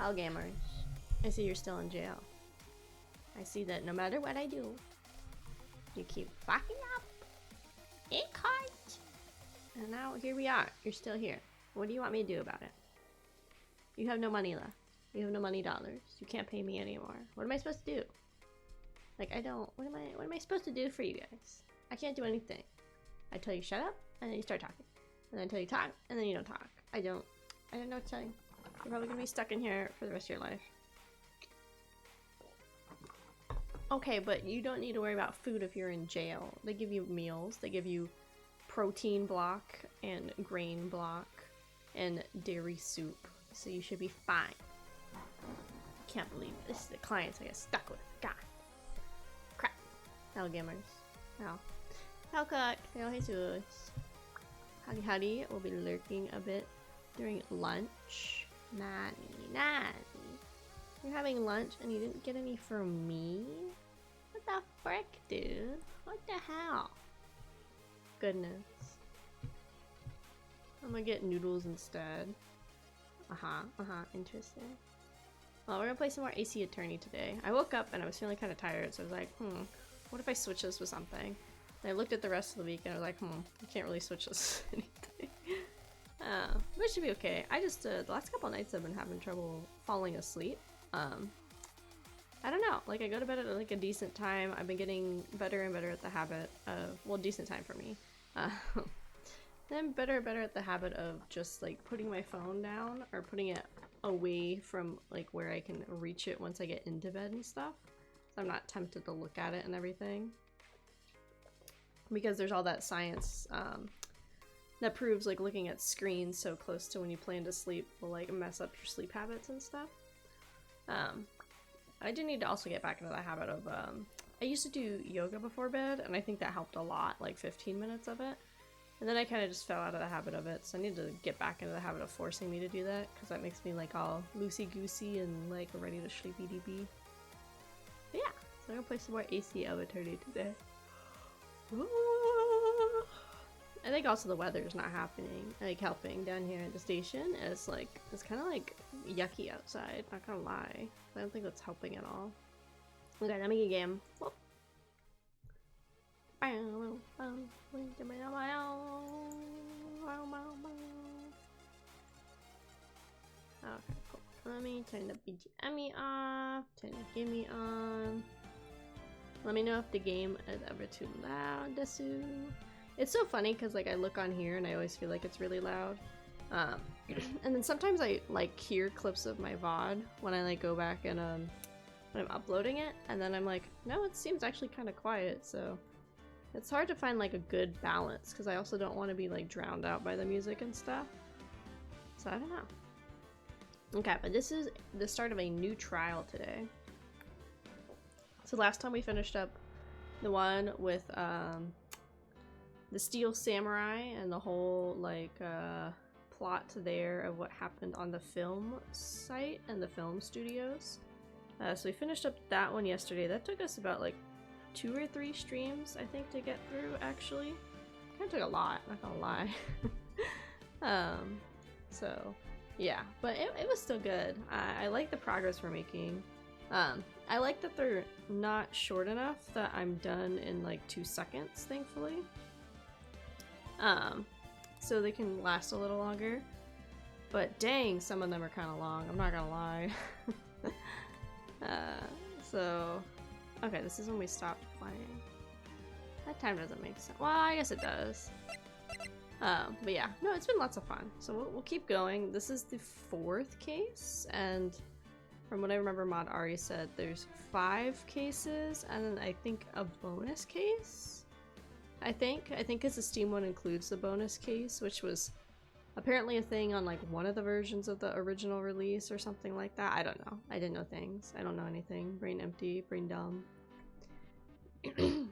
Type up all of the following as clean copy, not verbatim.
Hello, gamers. I see you're still in jail. I see that no matter what I do, you keep backing up. It caught. And now here we are. You're still here. What do you want me to do about it? You have no money left. You have no money dollars. You can't pay me anymore. What am I supposed to do? Like, I don't. What am I supposed to do for you guys? I can't do anything. I tell you shut up, and then you start talking. And then I tell you talk, and then you don't talk. I don't know what to tell you. You're probably gonna be stuck in here for the rest of your life. Okay, but you don't need to worry about food if you're in jail. They give you meals. They give you protein block and grain block and dairy soup. So you should be fine. Can't believe this is the clients I get stuck with. God. Crap. Hello, gamers. Hello. Hello, Cook. Hello, Jesus. Howdy, howdy. We'll be lurking a bit during lunch. Nanny. You're having lunch and you didn't get any for me? What the frick, dude? What the hell? Goodness. I'm gonna get noodles instead. Interesting. Well, we're gonna play some more AC Attorney today. I woke up and I was feeling kind of tired, so I was like, what if I switch this with something? And I looked at the rest of the week and I was like, I can't really switch this with anything. But it should be okay. I just, the last couple nights I've been having trouble falling asleep. I don't know, like I go to bed at like a decent time. I've been getting better and better at the habit of, well, decent time for me. Then better and better at the habit of just like putting my phone down or putting it away from like where I can reach it once I get into bed and stuff. So I'm not tempted to look at it and everything. Because there's all that science that proves like looking at screens so close to when you plan to sleep will like mess up your sleep habits and stuff. I do need to also get back into the habit of, I used to do yoga before bed and I think that helped a lot, like 15 minutes of it. And then I kind of just fell out of the habit of it, so I need to get back into the habit of forcing me to do that, because that makes me like all loosey-goosey and like ready to sleepy-deepy. But yeah, so I'm gonna play some more ACL Attorney today. I think also the weather is not helping down here at the station. It's kind of like yucky outside, not gonna lie. I don't think that's helping at all. Okay, let me get a game. Whoop. Okay, cool. Let me turn the BGM off, turn the gimme on. Let me know if the game is ever too loud, Desu. It's so funny because like I look on here and I always feel like it's really loud. And then sometimes I like hear clips of my VOD when I like go back and when I'm uploading it, and then I'm like, no, it seems actually kind of quiet, so it's hard to find like a good balance because I also don't want to be like drowned out by the music and stuff. So I don't know. Okay, but this is the start of a new trial today. So last time we finished up the one with the Steel Samurai and the whole like plot there of what happened on the film site and the film studios. So we finished up that one yesterday. That took us about like 2 or 3 streams, I think, to get through, actually. Kind of took a lot, not gonna lie. So, yeah. But it was still good. I like the progress we're making. I like that they're not short enough that I'm done in like 2 seconds, thankfully. So they can last a little longer. But dang, some of them are kind of long, I'm not gonna lie. So... Okay, this is when we stopped playing. That time doesn't make sense. Well, I guess it does. But yeah, no, it's been lots of fun. So we'll keep going. This is the 4th case, and from what I remember, Mod Ari said there's 5 cases, and then I think a bonus case? I think because the Steam one includes the bonus case, which was apparently a thing on like one of the versions of the original release or something like that. I don't know. I didn't know things. I don't know anything. Brain empty, brain dumb. Good.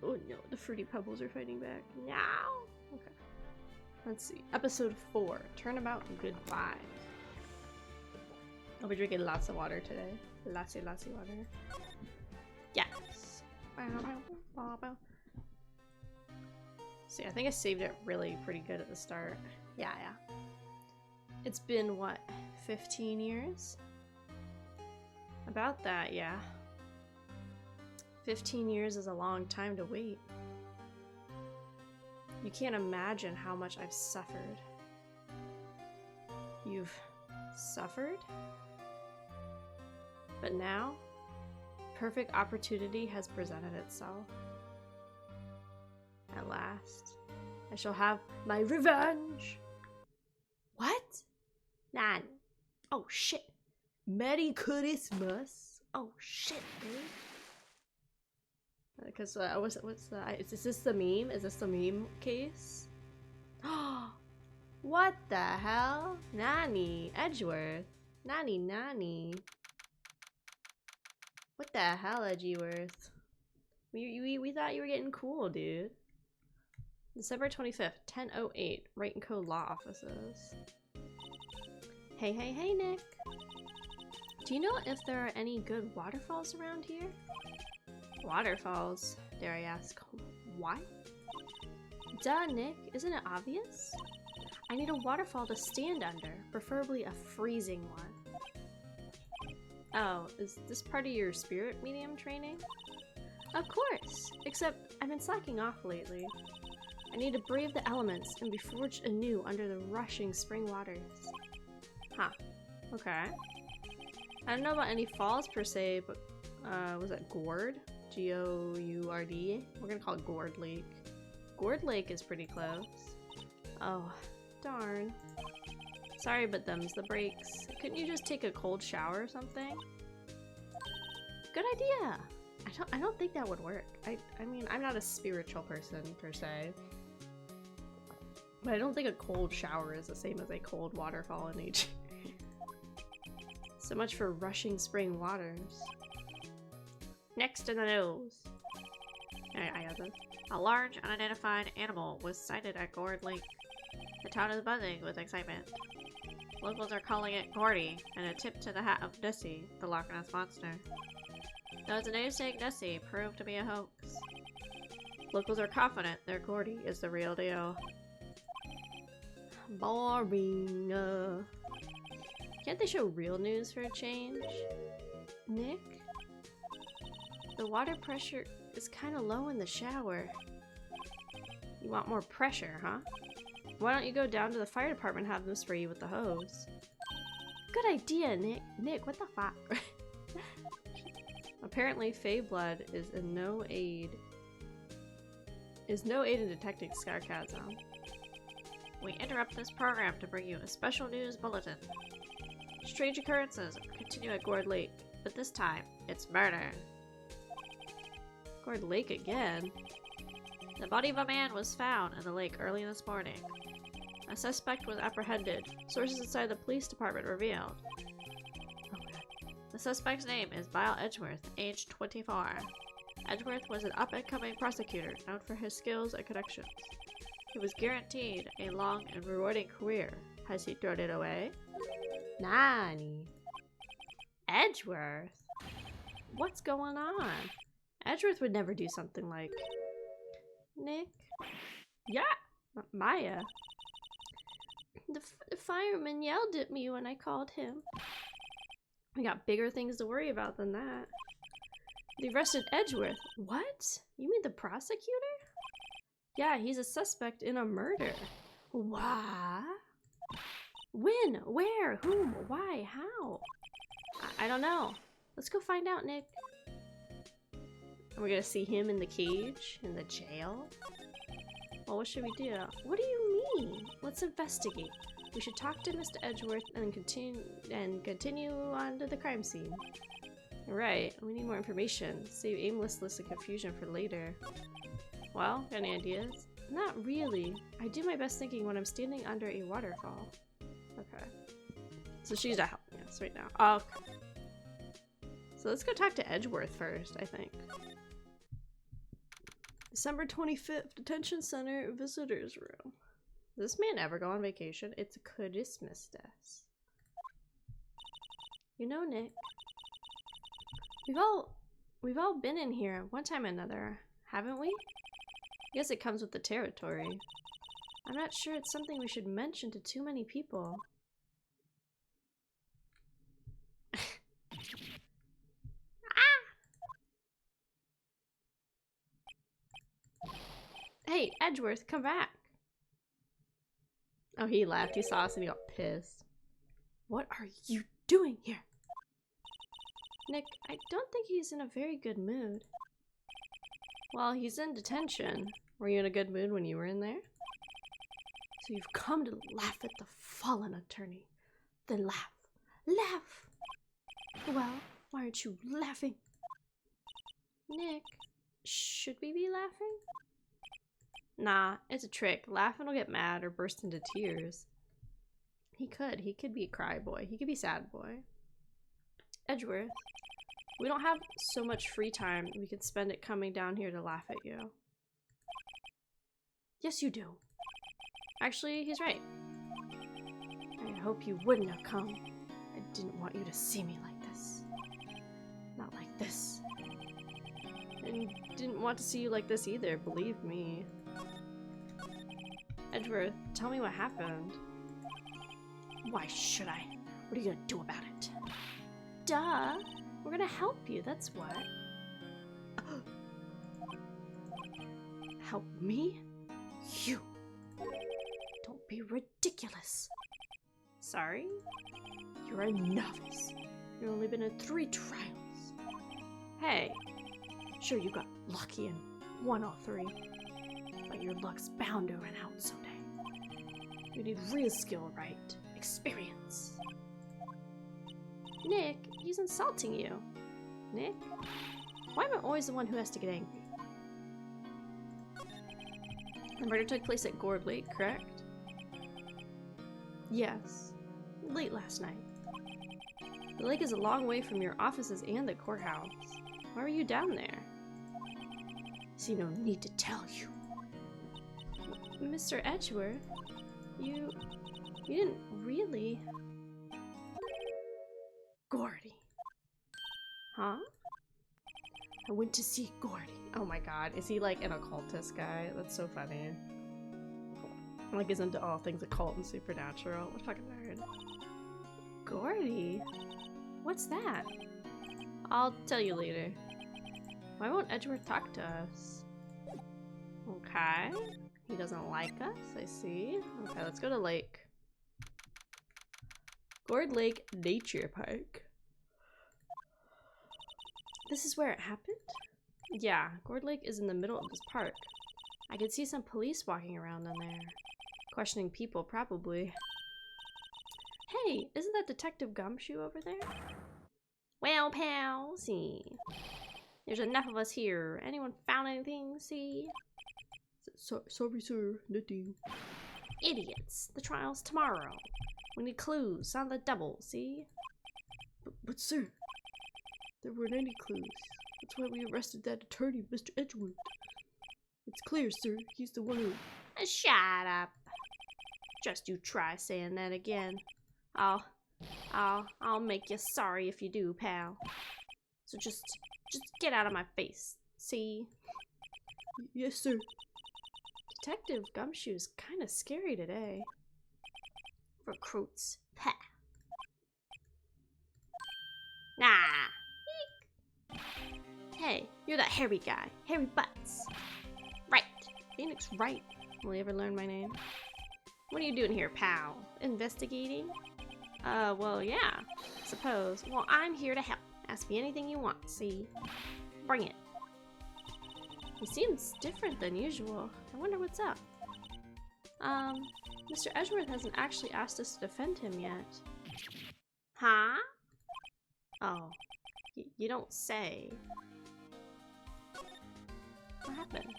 Oh no, the Fruity Pebbles are fighting back. No! Okay. Let's see. Episode 4. Turnabout Goodbye. I'll be drinking lots of water today. Lots of water. Yes! See, I think I saved it really pretty good at the start. Yeah. It's been, what, 15 years? About that, yeah. 15 years is a long time to wait. You can't imagine how much I've suffered. You've suffered? But now, perfect opportunity has presented itself. At last, I shall have my revenge! What? Nah. Oh shit. Merry Christmas. Oh shit, dude. Because what's the? Is this the meme? Is this the meme case? Oh, what the hell? Nani, Edgeworth. Nani. What the hell, Edgeworth? We thought you were getting cool, dude. December 25th, 10:08. Wright & Co. Law Offices. Hey, Nick. Do you know if there are any good waterfalls around here? Waterfalls? Dare I ask? What? Duh, Nick. Isn't it obvious? I need a waterfall to stand under, preferably a freezing one. Oh, is this part of your spirit medium training? Of course! Except I've been slacking off lately. I need to brave the elements and be forged anew under the rushing spring waters. Huh. Okay. I don't know about any falls per se, but was that Gourd? G-O-U-R-D? We're gonna call it Gourd Lake. Gourd Lake is pretty close. Oh, darn. Sorry, but them's the breaks. Couldn't you just take a cold shower or something? Good idea! I don't think that would work. I mean, I'm not a spiritual person per se. But I don't think a cold shower is the same as a cold waterfall in nature. So much for rushing spring waters. Next in the news. Alright, I got this. A large unidentified animal was sighted at Gourd Lake. The town is buzzing with excitement. Locals are calling it Gordy, and a tip to the hat of Nessie, the Loch Ness Monster. Though its namesake Nessie proved to be a hoax. Locals are confident their Gordy is the real deal. Boring. Can't they show real news for a change? Nick? The water pressure is kind of low in the shower. You want more pressure, huh? Why don't you go down to the fire department and have them spray you with the hose? Good idea, Nick. Nick, what the fuck? Apparently, Fey blood is no aid in detecting sarcasm. We interrupt this program to bring you a special news bulletin. Strange occurrences continue at Gourd Lake, but this time, it's murder. Gourd Lake again? The body of a man was found in the lake early this morning. A suspect was apprehended, sources inside the police department revealed. The suspect's name is Bile Edgeworth, age 24. Edgeworth was an up-and-coming prosecutor known for his skills and connections. He was guaranteed a long and rewarding career. Has he thrown it away? Nani? Edgeworth? What's going on? Edgeworth would never do something like... Nick? Yeah? Maya? The fireman yelled at me when I called him. We got bigger things to worry about than that. They arrested Edgeworth. What? You mean the prosecutor? Yeah, he's a suspect in a murder. What? When? Where? Whom? Why? How? I don't know. Let's go find out, Nick. And we're gonna see him in the cage? In the jail? Well, what should we do? What do you mean? Let's investigate. We should talk to Mr. Edgeworth and continue on to the crime scene. Right, we need more information. Save aimlessness and confusion for later. Well, got any ideas? Not really. I do my best thinking when I'm standing under a waterfall. Okay. So she's not helping us right now. Oh, okay. So let's go talk to Edgeworth first, I think. December 25th, Detention Center Visitors Room. Does this man ever go on vacation? It's Christmas Day. You know, Nick, we've all been in here one time or another, haven't we? I guess it comes with the territory. I'm not sure it's something we should mention to too many people. Wait, Edgeworth, come back. Oh, he left. He saw us and he got pissed. What are you doing here? Nick, I don't think he's in a very good mood. Well, he's in detention. Were you in a good mood when you were in there? So you've come to laugh at the fallen attorney. Then laugh. Laugh! Well, why aren't you laughing? Nick, should we be laughing? Nah, it's a trick. Laughing will get mad or burst into tears. He could be a cry boy. He could be sad boy. Edgeworth, we don't have so much free time. We could spend it coming down here to laugh at you. Yes, you do. Actually, he's right. I hope you wouldn't have come. I didn't want you to see me like this. Not like this. And didn't want to see you like this either, believe me. Edgeworth, tell me what happened. Why should I? What are you gonna do about it? Duh! We're gonna help you, that's what. Help me? You! Don't be ridiculous. Sorry? You're a novice. You've only been in 3 trials. Hey, sure you got lucky and won all 3. But your luck's bound to run out someday. You need real skill, right? Experience. Nick, he's insulting you. Nick? Why am I always the one who has to get angry? The murder took place at Gourd Lake, correct? Yes. Late last night. The lake is a long way from your offices and the courthouse. Why were you down there? See, no need to tell you. Mr. Edgeworth, you didn't really... Gordy. Huh? I went to see Gordy. Oh my god, is he like an occultist guy? That's so funny. Like he's into all things occult and supernatural. What a fucking nerd. Gordy? What's that? I'll tell you later. Why won't Edgeworth talk to us? Okay. He doesn't like us, I see. Okay, let's go to Lake. Gourd Lake Nature Park. This is where it happened? Yeah, Gourd Lake is in the middle of this park. I could see some police walking around in there. Questioning people, probably. Hey, isn't that Detective Gumshoe over there? Well, pal, see. There's enough of us here. Anyone found anything, see? Sorry, sir. Nothing. Idiots. The trial's tomorrow. We need clues on the double, see? But sir, there weren't any clues. That's why we arrested that attorney, Mr. Edgeworth. It's clear, sir. He's the one who... Shut up. Just you try saying that again. I'll make you sorry if you do, pal. So just get out of my face, see? Yes, sir. Detective Gumshoe's kind of scary today. Recruits. Pah. Nah. Hey, you're that hairy guy. Hairy Butts. Right. Phoenix Wright. Will you ever learn my name? What are you doing here, pal? Investigating? Well, yeah. Suppose. Well, I'm here to help. Ask me anything you want, see? Bring it. He seems different than usual. I wonder what's up. Mr. Edgeworth hasn't actually asked us to defend him yet. Huh? Oh. You don't say. What happened?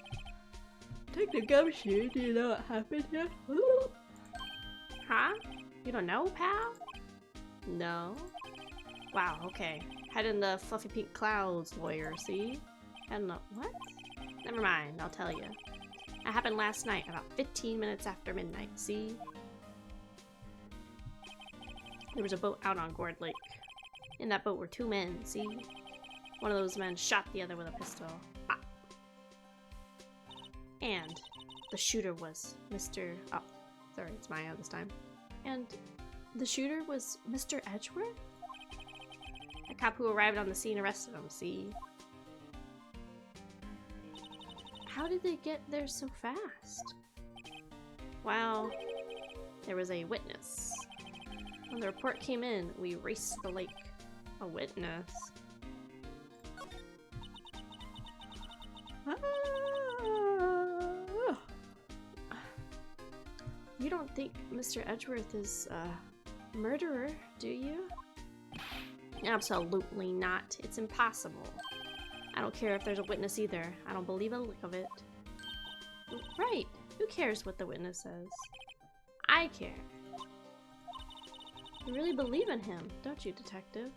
Detective Gumshoe, do you know what happened here? Huh? You don't know, pal? No. Wow, okay. Head in the fluffy pink clouds, lawyer, see? I don't know. What? Never mind, I'll tell you. It happened last night, about 15 minutes after midnight, see? There was a boat out on Gourd Lake. In that boat were 2 men, see? One of those men shot the other with a pistol. Ah. And the shooter was Mr. Oh, sorry, it's Maya this time. And the shooter was Mr. Edgeworth? A cop who arrived on the scene arrested him, see? How did they get there so fast? Well, there was a witness. When the report came in, we raced to the lake. A witness? You don't think Mr. Edgeworth is a murderer, do you? Absolutely not. It's impossible. I don't care if there's a witness either. I don't believe a lick of it. Right. Who cares what the witness says? I care. You really believe in him, don't you, detective?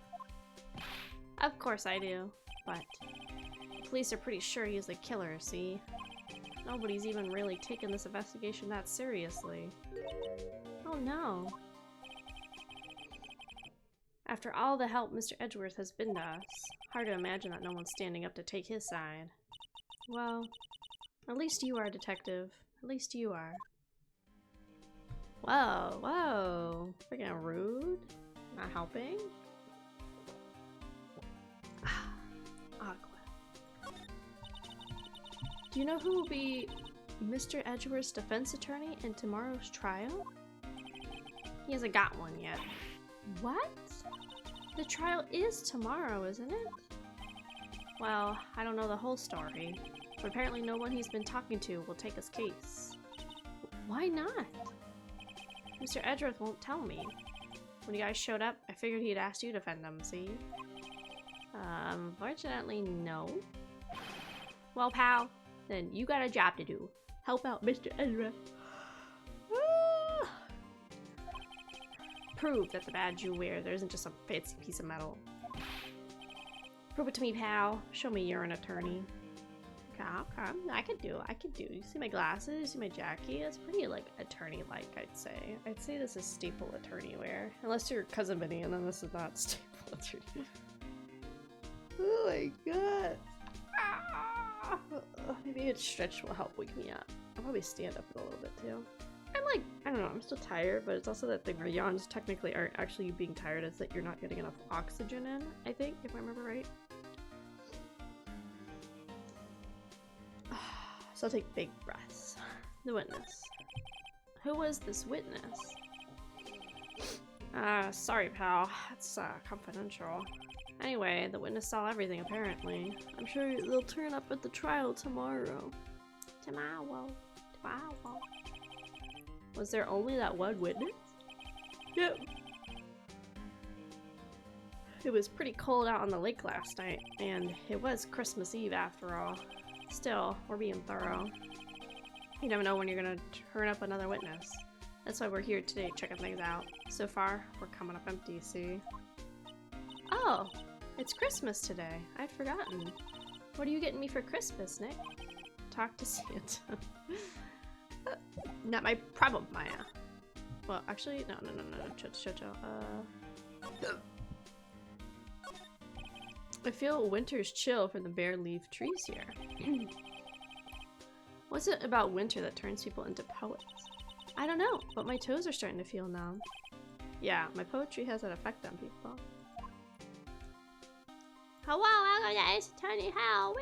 Of course I do, but the police are pretty sure he's the killer, see? Nobody's even really taken this investigation that seriously. Oh no. After all the help Mr. Edgeworth has been to us, hard to imagine that no one's standing up to take his side. Well, at least you are, detective. At least you are. Whoa, whoa. Freaking rude. Not helping. Awkward. Do you know who will be Mr. Edgeworth's defense attorney in tomorrow's trial? He hasn't got one yet. What? The trial is tomorrow, isn't it? Well, I don't know the whole story, but apparently no one he's been talking to will take his case. Why not? Mr. Edgeworth won't tell me. When you guys showed up, I figured he'd asked you to defend him, see? Unfortunately, no. Well, pal, then you got a job to do. Help out Mr. Edgeworth. Prove that the badge you wear there isn't just some fancy piece of metal. Prove it to me, pal. Show me you're an attorney. Okay, I could do. You see my glasses? You see my jacket? It's pretty, like, attorney-like, I'd say. I'd say this is staple attorney wear. Unless you're Cousin Minnie, and then this is not staple attorney. Oh my god. Ah! Maybe a stretch will help wake me up. I'll probably stand up a little bit, too. I'm like, I don't know, I'm still tired, but it's also that thing where yawns technically aren't actually you being tired, it's that you're not getting enough oxygen in, I think, if I remember right. So I'll take big breaths. The witness. Who was this witness? Sorry, pal. It's, confidential. Anyway, the witness saw everything, apparently. I'm sure they'll turn up at the trial tomorrow. Tomorrow. Was there only that one witness? Yep. It was pretty cold out on the lake last night, and it was Christmas Eve after all. Still, we're being thorough. You never know when you're gonna turn up another witness. That's why we're here today, checking things out. So far, we're coming up empty, see? Oh, it's Christmas today. I'd forgotten. What are you getting me for Christmas, Nick? Talk to Santa. Not my problem, Maya. Well, actually, no. Chill. I feel winter's chill from the bare leaf trees here. What's it about winter that turns people into poets? I don't know, but my toes are starting to feel numb. Yeah, my poetry has an effect on people. Hello, welcome to Ace Attorney Hell.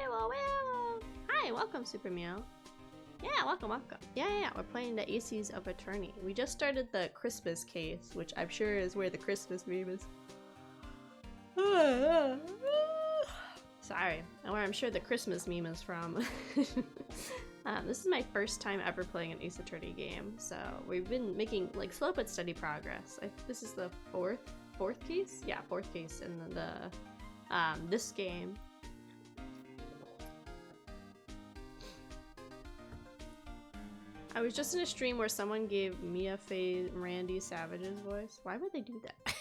Hi, welcome, Super Meow. Yeah, welcome. Yeah, we're playing the Aces of Attorney. We just started the Christmas case, which I'm sure is where the Christmas meme is. Sorry, where I'm sure the Christmas meme is from. This is my first time ever playing an Ace Attorney game, so we've been making like slow but steady progress. This is the fourth case? Yeah, fourth case in this game. I was just in a stream where someone gave Mia Faye Randy Savage's voice. Why would they do that?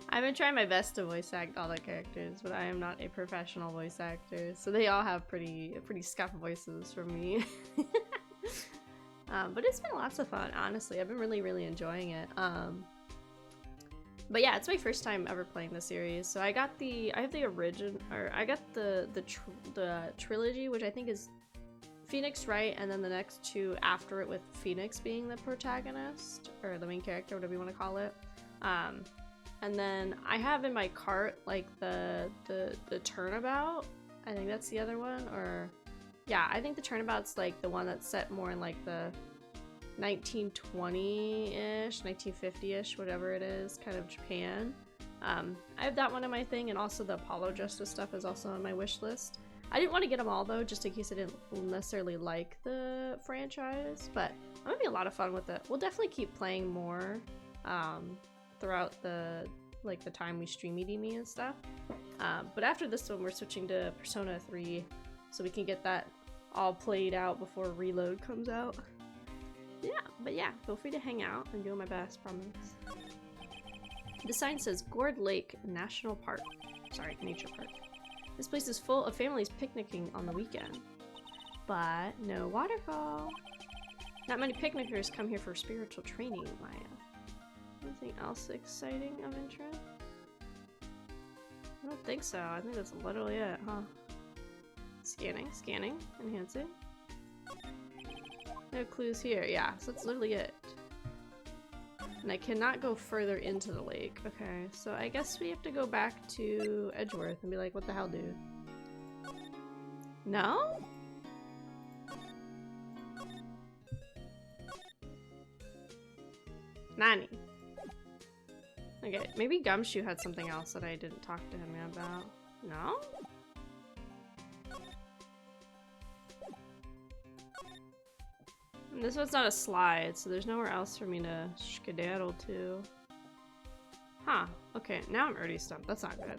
I've been trying my best to voice act all the characters, but I am not a professional voice actor, so they all have pretty scuffed voices from me. But it's been lots of fun, honestly. I've been really enjoying it. But yeah, it's my first time ever playing the series. So I got the Trilogy, which I think is Phoenix Wright, and then the next two after it with Phoenix being the protagonist, or the main character, whatever you want to call it. And then I have in my cart like the Turnabout. I think that's the other one, or Yeah, I think the turnabout's like the one that's set more in like the 1920-ish, 1950-ish, whatever it is, kind of Japan. I have that one in my thing, and also the Apollo Justice stuff is also on my wish list. I didn't want to get them all though, just in case I didn't necessarily like the franchise, but I'm gonna be a lot of fun with it. We'll definitely keep playing more throughout the time we stream EDM and stuff. But after this one, we're switching to Persona 3, so we can get that all played out before Reload comes out. Yeah, but yeah, feel free to hang out. I'm doing my best, promise. The sign says Gourd Lake National Park. Sorry, Nature Park. This place is full of families picnicking on the weekend. But no waterfall. Not many picnickers come here for spiritual training, Maya. Anything else exciting of interest? I don't think so. I think that's literally it, huh? Scanning, enhancing. No clues here. Yeah, so that's literally it. And I cannot go further into the lake. Okay, so I guess we have to go back to Edgeworth and be like, what the hell, dude? No? Nani? Okay, maybe Gumshoe had something else that I didn't talk to him about. No? And this one's not a slide, so there's nowhere else for me to skedaddle to. Huh. Okay, now I'm already stumped. That's not good.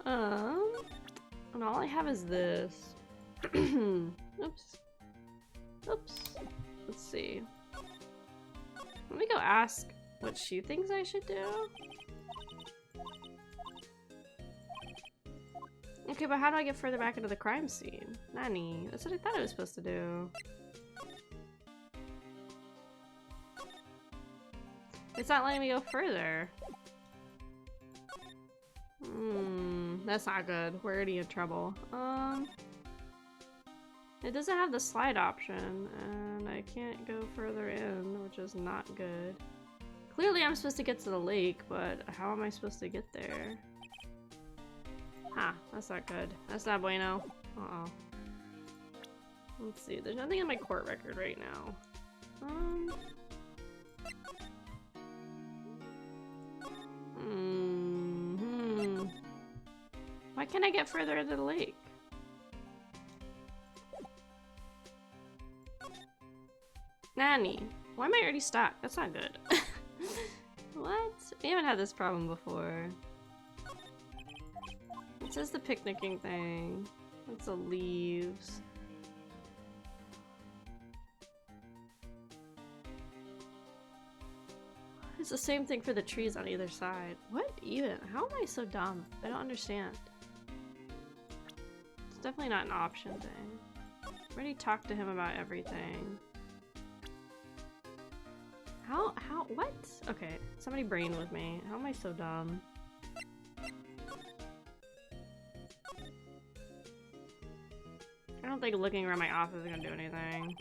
And all I have is this. Oops. Oops. Let's see. Let me go ask what she thinks I should do. Okay, but how do I get further back into the crime scene? Nani? That's what I thought I was supposed to do. It's not letting me go further. That's not good. We're already in trouble. It doesn't have the slide option, and I can't go further in, which is not good. Clearly I'm supposed to get to the lake, but how am I supposed to get there? Huh, that's not good. That's not bueno. Uh-oh. Let's see, there's nothing in my court record right now. Why can't I get further into the lake? Nani, why am I already stuck? That's not good. What? We haven't had this problem before. It says the picnicking thing. That's the leaves. It's the same thing for the trees on either side. What even? How am I so dumb? I don't understand. It's definitely not an option thing. I already talked to him about everything. What? Okay, somebody brain with me. How am I so dumb? I don't think looking around my office is gonna do anything.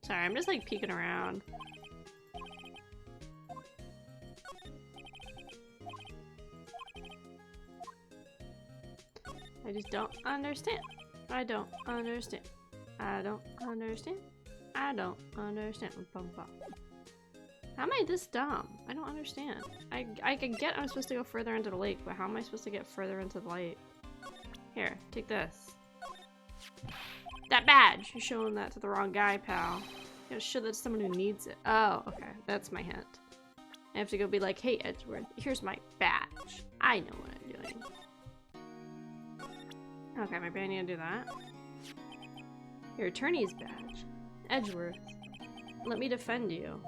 Sorry, I'm just like peeking around. I just don't understand. I don't understand. I don't understand. I don't understand. How am I this dumb? I don't understand. I can get I'm supposed to go further into the lake, but how am I supposed to get further into the lake? Here, take this. That badge! You're showing that to the wrong guy, pal. You gotta show that to someone who needs it. Oh, okay. That's my hint. I have to go be like, hey, Edgeworth, here's my badge. I know what I'm doing. Okay, maybe I need to do that. Your attorney's badge. Edgeworth, let me defend you.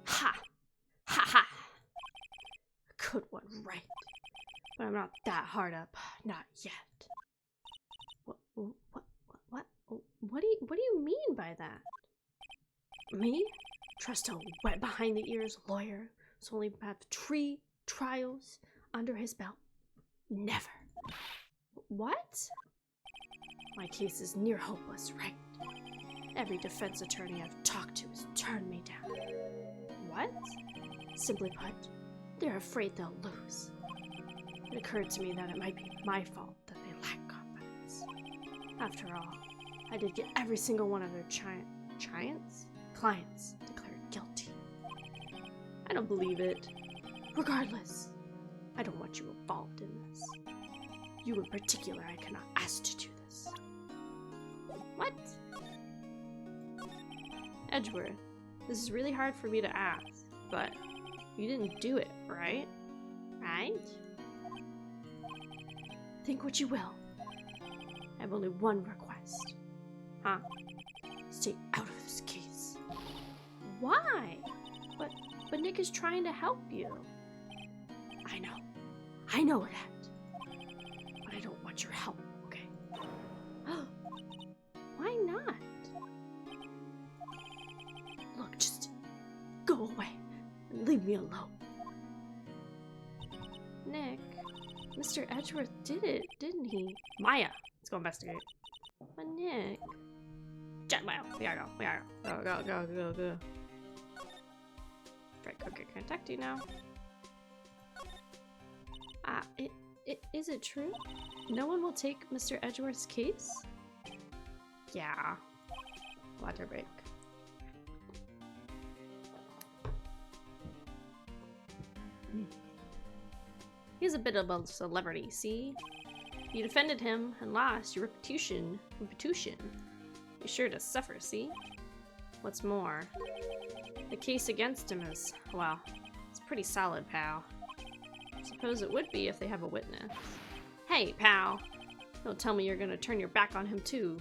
Ha! Ha ha! Good one, right. But I'm not that hard up. Not yet. What do you mean by that? Me? Trust a wet behind the ears lawyer who's only had 3 trials under his belt? Never. What? My case is near hopeless, right? Every defense attorney I've talked to has turned me down. What? Simply put, they're afraid they'll lose. It occurred to me that it might be my fault that they lack confidence. After all, I did get every single one of their clients declared guilty. I don't believe it. Regardless, I don't want you involved in this. You in particular, I cannot ask to do this. What? Edgeworth, this is really hard for me to ask, but you didn't do it, right? Right? Think what you will. I have only one request. Huh? Stay out of this case. Why? But Nick is trying to help you. I know that. But I don't want your help, okay? Why not? Look, just go away and leave me alone. Nick, Mr. Edgeworth did it, didn't he? Maya, let's go investigate. But Nick... Well, we gotta go. Go. Right, okay, contact you now. Is it true? No one will take Mr. Edgeworth's case? Yeah. Water break. He's a bit of a celebrity, see? You defended him and lost your reputation. You're sure to suffer, see? What's more, the case against him is, well, it's pretty solid, pal. Suppose it would be if they have a witness. Hey, pal! Don't tell me you're gonna turn your back on him, too.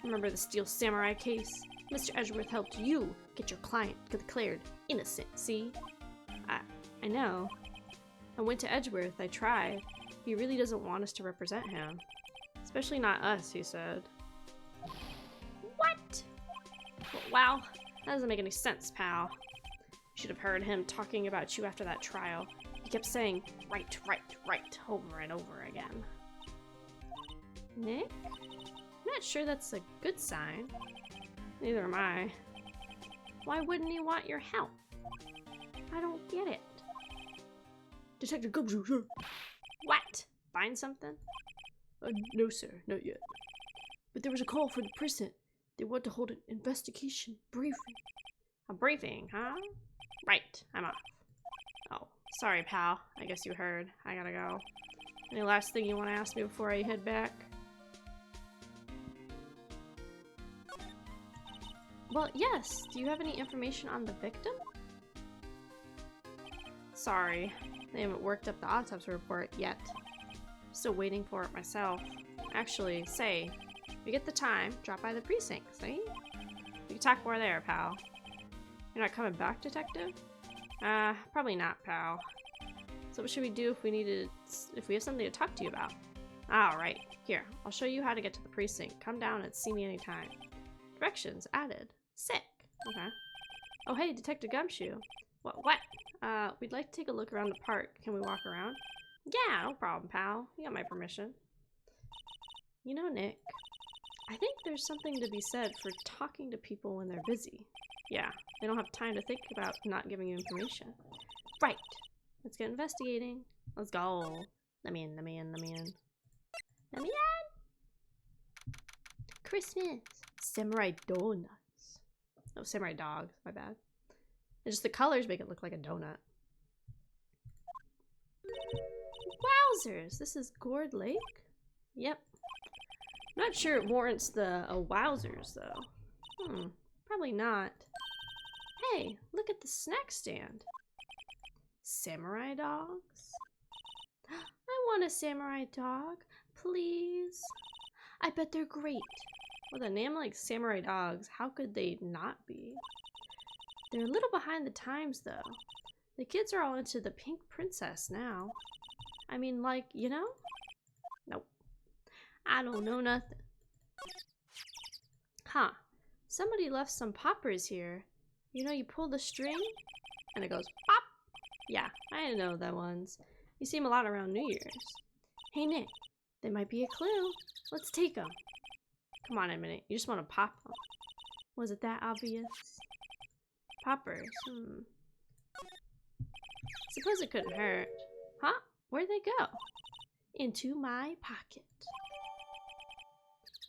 Remember the Steel Samurai case? Mr. Edgeworth helped you get your client declared innocent, see? I know. I went to Edgeworth, I tried. He really doesn't want us to represent him. Especially not us, he said. What? Wow, that doesn't make any sense, pal. You should have heard him talking about you after that trial. He kept saying, right, over and over again. Nick? I'm not sure that's a good sign. Neither am I. Why wouldn't he want your help? I don't get it. Detective Gumshoe, sir. What? Find something? No, sir, not yet. But there was a call from the precinct. They want to hold an investigation briefing. A briefing, huh? Right, I'm off. Oh, sorry, pal. I guess you heard. I gotta go. Any last thing you want to ask me before I head back? Well, yes. Do you have any information on the victim? Sorry, they haven't worked up the autopsy report yet. Still waiting for it myself. Actually, say, if you get the time, drop by the precinct, see? We can talk more there, pal. You're not coming back, detective? Probably not, pal. So what should we do if we have something to talk to you about? Alright, here, I'll show you how to get to the precinct. Come down and see me anytime. Directions added. Sick. Okay. Oh hey, Detective Gumshoe. What? We'd like to take a look around the park. Can we walk around? Yeah, no problem, pal. You got my permission. You know, Nick, I think there's something to be said for talking to people when they're busy. Yeah, they don't have time to think about not giving you information. Right. Let's get investigating. Let's go. Let me in. Christmas. Samurai donuts. Oh, samurai dogs. My bad. And just the colors make it look like a donut. Wowzers! This is Gourd Lake? Yep. Not sure it warrants the wowzers, though. Probably not. Hey, look at the snack stand. Samurai dogs? I want a samurai dog. Please. I bet they're great. With a name like Samurai Dogs, how could they not be? They're a little behind the times, though. The kids are all into the pink princess now. I mean, like, you know? Nope. I don't know nothing. Huh. Somebody left some poppers here. You know, you pull the string, and it goes pop. Yeah, I know the ones. You see them a lot around New Year's. Hey, Nick. They might be a clue. Let's take them. Come on a minute. You just want to pop them. Was it that obvious? Poppers. Suppose it couldn't hurt. Huh? Where'd they go? Into my pocket.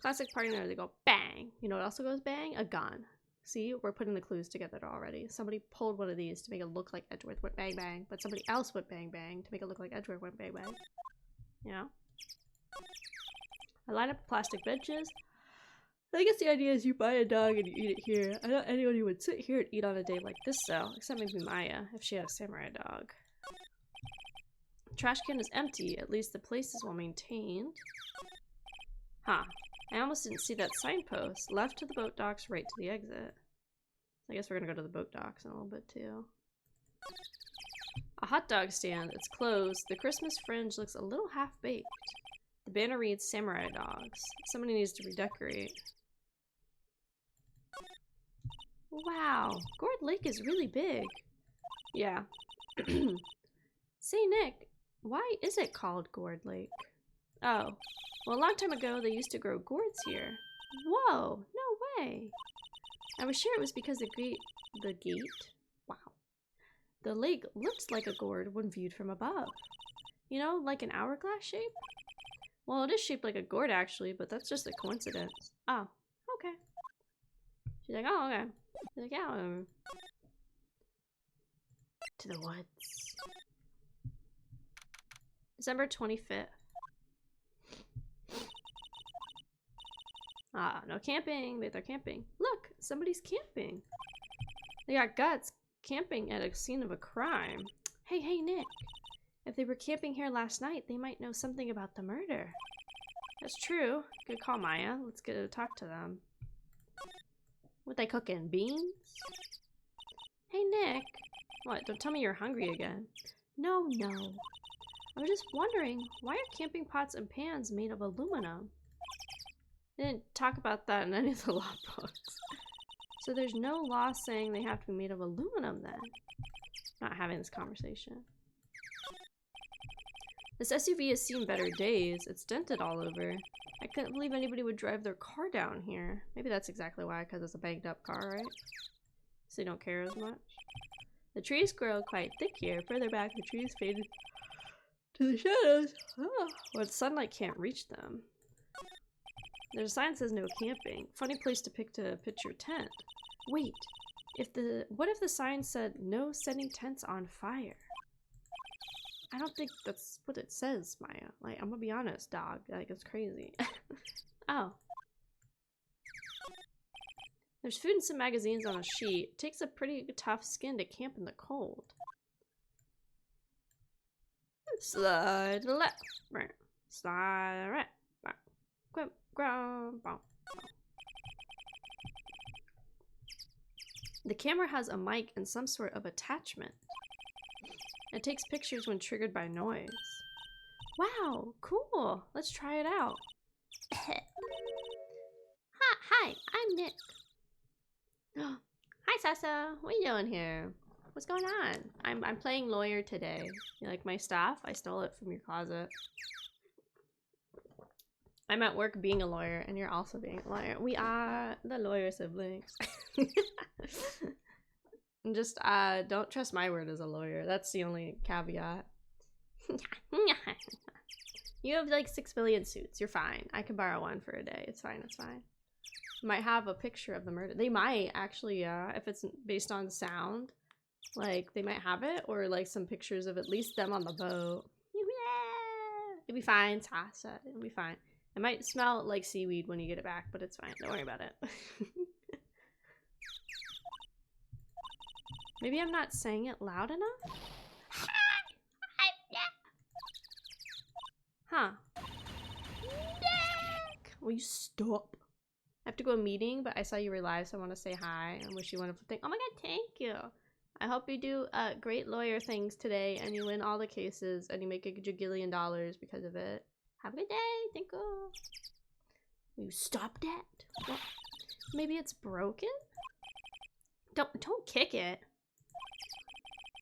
Classic partner, they go bang. You know what also goes bang? A gun. See, we're putting the clues together already. Somebody pulled one of these to make it look like Edgeworth went bang bang, but somebody else went bang bang to make it look like Edgeworth went bang bang. You know? I line up plastic benches. I guess the idea is you buy a dog and you eat it here. I don't know anyone who would sit here and eat on a day like this though, except maybe Maya, if she had a samurai dog. The trash can is empty, at least the place is well maintained. Huh. I almost didn't see that signpost. Left to the boat docks, right to the exit. I guess we're gonna go to the boat docks in a little bit too. A hot dog stand. It's closed. The Christmas fringe looks a little half-baked. The banner reads Samurai Dogs. Somebody needs to redecorate. Wow, Gourd Lake is really big. Yeah. Say, Nick, why is it called Gourd Lake? Oh, well, a long time ago they used to grow gourds here. Whoa, no way. I was sure it was because the gate? Wow. The lake looked like a gourd when viewed from above. You know, like an hourglass shape? Well, it is shaped like a gourd actually, but that's just a coincidence. Oh, okay. She's like, oh, okay. She's like, yeah, whatever. To the woods. December 25th. Ah, no camping. They're camping. Look, somebody's camping. They got guts camping at a scene of a crime. Hey, Nick. If they were camping here last night, they might know something about the murder. That's true. Good call, Maya. Let's go talk to them. What they cooking? Beans? Hey, Nick. What? Don't tell me you're hungry again. No. I was just wondering, why are camping pots and pans made of aluminum? They didn't talk about that in any of the law books. So there's no law saying they have to be made of aluminum then. Not having this conversation. This SUV has seen better days. It's dented all over. I couldn't believe anybody would drive their car down here. Maybe that's exactly why, because it's a banged up car, right? So they don't care as much. The trees grow quite thick here. Further back, the trees faded to the shadows. Oh, where the sunlight can't reach them. There's a sign that says no camping. Funny place to pitch your tent. Wait, what if the sign said no setting tents on fire? I don't think that's what it says, Maya. Like, I'm gonna be honest, dog. Like, it's crazy. Oh. There's food and some magazines on a sheet. It takes a pretty tough skin to camp in the cold. Slide to the left. Right. Slide to the right. The camera has a mic and some sort of attachment. It takes pictures when triggered by noise. Wow, cool. Let's try it out. Hi, I'm Nick. Hi, Sasa. What are you doing here? What's going on? I'm playing lawyer today. You like my stuff? I stole it from your closet. I'm at work being a lawyer, and you're also being a lawyer. We are the lawyer siblings. And just don't trust my word as a lawyer. That's the only caveat. You have like 6 billion suits. You're fine. I can borrow one for a day. It's fine. It's fine. Might have a picture of the murder. They might actually, if it's based on sound, like they might have it, or like some pictures of at least them on the boat. It'll be fine, Sasa. It'll be fine. It might smell like seaweed when you get it back, but it's fine. Don't worry about it. Maybe I'm not saying it loud enough? Huh. Nick! Will you stop? I have to go to a meeting, but I saw you were live, so I want to say hi and wish you a wonderful thing. Oh my god, thank you! I hope you do great lawyer things today, and you win all the cases, and you make a $1 gajillion because of it. Have a good day, thank you! Will you stop that? What? Maybe it's broken? Don't kick it.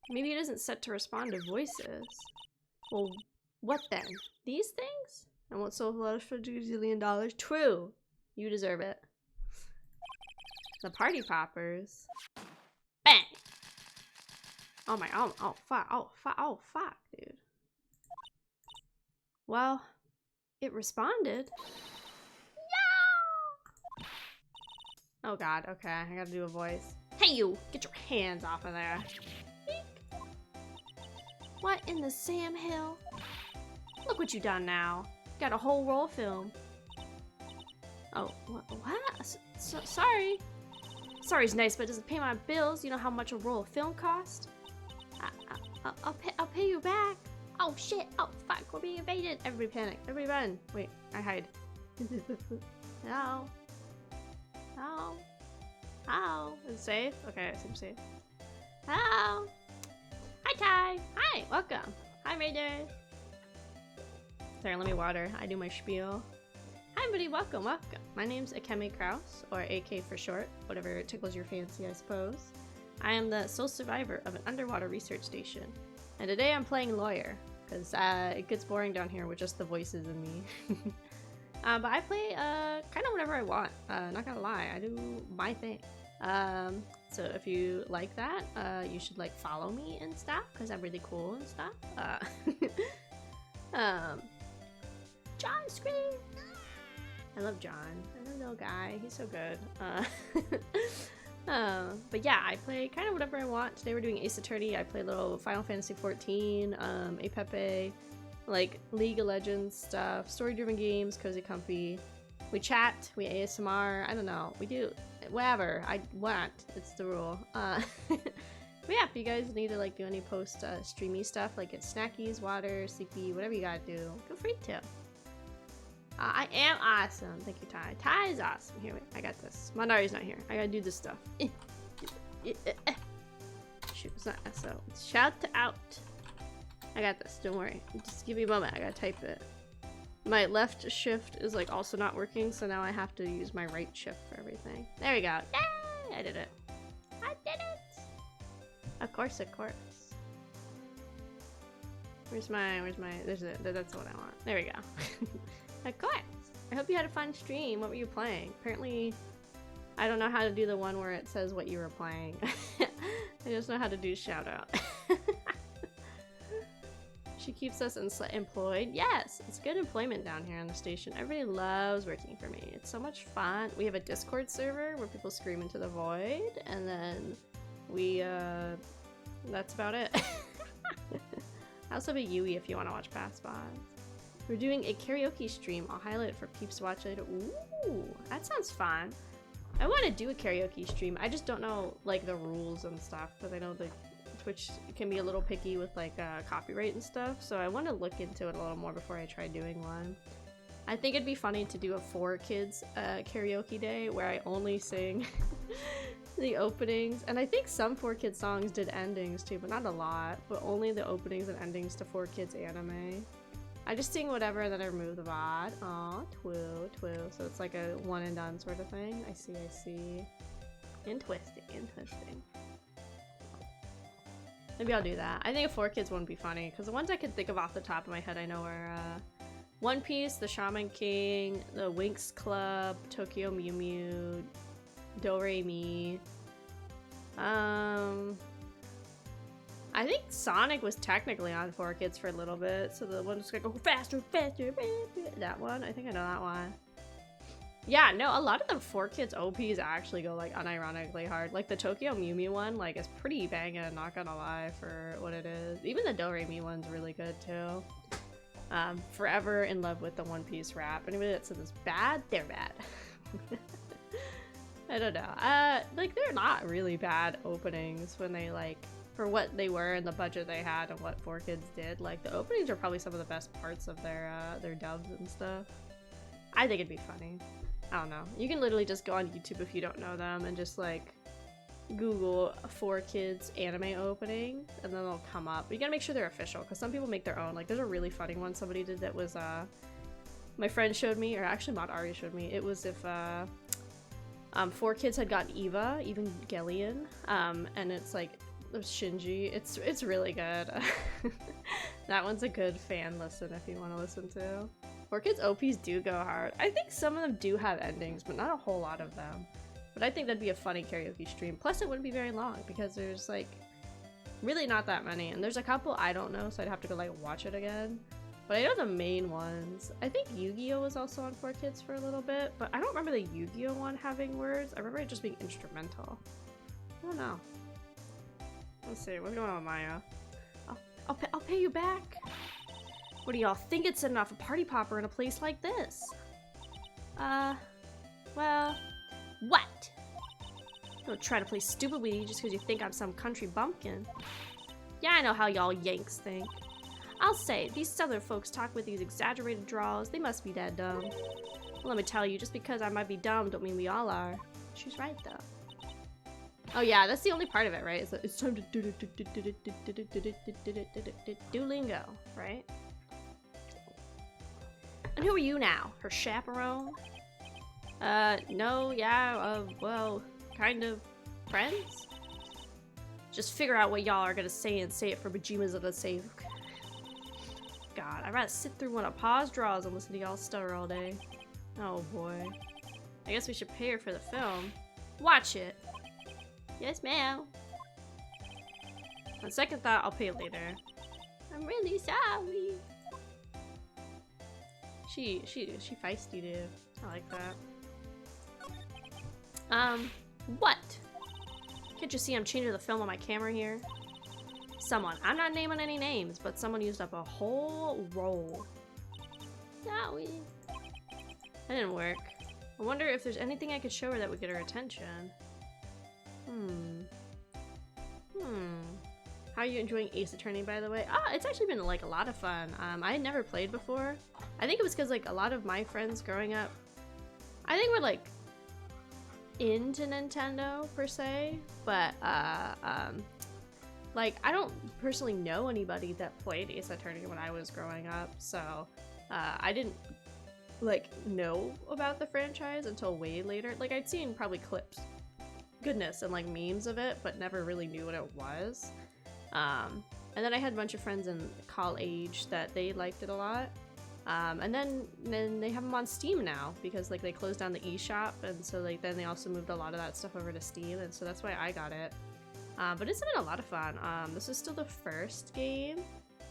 Maybe it isn't set to respond to voices. Well, what then? These things? I won't sell a lot for $1 gajillion. True. You deserve it. The party poppers. Bang! Oh my, oh fuck, dude. Well, it responded. Yeah! Oh god, okay, I gotta do a voice. Hey you, get your hands off of there. Eek. What in the Sam Hill? Look what you done now. Got a whole roll of film. Oh, what? Sorry. Sorry's nice, but does it pay my bills? You know how much a roll of film cost? I'll pay you back. Oh shit! Oh fuck! We're being invaded. Everybody panic. Everybody run. Wait, I hide. Hello. Hello. Hello. Is it safe? Okay, it seems safe. Hello. Hi Ty. Hi. Welcome. Hi Raiders. Sorry, let me water. I do my spiel. Hi everybody. Welcome. Welcome. My name's Akemi Kraus, or AK for short. Whatever tickles your fancy, I suppose. I am the sole survivor of an underwater research station. And today I'm playing lawyer, because it gets boring down here with just the voices and me. But I play kind of whatever I want, not gonna lie, I do my thing. So if you like that, you should like follow me and stuff, because I'm really cool and stuff. John Scream! I love John, I love little guy, he's so good. But yeah, I play kind of whatever I want. Today we're doing Ace Attorney. I play a little Final Fantasy XIV, Apepe, like League of Legends stuff, story-driven games, cozy comfy. We chat, we ASMR, I don't know, we do whatever I want. It's the rule. But yeah, if you guys need to like do any post streamy stuff, like get snackies, water, sleepy, whatever you gotta do, feel free to. I am awesome. Thank you, Ty. Ty is awesome. Here, wait. I got this. Mandari's not here. I gotta do this stuff. Shoot, it's not SO. It's shout out. I got this. Don't worry. Just give me a moment. I gotta type it. My left shift is like also not working, so now I have to use my right shift for everything. There we go. Yay! I did it. I did it! Of course, of course. Where's my, there's it. That's what I want. There we go. Of course. I hope you had a fun stream. What were you playing? Apparently, I don't know how to do the one where it says what you were playing. I just know how to do shout out. She keeps us employed. Yes, it's good employment down here on the station. Everybody loves working for me. It's so much fun. We have a Discord server where people scream into the void, and then we, that's about it. I also have a Yui if you want to watch past spots. We're doing a karaoke stream. I'll highlight it for peeps to watch later. Ooh, that sounds fun. I want to do a karaoke stream. I just don't know like the rules and stuff, because I know the Twitch can be a little picky with like copyright and stuff. So I want to look into it a little more before I try doing one. I think it'd be funny to do a 4Kids karaoke day where I only sing the openings. And I think some 4Kids songs did endings too, but not a lot. But only the openings and endings to 4Kids anime. I just sing whatever and then I remove the VOD. Aw, twoo. So it's like a one and done sort of thing. I see. And twisting. Maybe I'll do that. I think a 4Kids one would be funny, because the ones I can think of off the top of my head I know are One Piece, The Shaman King, The Winx Club, Tokyo Mew Mew, Do Re Mi. I think Sonic was technically on 4Kids for a little bit, so the one that's gonna go faster, that one, I think I know that one. Yeah, no, a lot of the 4Kids OPs actually go like unironically hard. Like the Tokyo Mew Mew one, like is pretty banging, not gonna lie, for what it is. Even the Do Re Mi one's really good too. Forever in love with the One Piece rap. Anybody that says it's bad, they're bad. I don't know. Like they're not really bad openings when they like, for what they were and the budget they had and what 4Kids did. Like the openings are probably some of the best parts of their dubs and stuff. I think it'd be funny. I don't know. You can literally just go on YouTube if you don't know them and just like Google 4Kids anime opening and then they'll come up. But you gotta make sure they're official, because some people make their own. Like there's a really funny one somebody did that was my friend showed me, or actually Mod Ari showed me. It was if 4Kids had gotten Evangelion, and it's like Shinji. It's really good. That one's a good fan listen if you want to listen to. 4Kids OPs do go hard. I think some of them do have endings, but not a whole lot of them. But I think that'd be a funny karaoke stream. Plus it wouldn't be very long, because there's like Really not that many, and there's a couple I don't know, so I'd have to go like watch it again. But I know the main ones. I think Yu-Gi-Oh was also on 4Kids for a little bit, but I don't remember the Yu-Gi-Oh one having words. I remember it just being instrumental. I don't know. Let's see, what's going on with Maya? I'll pay you back. What do y'all think it's enough? A party popper in a place like this? Well, what? Don't try to play stupid with you just because you think I'm some country bumpkin. Yeah, I know how y'all Yanks think. I'll say, these southern folks talk with these exaggerated draws. They must be that dumb. Well, let me tell you, just because I might be dumb don't mean we all are. She's right, though. Oh yeah, that's the only part of it, right? It's time to do lingo, right? And who are you now? Her chaperone? No, yeah, well, kind of friends? Just figure out what y'all are gonna say and say it for bejeemas of the sake. God, I'd rather sit through one of Pa's draws and listen to y'all stutter all day. Oh boy. I guess we should pay her for the film. Watch it. Yes, ma'am. On second thought, I'll pay later. I'm really sorry. She feisty, dude. I like that. What? Can't you see I'm changing the film on my camera here? Someone, I'm not naming any names, but someone used up a whole roll. Sorry. That didn't work. I wonder if there's anything I could show her that would get her attention. How are you enjoying Ace Attorney, by the way? It's actually been like a lot of fun. I had never played before. I think it was because like a lot of my friends growing up, I think were like into Nintendo per se, but like I don't personally know anybody that played Ace Attorney when I was growing up, so I didn't like know about the franchise until way later. Like I'd seen probably clips, goodness, and like memes of it, but never really knew what it was. And then I had a bunch of friends in college that they liked it a lot. And then they have them on Steam now because like they closed down the eShop, and so like then they also moved a lot of that stuff over to Steam, and so that's why I got it. But it's been a lot of fun. This is still the first game.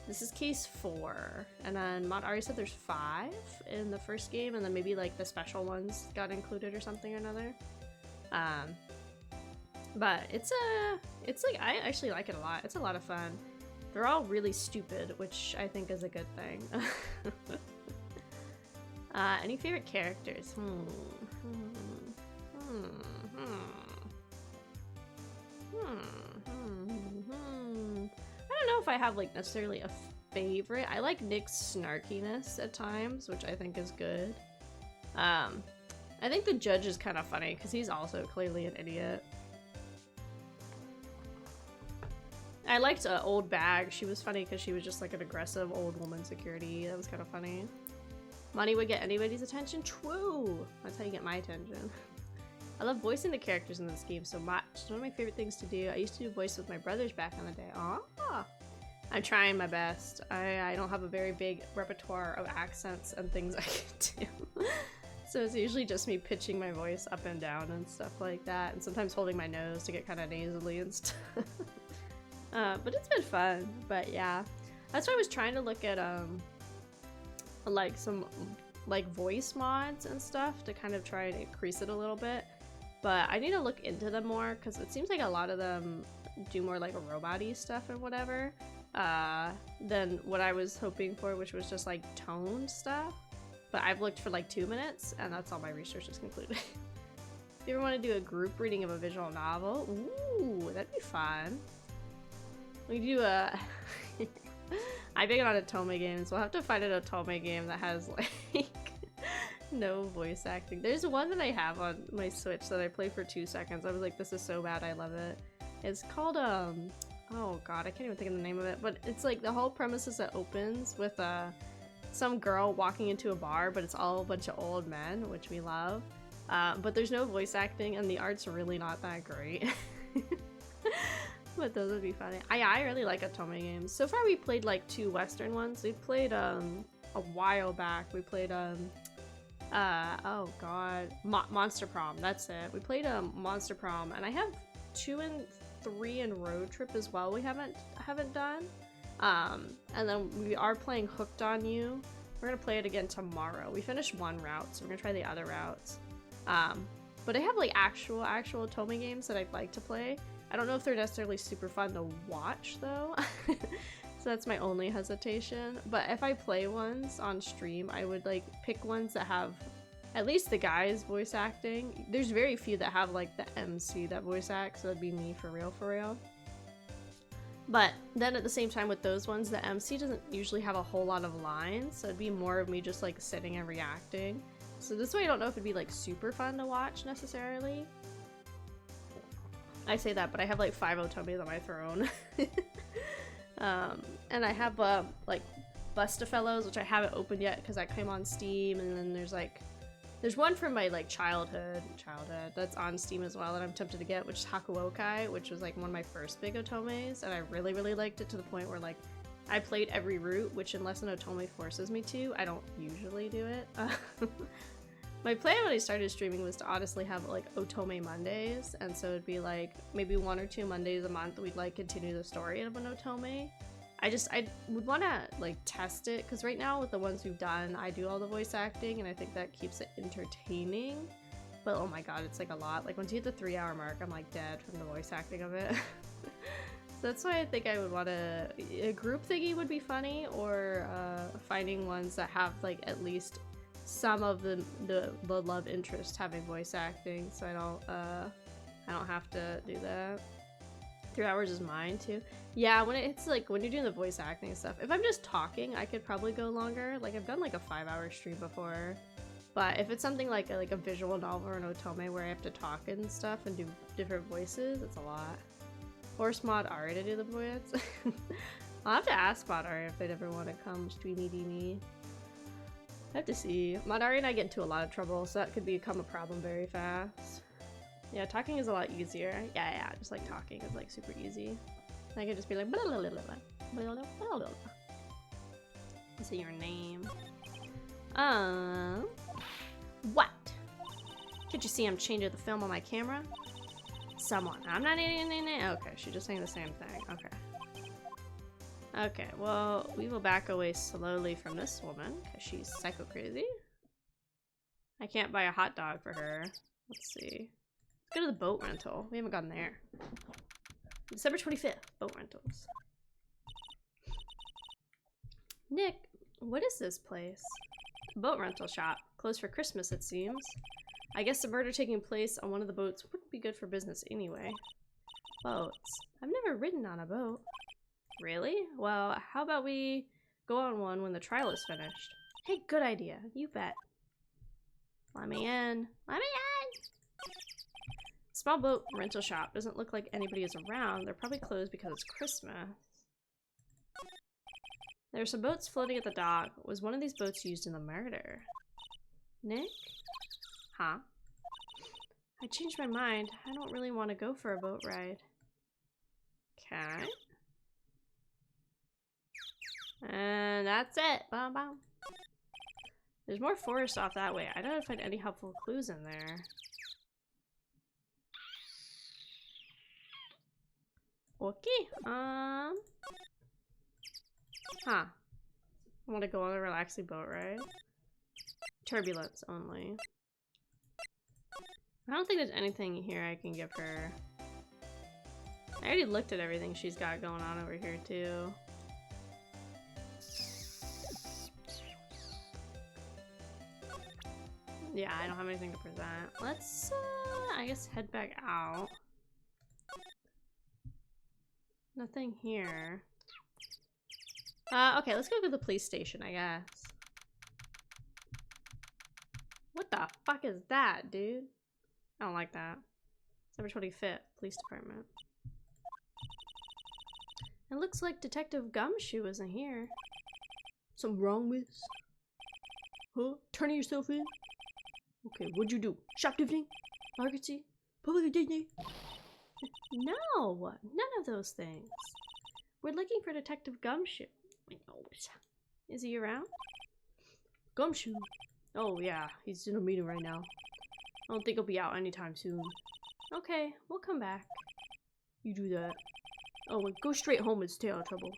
This is case 4, and then Mod Ari said there's 5 in the first game, and then maybe like the special ones got included or something or another. But it's like I actually like it a lot. It's a lot of fun. They're all really stupid, which I think is a good thing. Any favorite characters? I don't know if I have like necessarily a favorite. I like Nick's snarkiness at times, which I think is good. I think the judge is kind of funny because he's also clearly an idiot. I liked Old Bag. She was funny because she was just like an aggressive old woman security. That was kind of funny. Money would get anybody's attention? True! That's how you get my attention. I love voicing the characters in this game so much. It's one of my favorite things to do. I used to do voice with my brothers back in the day. I'm trying my best. I don't have a very big repertoire of accents and things I can do. So it's usually just me pitching my voice up and down and stuff like that, and sometimes holding my nose to get kind of nasally and stuff. But it's been fun. But yeah, that's why I was trying to look at like some like voice mods and stuff to kind of try to increase it a little bit. But I need to look into them more because it seems like a lot of them do more like robot-y stuff and whatever than what I was hoping for, which was just like toned stuff. But I've looked for like 2 minutes and that's all my research has concluded. If you ever want to do a group reading of a visual novel, ooh, that'd be fun. We do a I big on Otome games, so I'll have to find an Otome game that has like no voice acting. There's one that I have on my Switch that I play for 2 seconds. I was like, this is so bad, I love it. It's called oh god, I can't even think of the name of it, but it's like the whole premise is it opens with some girl walking into a bar, but it's all a bunch of old men, which we love. But there's no voice acting and the art's really not that great. But those would be funny. I really like Otome games. So far we played like 2 Western ones. We played a while back. We played oh god, Monster Prom. That's it. We played Monster Prom, and I have 2 and 3 and Road Trip as well we haven't done. And then we are playing Hooked on You. We're gonna play it again tomorrow. We finished one route, so we're gonna try the other routes. But I have like actual Otome games that I'd like to play. I don't know if they're necessarily super fun to watch though. So that's my only hesitation. But if I play ones on stream, I would like pick ones that have at least the guys voice acting. There's very few that have like the MC that voice act, so that'd be me for real. But then at the same time with those ones, the MC doesn't usually have a whole lot of lines, so it'd be more of me just like sitting and reacting. So this way I don't know if it'd be like super fun to watch necessarily. I say that, but I have like 5 Otomes on my throne. And I have like Bustafellows, which I haven't opened yet because that came on Steam, and then there's one from my like childhood that's on Steam as well that I'm tempted to get, which is Hakuokai, which was like one of my first big Otomes, and I really liked it to the point where like I played every route, which unless an Otome forces me to, I don't usually do it. My plan when I started streaming was to honestly have like Otome Mondays, and so it'd be like maybe 1 or 2 Mondays a month we'd like continue the story of an Otome. I would want to like test it, because right now with the ones we've done, I do all the voice acting and I think that keeps it entertaining, but oh my god, it's like a lot. Like once you hit the 3-hour mark, I'm like dead from the voice acting of it. So that's why I think I would want a group thingy would be funny, or finding ones that have like at least some of the love interest having voice acting, so I don't have to do that. 3 hours is mine too. Yeah, when it's like when you're doing the voice acting and stuff, if I'm just talking, I could probably go longer. Like I've done like a 5-hour stream before, but if it's something like a visual novel or an Otome where I have to talk and stuff and do different voices, it's a lot. Force Mod Ari to do the voice. I'll have to ask Mod Ari if they'd ever want to come streamy me. I have to see. Mod Ari and I get into a lot of trouble, so that could become a problem very fast. Yeah, talking is a lot easier. Yeah, just like talking is like super easy. I could just be like, blah, blah, blah, blah, blah, blah, blah. Say your name. What? Can't you see I'm changing the film on my camera? Someone. I'm not eating. Okay, she's just saying the same thing. Okay. Okay, well, we will back away slowly from this woman, because she's psycho crazy. I can't buy a hot dog for her. Let's see. Let's go to the boat rental. We haven't gone there. December 25th, boat rentals. Nick, what is this place? Boat rental shop. Closed for Christmas, it seems. I guess the murder taking place on one of the boats wouldn't be good for business anyway. Boats. I've never ridden on a boat. Really? Well, how about we go on one when the trial is finished? Hey, good idea. You bet. Let me in. Let me in! Small boat rental shop. Doesn't look like anybody is around. They're probably closed because it's Christmas. There are some boats floating at the dock. Was one of these boats used in the murder? Nick? Huh? I changed my mind. I don't really want to go for a boat ride. Okay. And that's it. Bam, bam. There's more forest off that way. I don't find any helpful clues in there. Okay. Huh. I want to go on a relaxing boat ride. Turbulence only. I don't think there's anything here I can give her. I already looked at everything she's got going on over here too. Yeah, I don't have anything to present. Let's, I guess, head back out. Nothing here. Okay, let's go to the police station, I guess. What the fuck is that, dude? I don't like that. December 25th, police department. It looks like Detective Gumshoe isn't here. Something wrong with? Huh? Turning yourself in? Okay, what'd you do? Shoplifting? Marketing? Public identity? No! None of those things. We're looking for Detective Gumshoe. Is he around? Gumshoe? Oh yeah, he's in a meeting right now. I don't think he'll be out anytime soon. Okay, we'll come back. You do that. Oh, well, go straight home and stay out of trouble.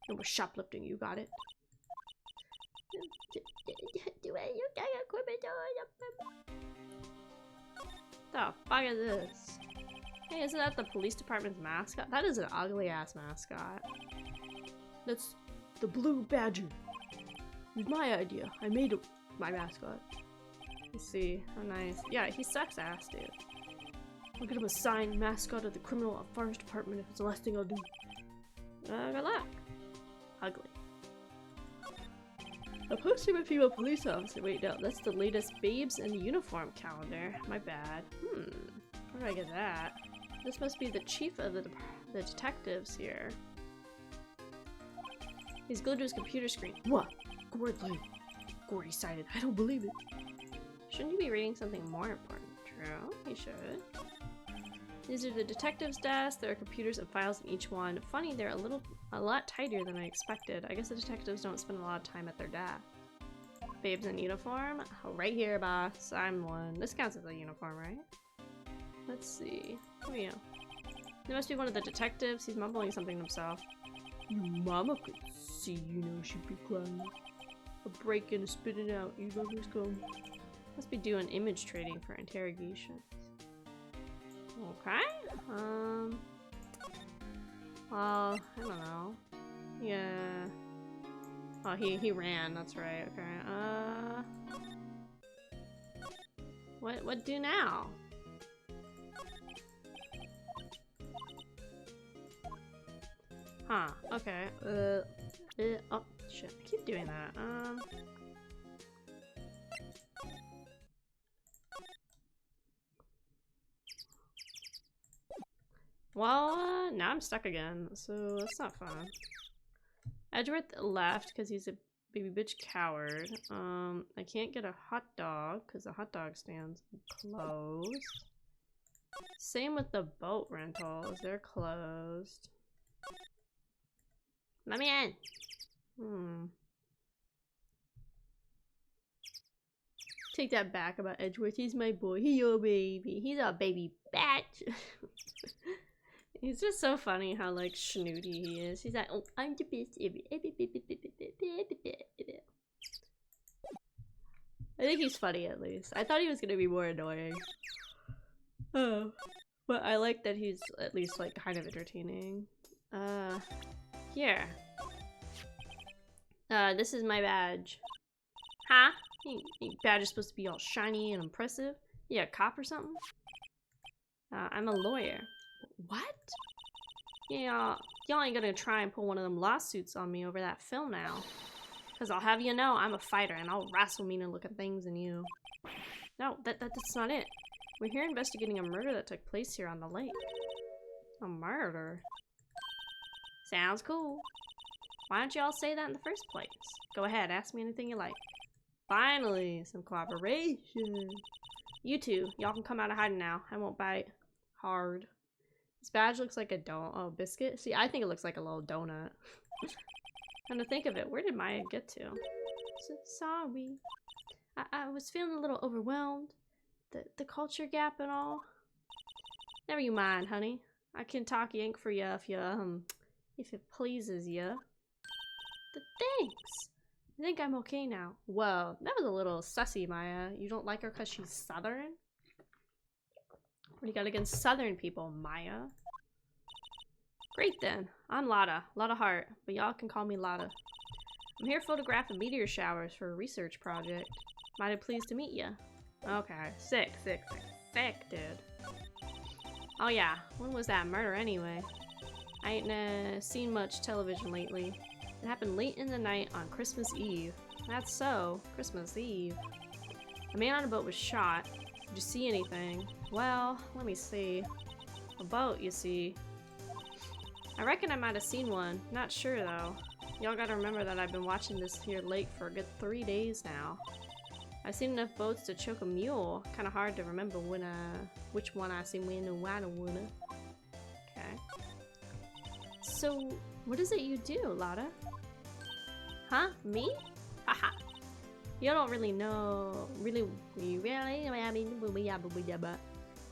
No more shoplifting, you got it? The fuck is this? Hey, isn't that the police department's mascot? That is an ugly ass mascot. That's the blue badger. It was my idea. I made it my mascot. Let's see. How nice. Yeah, he sucks ass, dude. I'll get him a signed mascot of the criminal forest department if it's the last thing I'll do. Good luck. Ugly. A poster of a female police officer. Wait, no, that's the latest Babes in Uniform calendar. My bad. Where do I get that? This must be the chief of the detectives here. He's glued to his computer screen. What? Gory sighted. I don't believe it. Shouldn't you be reading something more important? True, you should. These are the detectives' desks. There are computers and files in each one. Funny, they're a lot tighter than I expected. I guess the detectives don't spend a lot of time at their desk. Babes in uniform? Oh, right here, boss. I'm one. This counts as a uniform, right? Let's see. Oh yeah. There must be one of the detectives. He's mumbling something to himself. Your mama could see, you know she'd be crying. A break in and spit it out. You know who's coming. Must be doing image trading for interrogations. Okay. Well, I don't know. Yeah. Oh, he ran. That's right. Okay. What do now? Huh. Okay. Oh shit! I keep doing that. Well, now I'm stuck again, so that's not fun. Edgeworth left because he's a baby bitch coward. I can't get a hot dog because the hot dog stand's closed. Same with the boat rentals, they're closed. Let me in! Take that back about Edgeworth. He's my boy. He's your baby. He's a baby batch. He's just so funny how like snooty he is. He's like, oh, I'm the best. I think he's funny at least. I thought he was gonna be more annoying. Oh, but I like that he's at least like kind of entertaining. Here. This is my badge. Huh? Your badge is supposed to be all shiny and impressive. Yeah, a cop or something? I'm a lawyer. What? Yeah, y'all ain't gonna try and pull one of them lawsuits on me over that film now. Cause I'll have you know, I'm a fighter and I'll wrestle meaner looking things than you. No, that's not it. We're here investigating a murder that took place here on the lake. A murder? Sounds cool. Why don't y'all say that in the first place? Go ahead, ask me anything you like. Finally, some cooperation. You two, y'all can come out of hiding now. I won't bite hard. This badge looks like a biscuit. See, I think it looks like a little donut. Come to think of it, where did Maya get to? So sorry. I was feeling a little overwhelmed. The culture gap and all. Never you mind, honey. I can talk yank for you if it pleases you. Thanks. I think I'm okay now. Whoa, that was a little sussy, Maya. You don't like her because she's southern? What do you got against southern people, Maya? Great then. I'm Lotta Hart, but y'all can call me Lotta. I'm here photographing meteor showers for a research project. Mighty pleased to meet ya. Okay, sick, dude. Oh yeah, when was that murder anyway? I ain't seen much television lately. It happened late in the night on Christmas Eve. That's so, Christmas Eve. A man on a boat was shot. Did you see anything? Well, let me see. A boat, you see. I reckon I might have seen one. Not sure though. Y'all gotta remember that I've been watching this here lake for a good 3 days now. I've seen enough boats to choke a mule. Kinda hard to remember which one I seen when and why. Okay. So, what is it you do, Lotta? Huh? Me? Haha. You don't really know.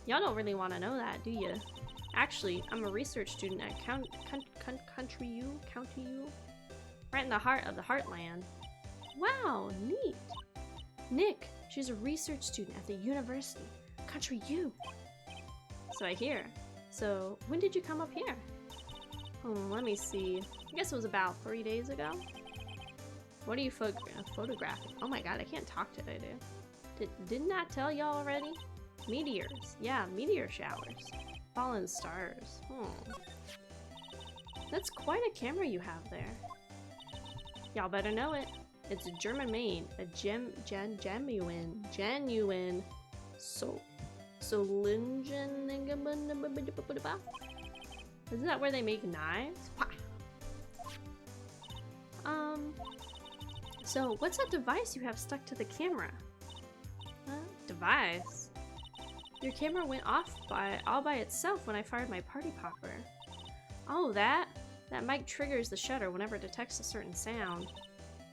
Y'all don't really want to know that, do you? Actually, I'm a research student at Country U, right in the heart of the Heartland. Wow, neat. Nick, she's a research student at the university, Country U. So I hear. So when did you come up here? Let me see. I guess it was about 3 days ago. What are you photographing? Oh my god, I can't talk today, dude. Didn't I tell y'all already? Meteors. Yeah, meteor showers. Fallen stars. That's quite a camera you have there. Y'all better know it. It's a German made. A genuine. Isn't that where they make knives? So what's that device you have stuck to the camera? Device? Your camera went off all by itself when I fired my party popper. Oh, that mic triggers the shutter whenever it detects a certain sound.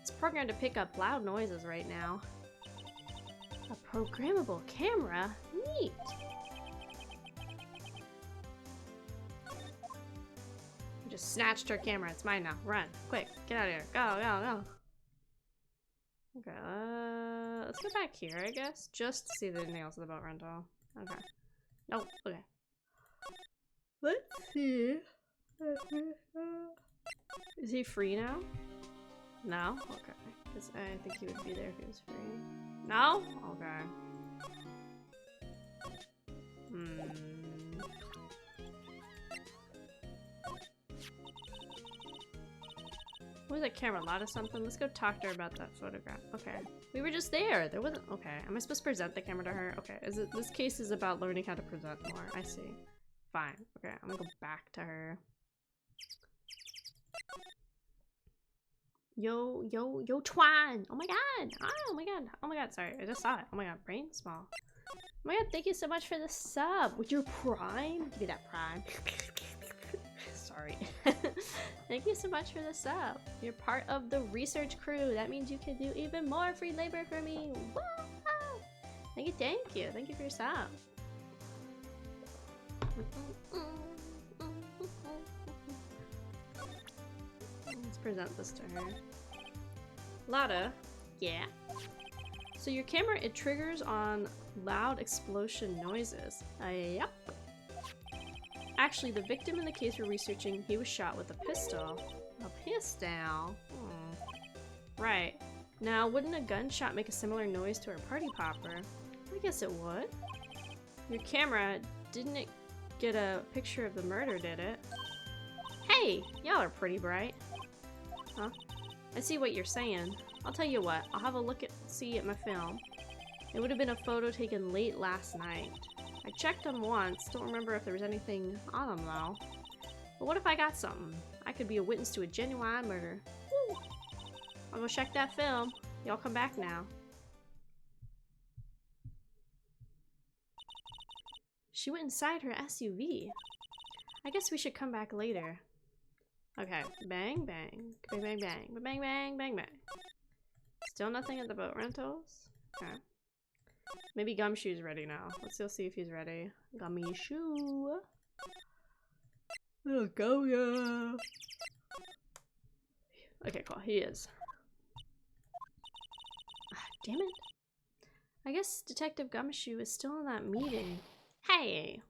It's programmed to pick up loud noises right now. A programmable camera? Neat! I just snatched her camera. It's mine now. Run. Quick. Get out of here. Go, go, go. Okay, let's go back here, I guess. Just to see the nails of the boat rental. Okay. Nope. Okay. Let's see. Is he free now? No? Okay. Because I think he would be there if he was free. No? Okay. What was that camera? A lot of something? Let's go talk to her about that photograph. Okay. We were just there. There wasn't... Okay. Am I supposed to present the camera to her? Okay. This case is about learning how to present more. I see. Fine. Okay. I'm gonna go back to her. Yo, Twan! Oh my god! Oh my god! Oh my god, sorry. I just saw it. Oh my god, brain small. Oh my god, thank you so much for the sub! With your prime? Give me that prime. Sorry. Thank you so much for the sub. You're part of the research crew. That means you can do even more free labor for me. Wow! Thank you. Thank you for your sub. Let's present this to her. Lada, yeah. So your camera, it triggers on loud explosion noises. Yep. Actually, the victim in the case we're researching, he was shot with a pistol. A pistol? Right. Now, wouldn't a gunshot make a similar noise to our party popper? I guess it would. Your camera, didn't it get a picture of the murder, did it? Hey, y'all are pretty bright. Huh? I see what you're saying. I'll tell you what, I'll have a see at my film. It would have been a photo taken late last night. I checked them once, don't remember if there was anything on them though. But what if I got something? I could be a witness to a genuine murder. Woo. I'll go check that film. Y'all come back now. She went inside her SUV. I guess we should come back later. Okay, bang, bang, bang, bang, bang, bang, bang, bang, bang. Still nothing at the boat rentals? Okay. Maybe Gumshoe's ready now. Let's go see if he's ready. Gumshoe. Oh, go, yeah. Okay, cool. He is. Damn it. I guess Detective Gumshoe is still in that meeting. Hey!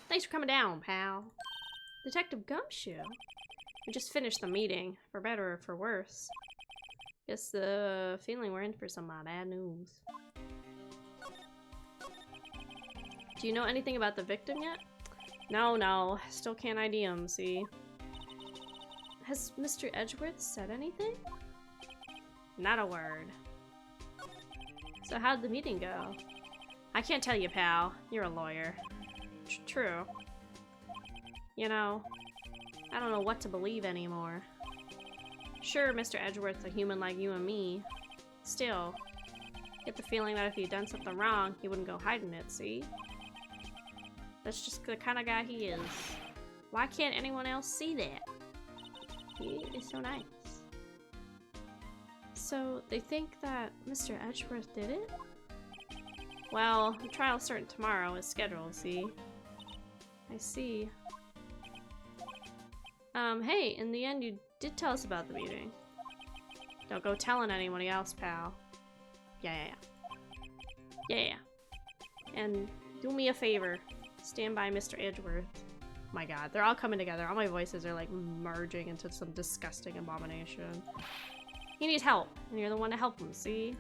Thanks for coming down, pal. Detective Gumshoe? We just finished the meeting, for better or for worse. Guess the feeling we're in for some bad news. Do you know anything about the victim yet? No, still can't ID him, see? Has Mr. Edgeworth said anything? Not a word. So how'd the meeting go? I can't tell you, pal. You're a lawyer. True. You know, I don't know what to believe anymore. Sure, Mr. Edgeworth's a human like you and me. Still, get the feeling that if he'd done something wrong, he wouldn't go hiding it, see? That's just the kind of guy he is. Why can't anyone else see that? He is so nice. So, they think that Mr. Edgeworth did it? Well, the trial's starting tomorrow as scheduled, see? I see. Hey, in the end you did tell us about the meeting. Don't go telling anybody else, pal. Yeah. And do me a favor. Stand by Mr. Edgeworth. My god, they're all coming together. All my voices are like merging into some disgusting abomination. He needs help, and you're the one to help him, see?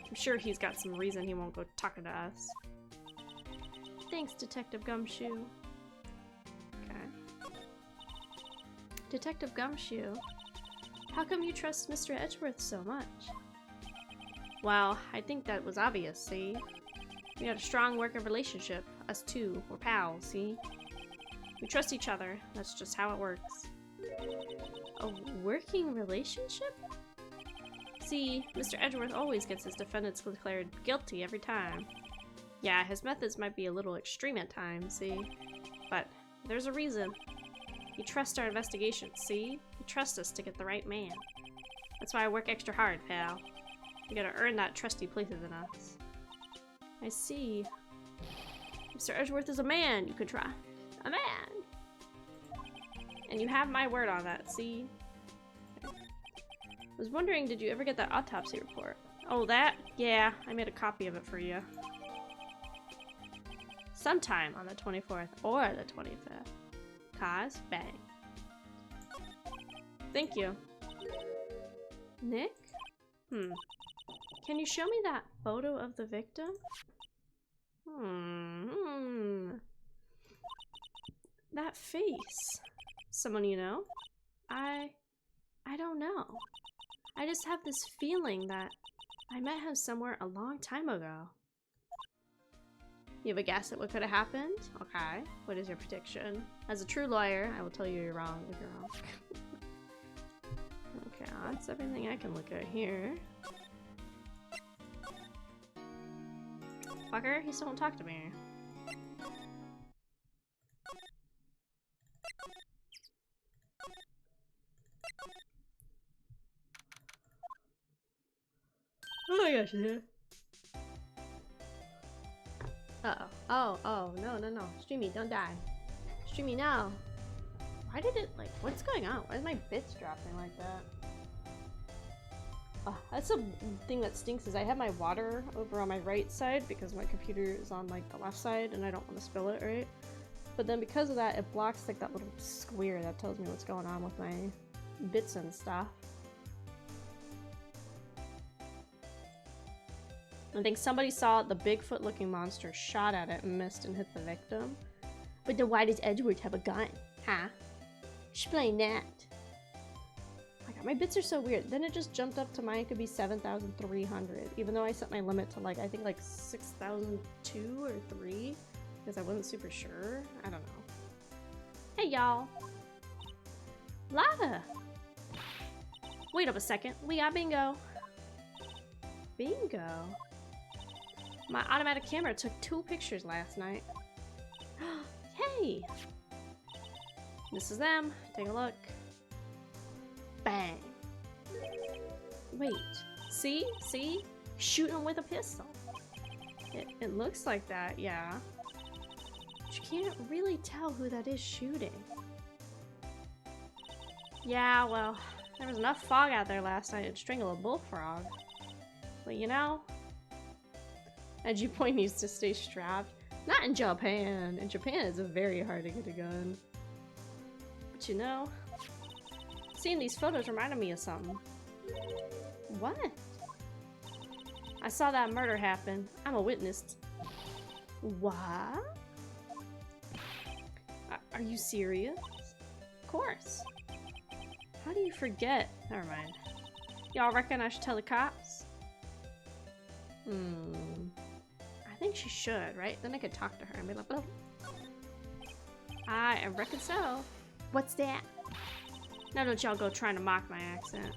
I'm sure he's got some reason he won't go talking to us. Thanks, Detective Gumshoe. Okay. Detective Gumshoe, how come you trust Mr. Edgeworth so much? Well, I think that was obvious, see? We had a strong working relationship. Us two, we're pals, see? We trust each other. That's just how it works. A working relationship? See, Mr. Edgeworth always gets his defendants declared guilty every time. Yeah, his methods might be a little extreme at times, see? But there's a reason. He trusts our investigation, see? He trusts us to get the right man. That's why I work extra hard, pal. You gotta earn that trust he places in us. I see. Mr. Edgeworth is a man you could trust. A man! And you have my word on that, see? Okay. I was wondering, did you ever get that autopsy report? Oh, that? Yeah, I made a copy of it for you. Sometime on the 24th or the 25th. Cause, bang. Thank you. Nick? Can you show me that photo of the victim? That face. Someone you know? I don't know. I just have this feeling that I met him somewhere a long time ago. You have a guess at what could have happened? Okay. What is your prediction? As a true lawyer, I will tell you you're wrong if you're wrong. Okay, that's everything I can look at here. Fucker, he still won't talk to me. Oh my gosh, yeah. Uh-oh. Oh, no. Streamy, don't die. Streamy, no. Why did it, like, what's going on? Why is my bits dropping like that? That's a thing that stinks is I have my water over on my right side because my computer is on, like, the left side and I don't want to spill it, right? But then because of that, it blocks, like, that little square that tells me what's going on with my bits and stuff. I think somebody saw the Bigfoot-looking monster, shot at it, and missed and hit the victim. But then why does Edgeworth have a gun? Huh? Explain that. Oh my god, my bits are so weird. Then it just jumped up to mine could be 7,300, even though I set my limit to, like, I think, like, 6,002 or 3, because I wasn't super sure. I don't know. Hey, y'all. Lava! Wait up a second. We got bingo. Bingo? My automatic camera took 2 pictures last night. Hey! This is them. Take a look. Bang. Wait. See? See? Shooting with a pistol. It looks like that, yeah. But you can't really tell who that is shooting. Yeah, well, there was enough fog out there last night to strangle a bullfrog. But you know, Edgy Point needs to stay strapped. Not in Japan. In Japan, it's very hard to get a gun. But you know, seeing these photos reminded me of something. What? I saw that murder happen. I'm a witness. What? Are you serious? Of course. How do you forget? Never mind. Y'all reckon I should tell the cops? I think she should, right? Then I could talk to her and be like, oh. I reckon so. What's that? Now don't y'all go trying to mock my accent.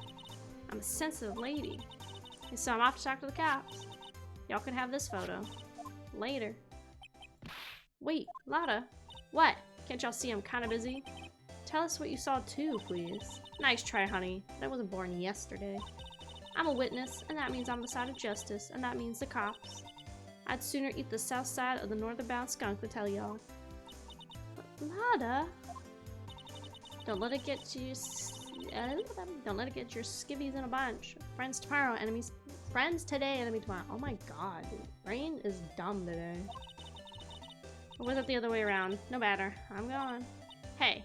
I'm a sensitive lady. And so I'm off to talk to the cops. Y'all can have this photo. Later. Wait, Lotta. What? Can't y'all see I'm kinda busy? Tell us what you saw too, please. Nice try, honey. But I wasn't born yesterday. I'm a witness, and that means I'm the side of justice, and that means the cops. I'd sooner eat the south side of the northern-bound skunk than tell y'all. Lada. Don't let it get you. Don't let it get your skivvies in a bunch. Friends tomorrow, enemies. Friends today, enemy tomorrow. Oh my god, dude. Brain is dumb today. Or was it the other way around? No matter. I'm gone. Hey,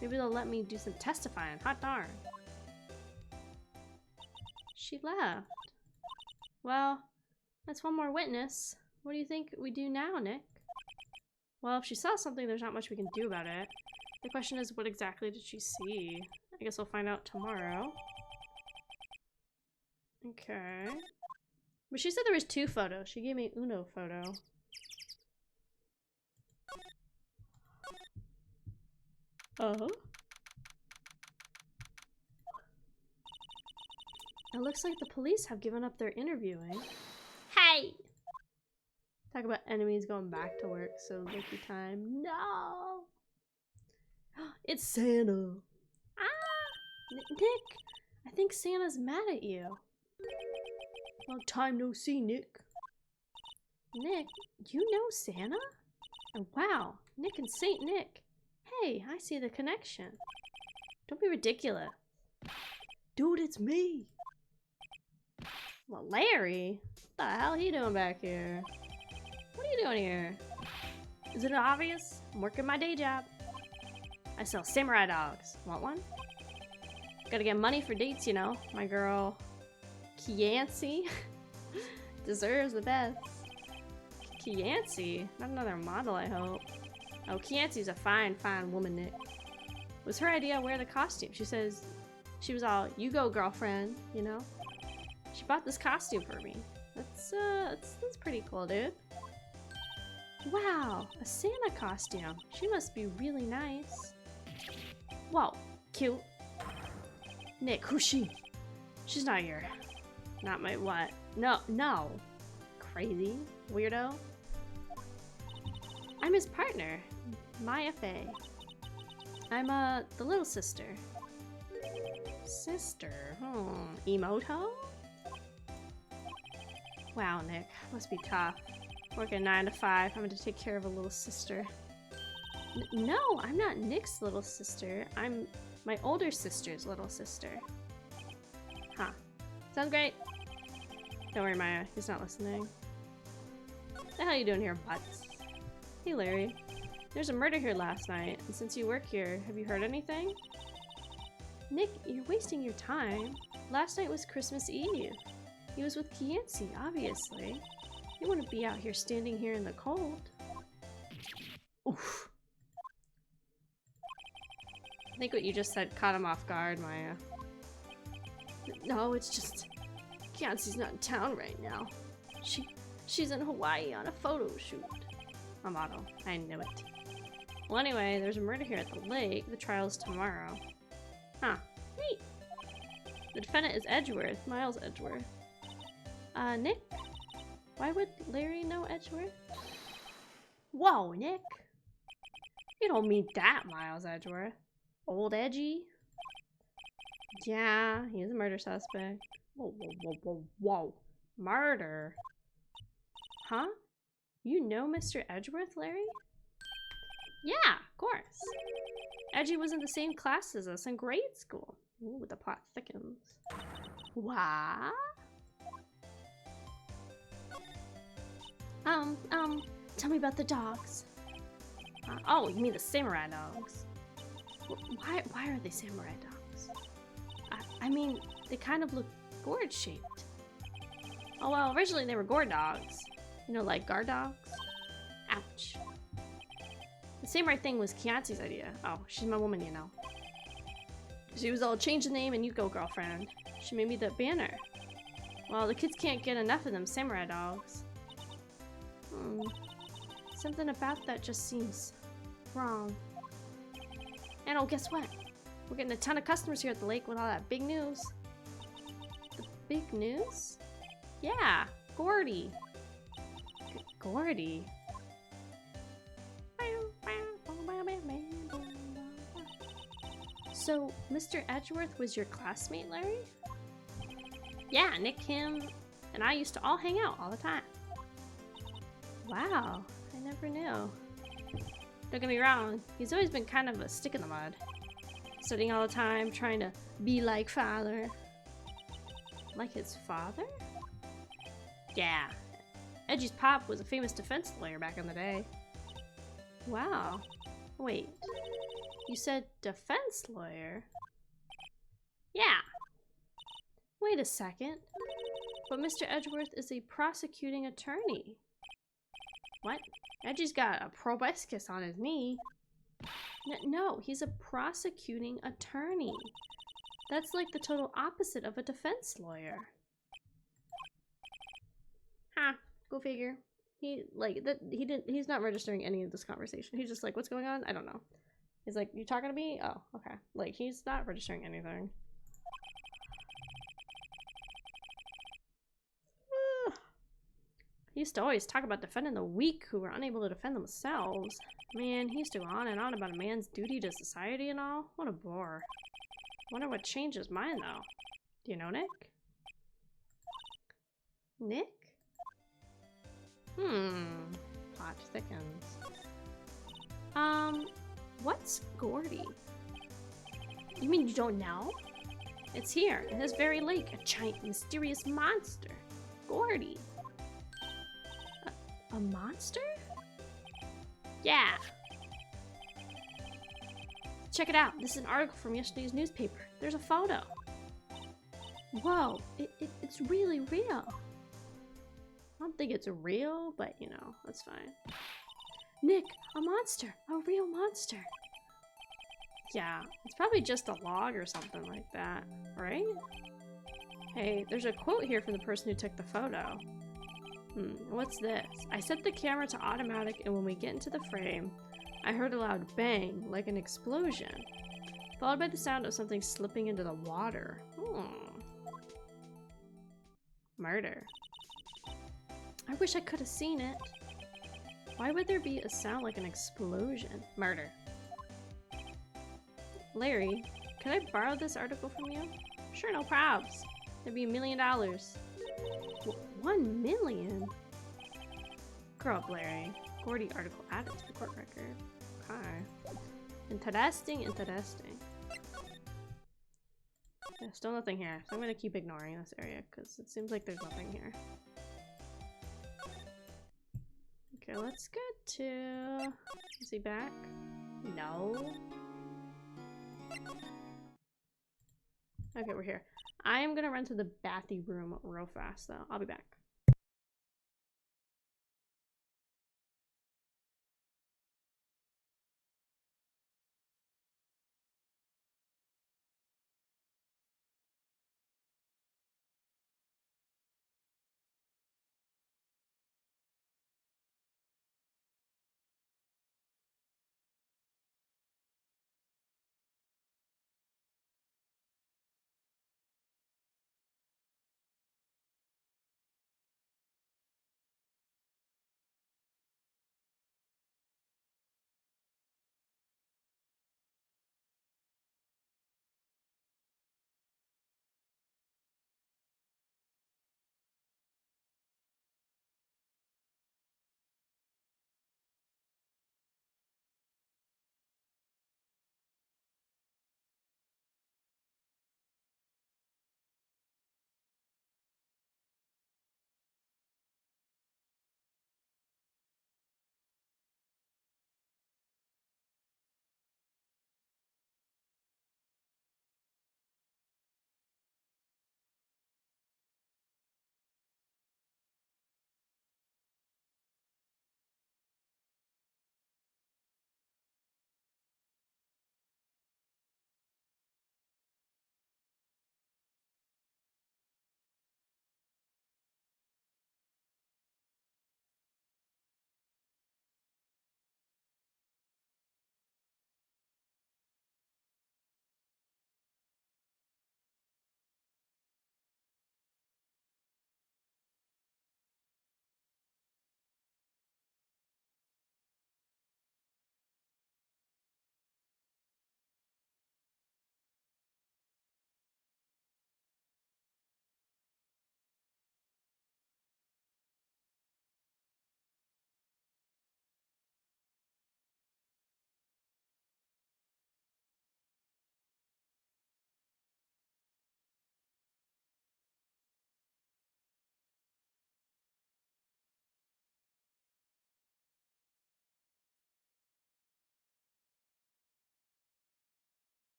maybe they'll let me do some testifying. Hot darn. She left. Well, that's one more witness. What do you think we do now, Nick? Well, if she saw something, there's not much we can do about it. The question is, what exactly did she see? I guess we'll find out tomorrow. Okay. But she said there was 2 photos. She gave me uno photo. Oh. It looks like the police have given up their interviewing. Hey! Talk about enemies going back to work, so lucky time. No! It's Santa! Ah! Nick! I think Santa's mad at you. Long time no see, Nick. Nick, you know Santa? Oh, wow, Nick and Saint Nick. Hey, I see the connection. Don't be ridiculous. Dude, it's me. Well, Larry? What the hell are you doing back here? What are you doing here? Is it obvious? I'm working my day job. I sell samurai dogs. Want one? Gotta get money for dates, you know. My girl, Kianci, deserves the best. Kianci? Not another model, I hope. Oh, Kianci's a fine, fine woman, Nick. It was her idea to wear the costume. She says, she was all, you go, girlfriend, you know? She bought this costume for me. That's pretty cool, dude. Wow, a Santa costume. She must be really nice. Whoa, cute. Nick, who's she? She's not here. Not my what? No. Crazy. Weirdo. I'm his partner, Maya Faye. I'm, the little sister. Sister? Emoto? Wow, Nick. Must be tough. Working 9 to 5, I'm gonna take care of a little sister. No, I'm not Nick's little sister. I'm my older sister's little sister. Huh. Sounds great. Don't worry, Maya. He's not listening. What the hell are you doing here, butts? Hey, Larry. There's a murder here last night, and since you work here, have you heard anything? Nick, you're wasting your time. Last night was Christmas Eve. He was with Kianci, obviously. You wouldn't be out here standing here in the cold. Oof. I think what you just said caught him off guard, Maya. No, it's just Kianci's not in town right now. She's in Hawaii on a photo shoot. A model. I knew it. Well, anyway, there's a murder here at the lake. The trial's tomorrow. Huh. Neat. The defendant is Edgeworth. Miles Edgeworth. Nick? Why would Larry know Edgeworth? Whoa, Nick! You don't mean that, Miles Edgeworth. Old Edgy? Yeah, he's a murder suspect. Whoa. Murder? Huh? You know Mr. Edgeworth, Larry? Yeah, of course. Edgy was in the same class as us in grade school. Ooh, the plot thickens. What? Tell me about the dogs. Oh, you mean the samurai dogs? Why are they samurai dogs? I mean, they kind of look gourd-shaped. Oh, well, originally they were gourd dogs. You know, like guard dogs? Ouch. The samurai thing was Kianci's idea. Oh, she's my woman, you know. She was all, change the name and you go, girlfriend. She made me the banner. Well, the kids can't get enough of them samurai dogs. Something about that just seems wrong. And oh, guess what? We're getting a ton of customers here at the lake with all that big news. The big news? Yeah, Gordy. Gordy? So, Mr. Edgeworth was your classmate, Larry? Yeah, Nick, him, and I used to all hang out all the time. Wow, I never knew. Don't get me wrong, he's always been kind of a stick in the mud. Studying all the time, trying to be like father. Like his father? Yeah. Edgy's pop was a famous defense lawyer back in the day. Wow. Wait. You said defense lawyer? Yeah. Wait a second. But Mr. Edgeworth is a prosecuting attorney. What? Edgy's got a proboscis on his knee. No, he's a prosecuting attorney. That's like the total opposite of a defense lawyer. Huh, go figure. He's not registering any of this conversation. He's just like, what's going on? I don't know. He's like, you talking to me? Oh, okay. Like, he's not registering anything. He used to always talk about defending the weak who were unable to defend themselves. Man, he used to go on and on about a man's duty to society and all. What a bore. Wonder what changed his mind, though. Do you know Nick? Nick? Plot thickens. What's Gordy? You mean you don't know? It's here, in this very lake, a giant, mysterious monster. Gordy. A monster? Yeah. Check it out. This is an article from yesterday's newspaper. There's a photo. Whoa, it's really real. I don't think it's real, but you know, that's fine. Nick, a monster. A real monster. Yeah, it's probably just a log or something like that, right? Hey, there's a quote here from the person who took the photo. What's this? I set the camera to automatic, and when we get into the frame, I heard a loud bang, like an explosion, followed by the sound of something slipping into the water. Murder. I wish I could have seen it. Why would there be a sound like an explosion? Murder. Larry, can I borrow this article from you? Sure, no probs. That'd be $1 million. 1 million? Grow up, Larry. Gordy article added to the court record. Okay. Interesting, interesting. Yeah, still nothing here. So I'm gonna keep ignoring this area because it seems like there's nothing here. Okay, let's go to... Is he back? No. Okay, we're here. I am gonna run to the bathy room real fast though. I'll be back.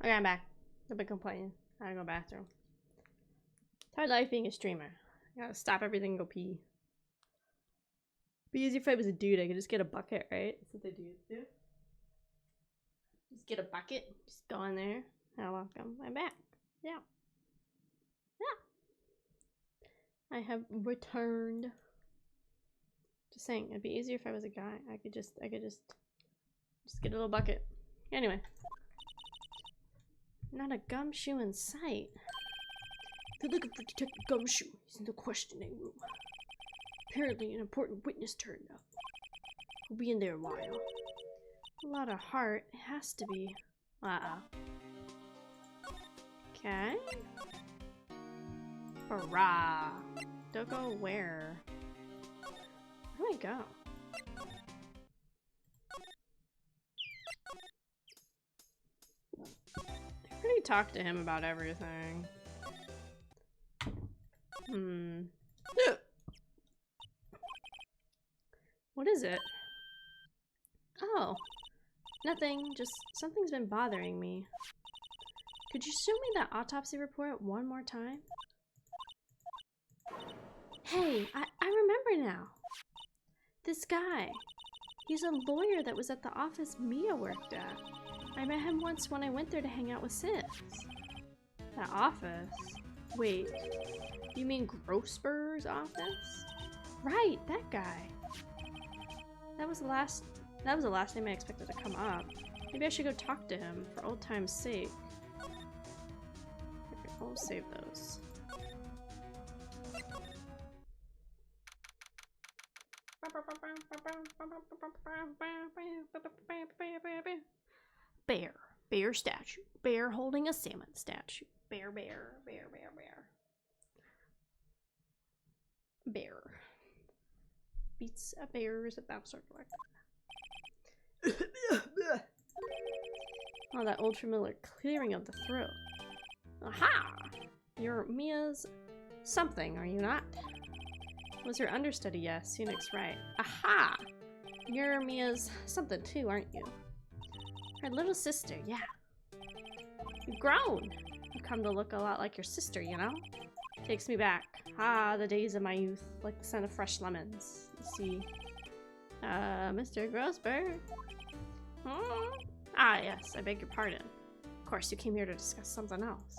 Okay, I'm back. I've been complaining. I gotta go bathroom. It's hard life being a streamer. I gotta stop everything and go pee. Be easier if I was a dude. I could just get a bucket, right? That's what the dudes do. Just get a bucket. Just go in there. You're welcome. I'm back. Yeah. Yeah. I have returned. Just saying, it'd be easier if I was a guy. I could just get a little bucket. Anyway. Not a gumshoe in sight. They're looking for Detective Gumshoe. He's in the questioning room. Apparently an important witness turned up. He'll be in there a while. A lot of heart. It has to be. Okay. Hurrah. Don't go where? Where do I go? I already talked to him about everything. What is it? Oh, nothing. Just something's been bothering me. Could you show me that autopsy report one more time? Hey, I remember now. This guy. He's a lawyer that was at the office Mia worked at. I met him once when I went there to hang out with Sims. That office? Wait, you mean Grossberg's office? Right, that guy. That was the last name I expected to come up. Maybe I should go talk to him for old time's sake. Okay, we'll save those. Bear. Bear statue. Bear holding a salmon statue. Bear, bear, bear, bear, bear. Bear. Beats a bear's at that sort of like. Oh, that old familiar clearing of the throat. Aha! You're Mia's something, are you not? Was her understudy, yes. Phoenix, right. Aha! You're Mia's something too, aren't you? Her little sister, yeah. You've grown. You've come to look a lot like your sister, you know? Takes me back. Ah, the days of my youth, like the scent of fresh lemons. Let's see. Mr. Grossberg? Hmm? Ah, yes, I beg your pardon. Of course, you came here to discuss something else.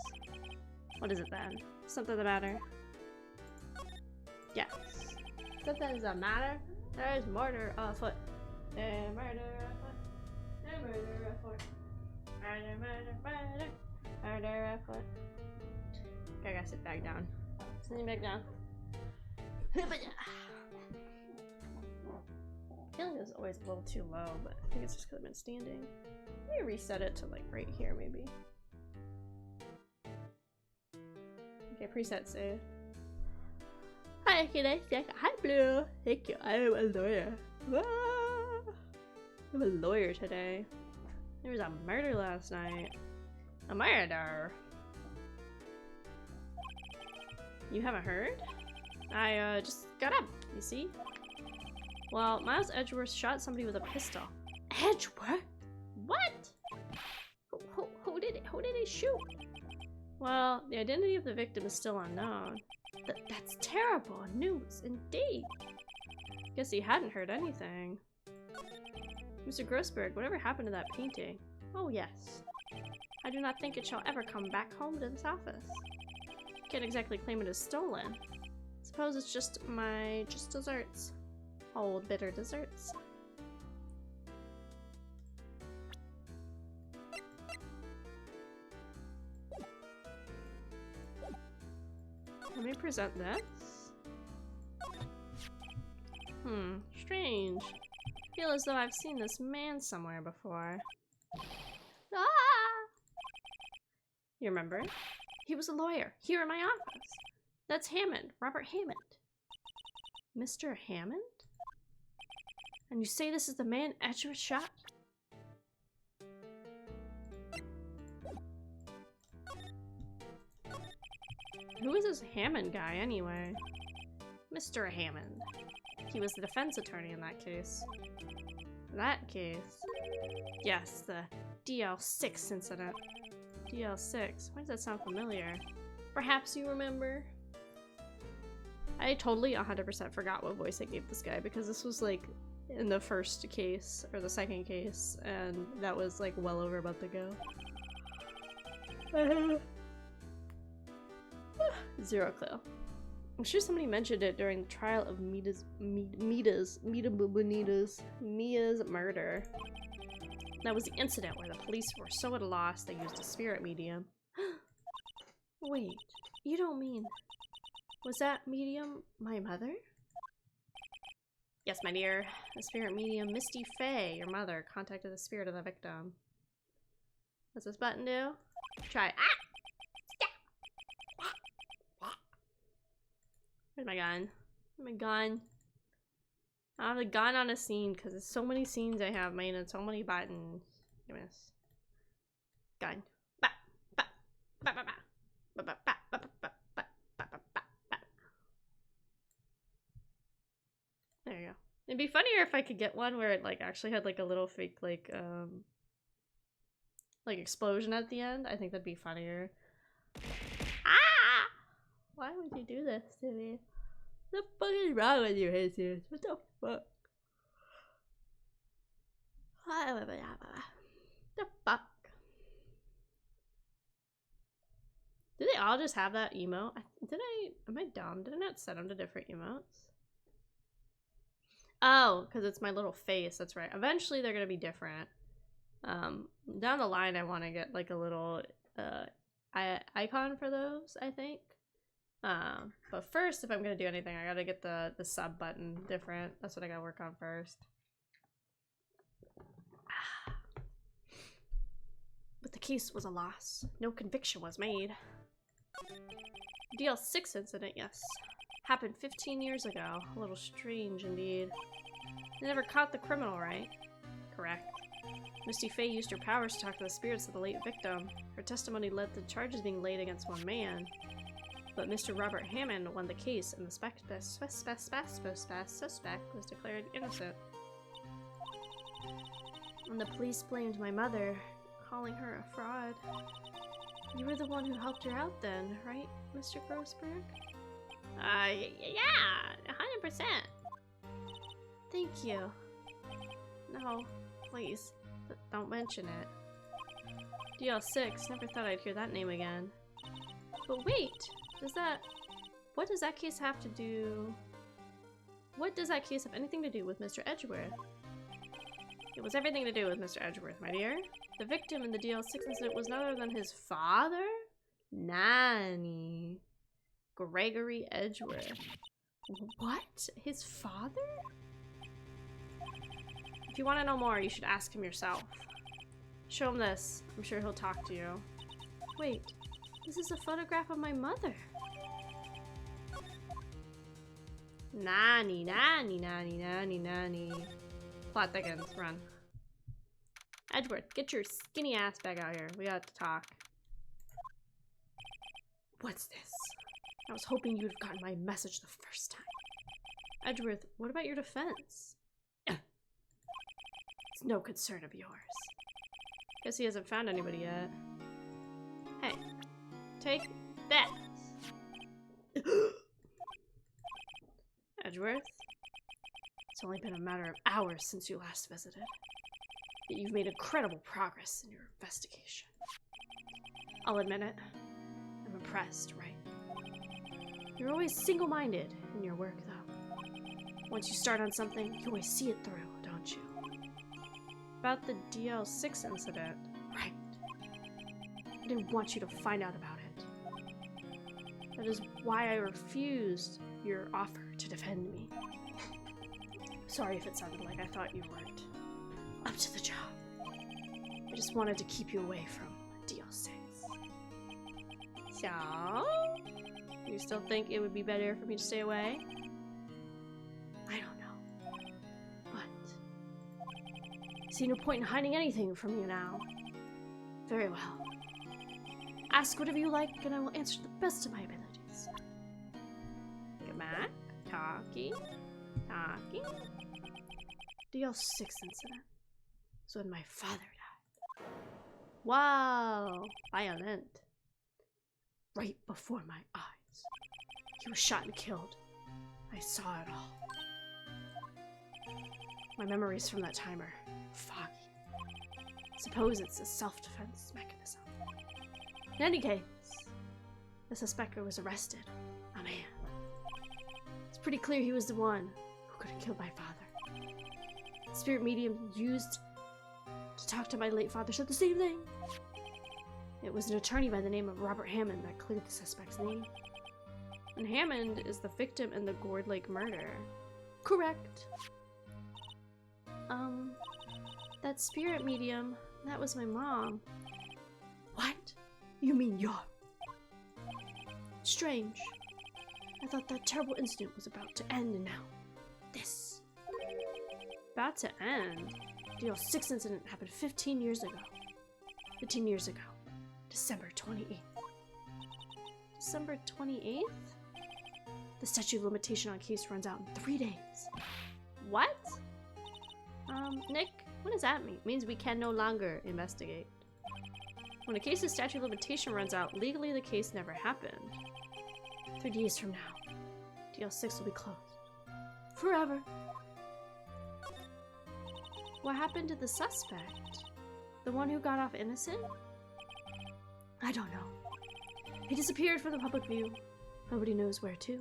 What is it then? Something the matter? Yes. Something's the matter? There's murder afoot. There's murder afoot. There's murder afoot. Murder, murder, murder. Murder afoot. Okay, I gotta sit back down. Sitting back down. I feel like it's always a little too low, but I think it's just because I've been standing. Let me reset it to like right here, maybe. Okay, preset save. Hi, can I say hi, Blue? Thank you. I am a lawyer. Ah, I'm a lawyer today. There was a murder last night. A murder. You haven't heard? I just got up. You see? Well, Miles Edgeworth shot somebody with a pistol. Edgeworth? What? Who did he shoot? Well, the identity of the victim is still unknown. That's terrible news, indeed. Guess he hadn't heard anything. Mr. Grossberg, whatever happened to that painting? Oh, yes. I do not think it shall ever come back home to this office. Can't exactly claim it as stolen. Suppose it's just desserts. Old bitter desserts. Let me present this. Strange. Feel as though I've seen this man somewhere before. Ah! You remember? He was a lawyer here in my office. That's Hammond, Robert Hammond. Mr. Hammond? And you say this is the man Edgeworth shot? Who is this Hammond guy, anyway? Mr. Hammond. He was the defense attorney in that case. That case? Yes, the DL6 incident. DL6. Why does that sound familiar? Perhaps you remember? I totally 100% forgot what voice I gave this guy because this was like in the first case or the second case, and that was like well over a month ago. 0 clue. I'm sure somebody mentioned it during the trial of Mia's murder. That was the incident where the police were so at a loss they used a spirit medium. Wait, you don't mean... Was that medium my mother? Yes, my dear. The spirit medium Misty Faye, your mother, contacted the spirit of the victim. What's this button do? Try. Ah! Where's my gun? Where's my gun? I have a gun on a scene because there's so many scenes I have made and so many buttons. Goodness. Gun. Ba, ba, ba, ba, ba. Ba, ba, ba, ba, ba, ba, ba, ba, ba, ba. There you go. It'd be funnier if I could get one where it like actually had like a little fake like explosion at the end. I think that'd be funnier. Ah! Why would you do this to me? What the fuck is wrong with you, Jesus? What the fuck? The fuck? Do they all just have that emote? Am I dumb? Did I not set them to different emotes? Oh, because it's my little face. That's right. Eventually they're gonna be different. Down the line I want to get like a little icon for those, I think. But first, if I'm gonna do anything, I gotta get the sub button different. That's what I gotta work on first. But the case was a loss. No conviction was made. DL6 incident, yes. Happened 15 years ago. A little strange indeed. They never caught the criminal, right? Correct. Misty Faye used her powers to talk to the spirits of the late victim. Her testimony led to charges being laid against one man. But Mr. Robert Hammond won the case, and the suspect was declared innocent. And the police blamed my mother, calling her a fraud. You were the one who helped her out then, right, Mr. Grossberg? Yeah, 100%. Thank you. No, please, don't mention it. DL6, never thought I'd hear that name again. But wait! What does that case have to do? What does that case have anything to do with Mr. Edgeworth? It was everything to do with Mr. Edgeworth, my dear. The victim in the DL6 incident was none other than his father? Nanny. Gregory Edgeworth. What? His father? If you want to know more, you should ask him yourself. Show him this. I'm sure he'll talk to you. Wait. This is a photograph of my mother. Nanny, nanny, nanny, nanny, nanny. Plot thickens. Run. Edgeworth, get your skinny ass back out here. We got to talk. What's this? I was hoping you'd have gotten my message the first time. Edgeworth, what about your defense? It's no concern of yours. Guess he hasn't found anybody yet. Hey. Take that! Edgeworth? It's only been a matter of hours since you last visited. Yet you've made incredible progress in your investigation. I'll admit it. I'm impressed, right? You're always single-minded in your work, though. Once you start on something, you always see it through, don't you? About the DL6 incident. Right. I didn't want you to find out about it. That is why I refused your offer to defend me. Sorry if it sounded like I thought you weren't up to the job. I just wanted to keep you away from DL6. So? You still think it would be better for me to stay away? I don't know. But I see no point in hiding anything from you now. Very well. Ask whatever you like, and I will answer to the best of my abilities. Come back. Talking. Talking. DL6 incident. So when my father died. Wow, violent. Right before my eyes. He was shot and killed. I saw it all. My memories from that time are foggy. Suppose it's a self-defense mechanism. In any case, the suspect was arrested. A man. It's pretty clear he was the one who could have killed my father. The spirit medium used to talk to my late father said the same thing. It was an attorney by the name of Robert Hammond that cleared the suspect's name. And Hammond is the victim in the Gourd Lake murder. Correct. That spirit medium, that was my mom. What? You mean you're... Strange. I thought that terrible incident was about to end, and now this. About to end? The 06 incident happened 15 years ago. 15 years ago. December 28th. December 28th? The statute of limitation on case runs out in 3 days. What? Nick, what does that mean? It means we can no longer investigate. When a case's statute of limitation runs out, legally the case never happened. 3 days from now, DL6 will be closed. Forever. What happened to the suspect? The one who got off innocent? I don't know. He disappeared from the public view. Nobody knows where to.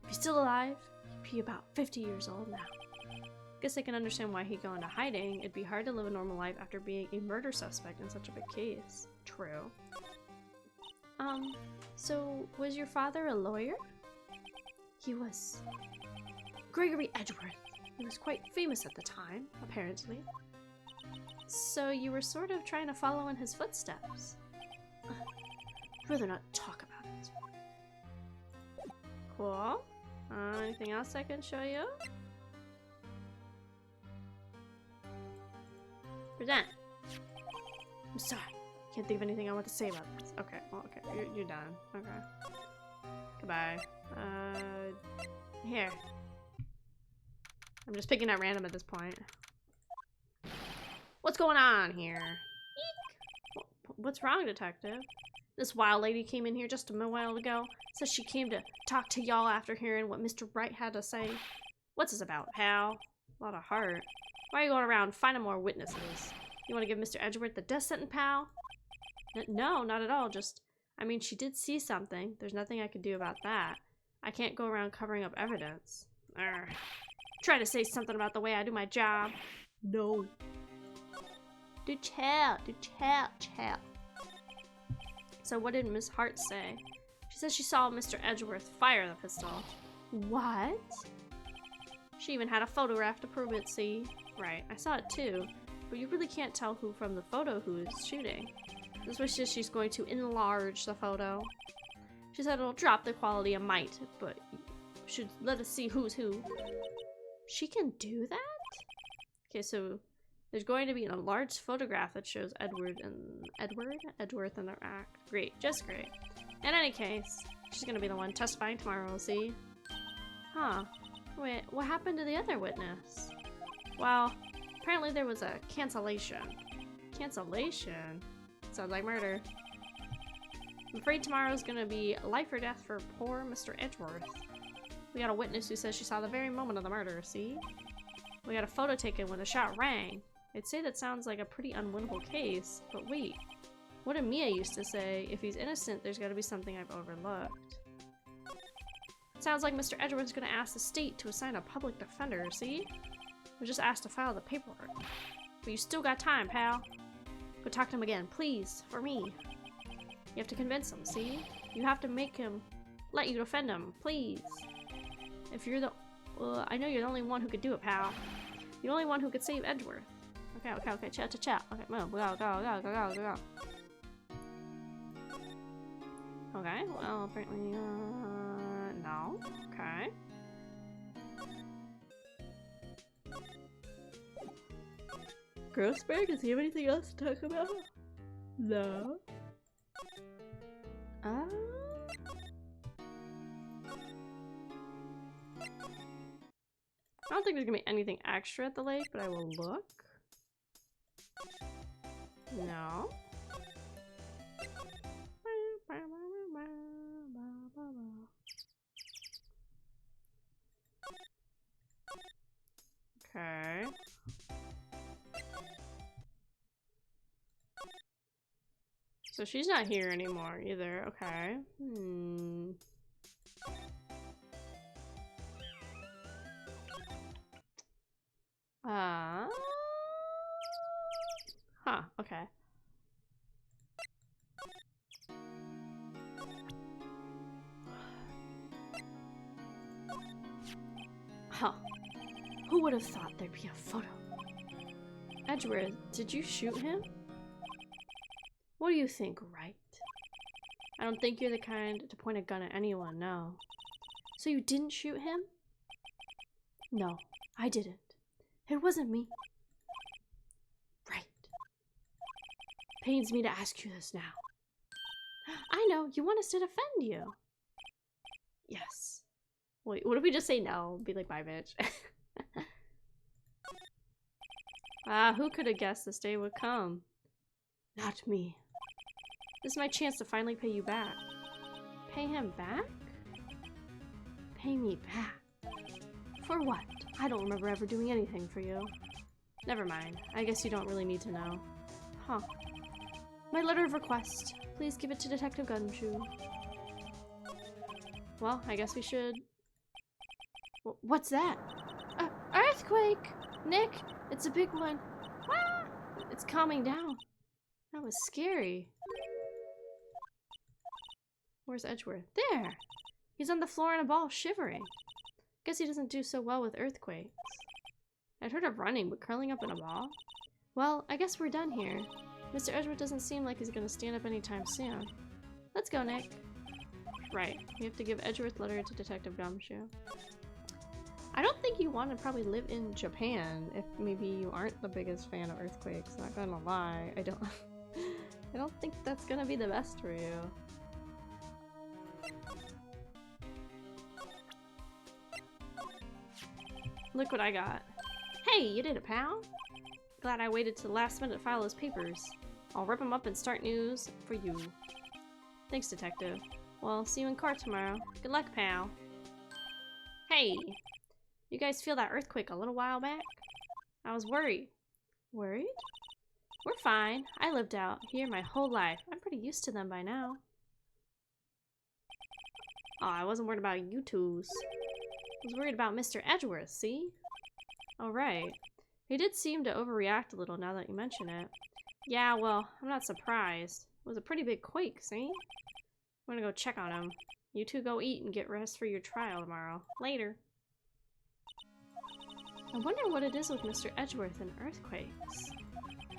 If he's still alive, he'd be about 50 years old now. Guess I can understand why he'd go into hiding. It'd be hard to live a normal life after being a murder suspect in such a big case. True. So was your father a lawyer? He was. Gregory Edgeworth. He was quite famous at the time, apparently. So you were sort of trying to follow in his footsteps. I'd rather not talk about it. Cool. Anything else I can show you? Present. I'm sorry. Can't think of anything I want to say about this. Okay. Well, okay. You're done. Okay. Goodbye. Here. I'm just picking at random at this point. What's going on here? Eek. What's wrong, detective? This wild lady came in here just a while ago. Says she came to talk to y'all after hearing what Mr. Wright had to say. What's this about, pal? A lot of heart. Why are you going around finding more witnesses? You want to give Mr. Edgeworth the death sentence, pal? No, not at all. Just, I mean, she did see something. There's nothing I could do about that. I can't go around covering up evidence. Try to say something about the way I do my job. No. Do chill. So what did Miss Hart say? She says she saw Mr. Edgeworth fire the pistol. What? She even had a photograph to prove it, see? Right, I saw it too. But you really can't tell who from the photo who is shooting. This was just she's going to enlarge the photo. She said it'll drop the quality a mite, but should let us see who's who. She can do that? Okay, so there's going to be an enlarged photograph that shows Edgeworth in their act. Great, just great. In any case, she's gonna be the one testifying tomorrow, we'll see. Huh. Wait, what happened to the other witness? Well, apparently there was a cancellation. Cancellation? Sounds like murder. I'm afraid tomorrow's gonna be life or death for poor Mr. Edgeworth. We got a witness who says she saw the very moment of the murder, see? We got a photo taken when the shot rang. I'd say that sounds like a pretty unwinnable case, but wait. What did Mia used to say? If he's innocent, there's gotta be something I've overlooked. It sounds like Mr. Edgeworth's gonna ask the state to assign a public defender, see? We just asked to file the paperwork. But you still got time, pal. Go talk to him again, please, for me. You have to convince him, see? You have to make him let you defend him, please. If you're the... Well, I know you're the only one who could do it, pal. You're the only one who could save Edgeworth. Okay, chat. Okay, move, go. Okay, well, apparently, no. Okay. Grossberg, does he have anything else to talk about? No. I don't think there's gonna be anything extra at the lake, but I will look. No. So she's not here anymore either. Okay. Huh, okay. Huh. Who would have thought there'd be a photo? Edgeworth, did you shoot him? What do you think, Wright? I don't think you're the kind to point a gun at anyone, no. So you didn't shoot him? No, I didn't. It wasn't me. Right. Pains me to ask you this now. I know, you want us to defend you. Yes. Wait, what if we just say no? Be like, bye, bitch. Who could have guessed this day would come? Not me. This is my chance to finally pay you back. Pay him back? Pay me back? For what? I don't remember ever doing anything for you. Never mind. I guess you don't really need to know. Huh. My letter of request. Please give it to Detective Gumshoe. Well, I guess we should... What's that? Earthquake! Nick, it's a big one. Ah! It's calming down. That was scary. Where's Edgeworth? There! He's on the floor in a ball, shivering. Guess he doesn't do so well with earthquakes. I'd heard of running, but curling up in a ball? Well, I guess we're done here. Mr. Edgeworth doesn't seem like he's gonna stand up anytime soon. Let's go, Nick. Right, we have to give Edgeworth letter to Detective Gumshoe. I don't think you want to probably live in Japan if maybe you aren't the biggest fan of earthquakes, not gonna lie. I don't think that's gonna be the best for you. Look what I got. Hey, you did it, pal. Glad I waited to the last minute to file those papers. I'll rip them up and start news for you. Thanks, Detective. Well, see you in court tomorrow. Good luck, pal. Hey! You guys feel that earthquake a little while back? I was worried. Worried? We're fine. I lived out here my whole life. I'm pretty used to them by now. Oh, I wasn't worried about you twos. I was worried about Mr. Edgeworth, see? Oh, right. He did seem to overreact a little now that you mention it. Yeah, well, I'm not surprised. It was a pretty big quake, see? I'm gonna go check on him. You two go eat and get rest for your trial tomorrow. Later. I wonder what it is with Mr. Edgeworth and earthquakes.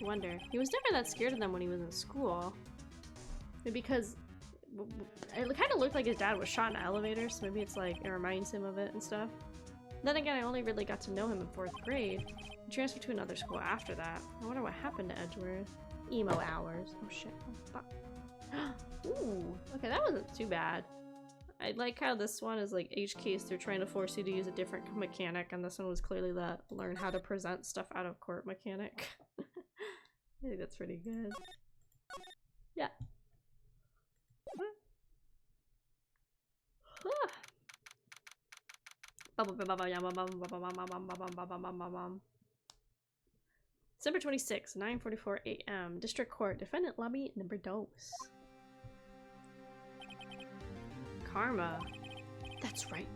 I wonder. He was never that scared of them when he was in school. Maybe because it kind of looked like his dad was shot in an elevator, so maybe it's like it reminds him of it and stuff. Then again, I only really got to know him in 4th grade. I transferred to another school after that. I wonder what happened to Edgeworth. Emo hours. Oh shit. Oh, fuck. Ooh. Okay, that wasn't too bad. I like how this one is like each case they're trying to force you to use a different mechanic, and this one was clearly that learn how to present stuff out of court mechanic. I think that's pretty good. Yeah. December 26, 9:44 a.m. District Court. Defendant lobby number 2. Karma. That's right.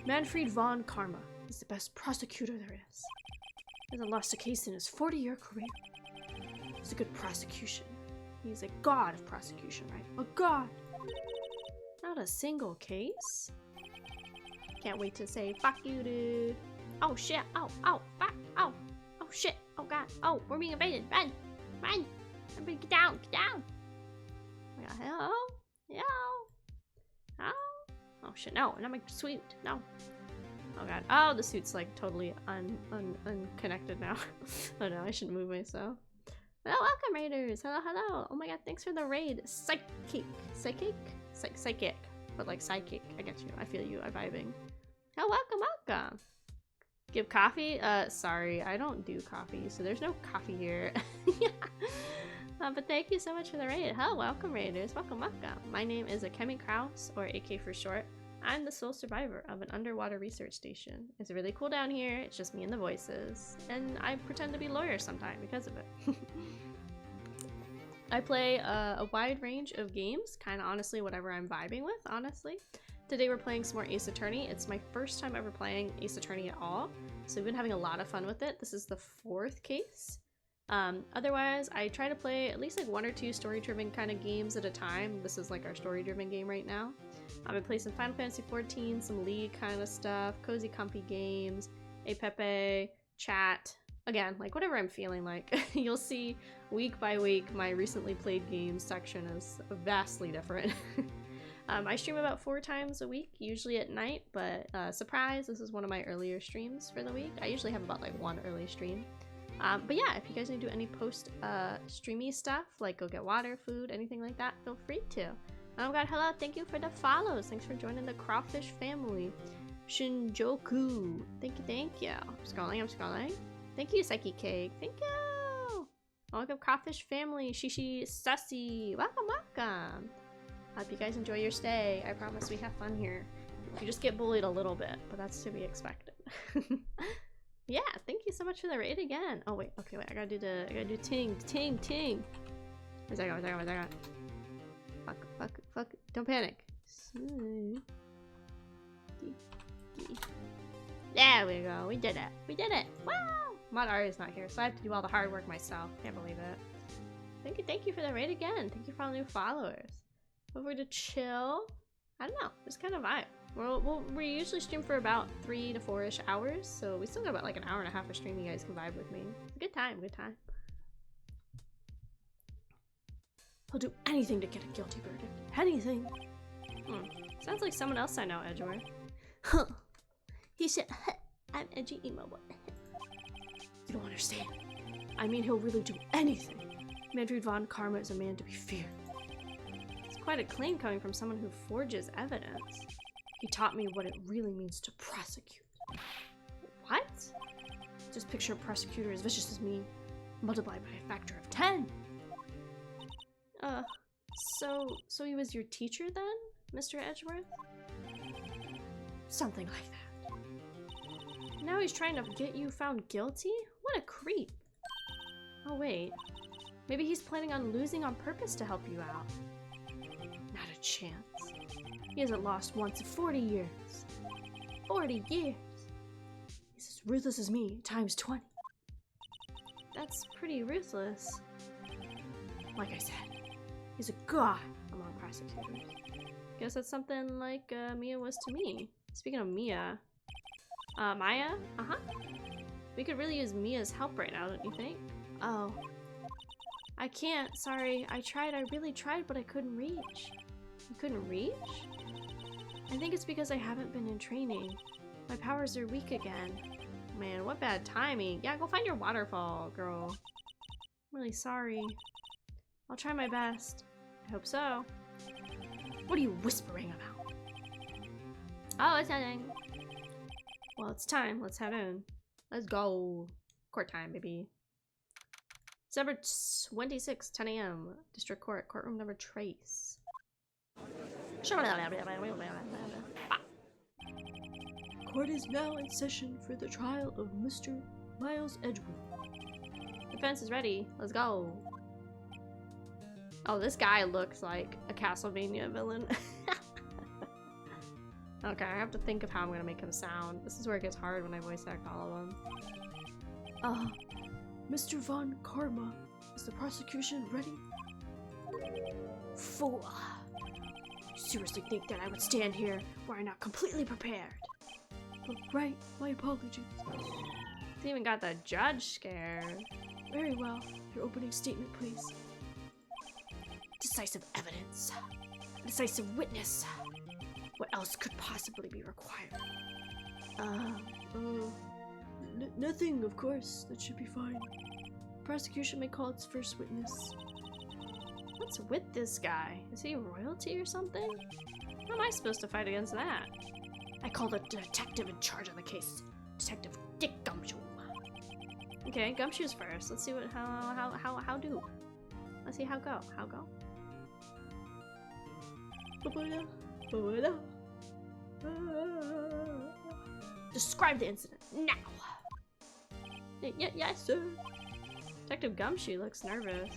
Manfred von Karma is the best prosecutor there is. He hasn't lost a case in his 40-year career. It's a good prosecution. He's a god of prosecution, right? A god! Not a single case? Can't wait to say, fuck you, dude. Oh shit, oh, fuck, oh shit, oh god, oh, we're being invaded, run, everybody get down, Oh my god, oh shit, no, not my suit, no. Oh god, oh, the suit's like totally unconnected now. Oh no, I shouldn't move myself. Well, welcome raiders, hello. Oh my god, thanks for the raid. Psychic, but like psychic, I get you, I feel you, I'm vibing. Oh, welcome. Give coffee? Sorry, I don't do coffee, so there's no coffee here. But thank you so much for the raid. Hello, welcome raiders, welcome. My name is Akemi Kraus, or AK for short. I'm the sole survivor of an underwater research station. It's really cool down here, it's just me and the voices, and I pretend to be a lawyer sometime because of it. I play a wide range of games, kind of honestly whatever I'm vibing with, honestly. Today we're playing some more Ace Attorney. It's my first time ever playing Ace Attorney at all, so we've been having a lot of fun with it. This is the 4th case. Otherwise, I try to play at least like 1 or 2 story-driven kind of games at a time. This is like our story-driven game right now. I'm gonna play some Final Fantasy XIV, some League kind of stuff, cozy comfy games, Pepe, chat. Again, like whatever I'm feeling like. You'll see week by week my recently played games section is vastly different. I stream about 4 times a week, usually at night, but surprise, this is one of my earlier streams for the week. I usually have about like 1 early stream. But yeah, if you guys need to do any post streamy stuff, like go get water, food, anything like that, feel free to. Oh god, hello, thank you for the follows. Thanks for joining the Kraufish family. Shinjoku, thank you. I'm scrolling. Thank you, Psyche Cake. Thank you. Welcome, Kraufish family. Shishi Sussy. Welcome. Hope you guys enjoy your stay. I promise we have fun here. You just get bullied a little bit, but that's to be expected. Yeah, thank you so much for the raid again. Oh wait, okay, wait. I gotta do ting. Where's that go? Fuck. Don't panic. There we go. We did it. Wow. Mod Ari's not here, so I have to do all the hard work myself. Can't believe it. Thank you for the raid again. Thank you for all the new followers. Over to chill. I don't know, just kind of vibe. We usually stream for about 3 to 4-ish hours, so we still got about like an hour and a half of stream. You guys can vibe with me. Good time. He'll do anything to get a guilty verdict. Anything. Sounds like someone else I know, Edgeworth. Huh. He said, I'm edgy emo boy. You don't understand. I mean, he'll really do anything. Manfred von Karma is a man to be feared. It's quite a claim coming from someone who forges evidence. He taught me what it really means to prosecute. What? Just picture a prosecutor as vicious as me, multiplied by a factor of 10. So he was your teacher then, Mr. Edgeworth? Something like that. Now he's trying to get you found guilty? What a creep. Oh wait, maybe he's planning on losing on purpose to help you out. Not a chance. He hasn't lost once in 40 years. 40 years! He's as ruthless as me, times 20. That's pretty ruthless. Like I said, he's a god among prosecutors. Guess that's something like Mia was to me. Speaking of Mia, Maya? We could really use Mia's help right now, don't you think? Oh. I can't, sorry. I really tried, but I couldn't reach. You couldn't reach? I think it's because I haven't been in training. My powers are weak again. Man, what bad timing. Yeah, go find your waterfall, girl. I'm really sorry. I'll try my best. I hope so. What are you whispering about? Oh, it's nothing. Well, it's time. Let's head in. Let's go. Court time, baby. December 26, 10 a.m. District Court. Courtroom number Trace. Court is now in session for the trial of Mr. Miles Edgeworth. Defense is ready. Let's go. Oh, this guy looks like a Castlevania villain. Okay, I have to think of how I'm gonna make him sound. This is where it gets hard when I voice act all of them. Mr. Von Karma, is the prosecution ready? Fool. You seriously think that I would stand here were I not completely prepared? But right, my apologies. It's even got the judge scared. Very well. Your opening statement, please. Decisive evidence. Decisive witness. What else could possibly be required? Nothing, of course. That should be fine. Prosecution may call its first witness. What's with this guy? Is he royalty or something? How am I supposed to fight against that? I call the detective in charge of the case. Detective Dick Gumshoe. Okay, Gumshoe's first. Let's see what how do. Let's see how go. Describe the incident now. Yes, sir. Detective Gumshoe looks nervous.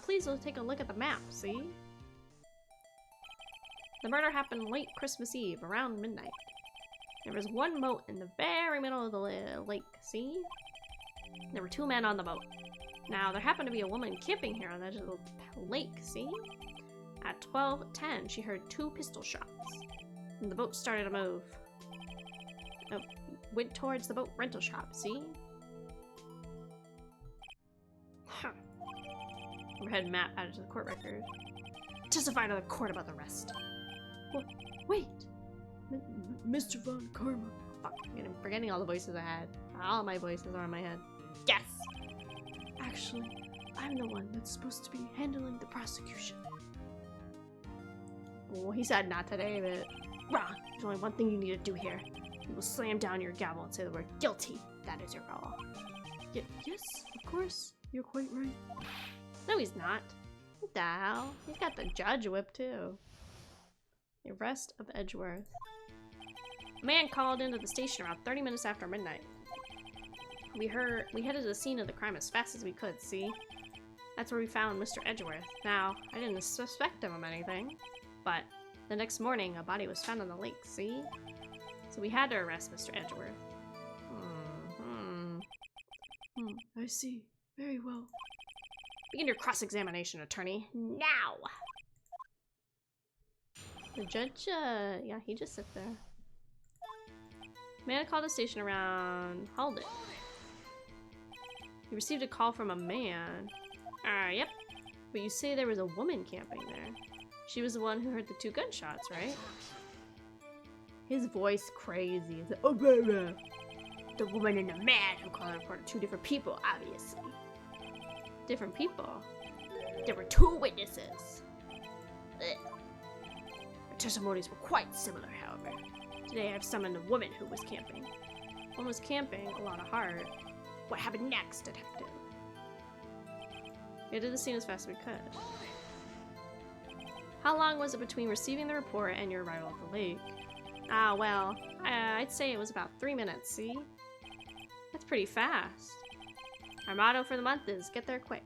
Please take a look at the map, see? The murder happened late Christmas Eve, around midnight. There was one boat in the very middle of the lake, see? There were 2 men on the boat. Now, there happened to be a woman camping here on the edge of the lake, see? At 12:10, she heard 2 pistol shots. And the boat started to move. Went towards the boat rental shop, see? Huh. Overhead map added to the court record. Testify to the court about the rest. What? Wait! Mr. Von Karma. Fuck, I'm forgetting all the voices I had. All my voices are in my head. Yes! Actually, I'm the one that's supposed to be handling the prosecution. Well, he said not today, but... Wrong! There's only one thing you need to do here. You will slam down your gavel and say the word guilty. That is your goal. Yes, of course. You're quite right. No, he's not. What the hell? He's got the judge whip, too. The arrest of Edgeworth. A man called into the station around 30 minutes after midnight. We headed to the scene of the crime as fast as we could, see? That's where we found Mr. Edgeworth. Now, I didn't suspect him of anything, but the next morning a body was found on the lake, see? So we had to arrest Mr. Edgeworth. I see. Very well. Begin your cross-examination, attorney. Now! The judge, yeah, he just sits there. Man called the station around... Hold it. He received a call from a man. Yep. But you say there was a woman camping there. She was the one who heard the 2 gunshots, right? His voice crazy. It's like, oh, blah, blah. The woman and the man who called the report are 2 different people, obviously. Different people? There were 2 witnesses. Ugh. Their testimonies were quite similar, however. Today I've summoned a woman who was camping. One was camping, a lot of heart. What happened next, detective? We did the scene as fast as we could. How long was it between receiving the report and your arrival at the lake? Well, I'd say it was about 3 minutes, see? That's pretty fast. Our motto for the month is, get there quick.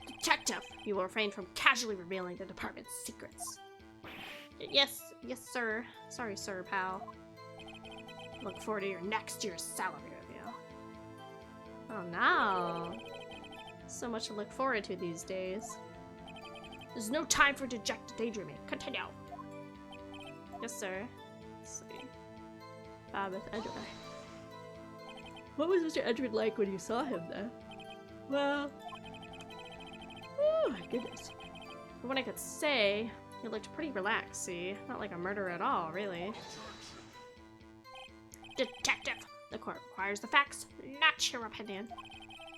Detective, you will refrain from casually revealing the department's secrets. Yes, sir. Sorry, sir, pal. Look forward to your next year's salary review. Oh no. So much to look forward to these days. There's no time for dejected daydreaming. Continue. Yes, sir. Let's see. With Edgeworth. What was Mr. Edgeworth like when you saw him then? Well... Oh my goodness. From what I could say, he looked pretty relaxed, see? Not like a murderer at all, really. Detective! The court requires the facts, not your opinion.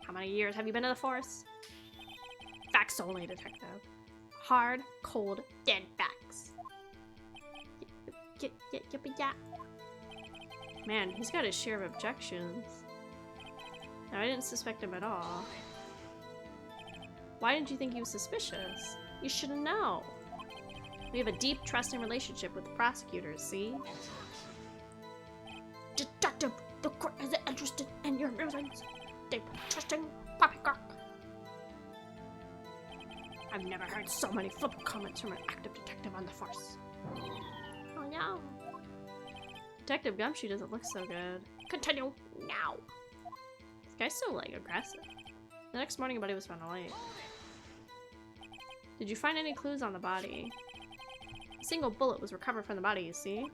How many years have you been in the force? Facts only, detective. Hard, cold, dead facts. Yeah. Man, he's got his share of objections. Now, I didn't suspect him at all. Why didn't you think he was suspicious? You should know. We have a deep, trusting relationship with the prosecutors, see? Detective, the court is interested in your musings. Deep, trusting, poppycock. I've never heard so many flippant comments from an active detective on the force. Oh no. Detective Gumshoe doesn't look so good. Continue now. This guy's so, like, aggressive. The next morning, a body was found on the lake. Did you find any clues on the body? A single bullet was recovered from the body, you see?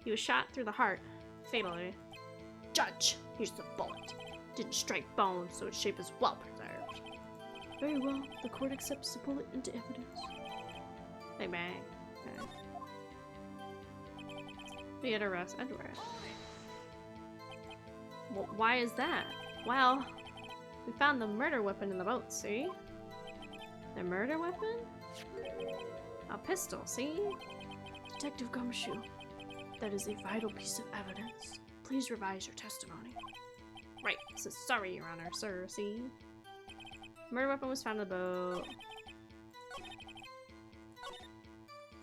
He was shot through the heart, fatally. Judge, here's the bullet. Didn't strike bone, so its shape is well preserved. Very well, the court accepts the bullet into evidence. Bang bang. Okay. We had to arrest Edgeworth. Well, why is that? Well, we found the murder weapon in the boat, see? The murder weapon? A pistol, see? Detective Gumshoe, that is a vital piece of evidence. Please revise your testimony. Right, so sorry, Your Honor, sir, see? Murder weapon was found in the boat.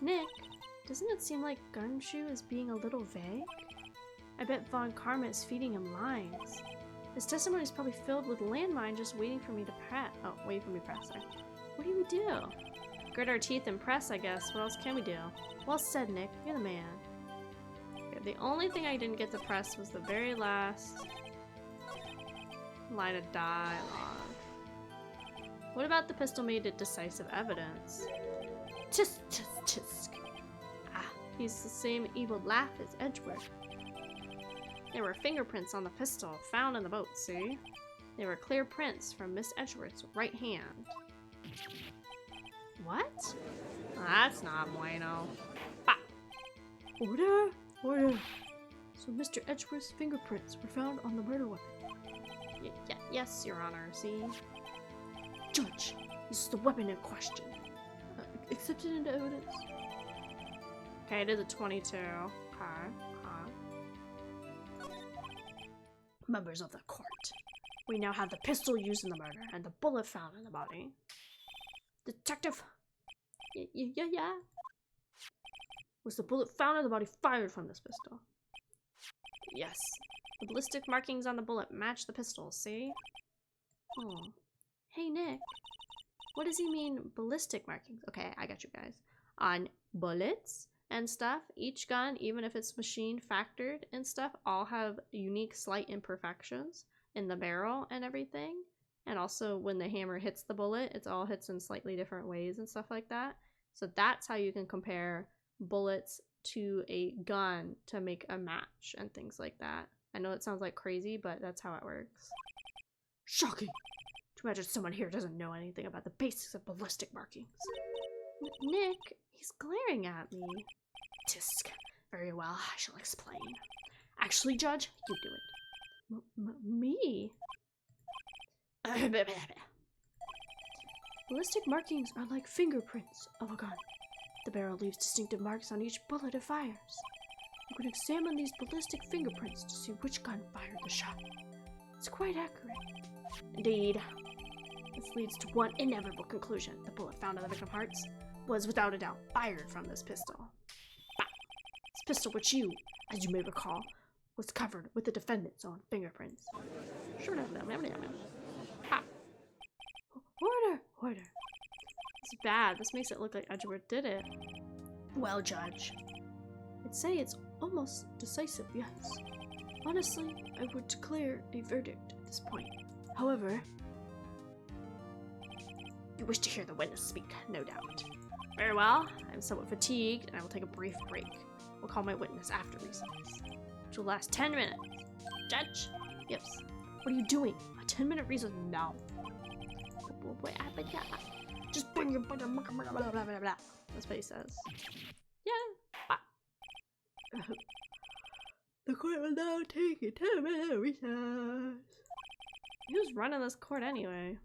Nick, doesn't it seem like Gumshoe is being a little vague? I bet Von Karma is feeding him lines. His testimony is probably filled with landmine just waiting for me to press. Oh, waiting for me to press. Sorry. What do we do? Grit our teeth and press, I guess. What else can we do? Well said, Nick. You're the man. Okay, the only thing I didn't get to press was the very last line of dialogue. What about the pistol made it decisive evidence? Tisk, tisk, tisk. Ah, he's the same evil laugh as Edgeworth. There were fingerprints on the pistol found in the boat, see? They were clear prints from Miss Edgeworth's right hand. What? That's not bueno. Bah. Order! Order! So Mr. Edgeworth's fingerprints were found on the murder weapon. Yes, Your Honor, see? Judge, this is the weapon in question. Accepted into evidence. Okay, it is a 22. Okay. Members of the court, we now have the pistol used in the murder and the bullet found in the body. Detective! Yeah. Was the bullet found in the body fired from this pistol? Yes. The ballistic markings on the bullet match the pistol, see? Oh. Hey, Nick. What does he mean, ballistic markings? Okay, I got you guys. On bullets and stuff, each gun, even if it's machine factored and stuff, all have unique slight imperfections in the barrel and everything. And also when the hammer hits the bullet, it all hits in slightly different ways and stuff like that. So that's how you can compare bullets to a gun to make a match and things like that. I know it sounds like crazy, but that's how it works. Shocking! To imagine someone here doesn't know anything about the basics of ballistic markings. Nick, he's glaring at me. Tisk. Very well, I shall explain. Actually, Judge, you do it. Me? Ballistic markings are like fingerprints of a gun. The barrel leaves distinctive marks on each bullet it fires. You can examine these ballistic fingerprints to see which gun fired the shot. It's quite accurate. Indeed. This leads to one inevitable conclusion. The bullet found in the victim's heart was without a doubt fired from this pistol. This pistol, which you, as you may recall, was covered with the defendant's own fingerprints. Ha. Order! It's bad. This makes it look like Edgeworth did it. Well, Judge, I'd say it's almost decisive, yes. Honestly, I would declare a verdict at this point. However, you wish to hear the witness speak, no doubt. Very well. I'm somewhat fatigued, and I will take a brief break. We'll call my witness after recess, which will last 10 minutes. Judge? Yes. What are you doing? A 10-minute recess? No. Just bring your blah, blah, blah, blah, blah. That's what he says. Yeah. The court will now take a 10-minute recess. Who's running this court anyway?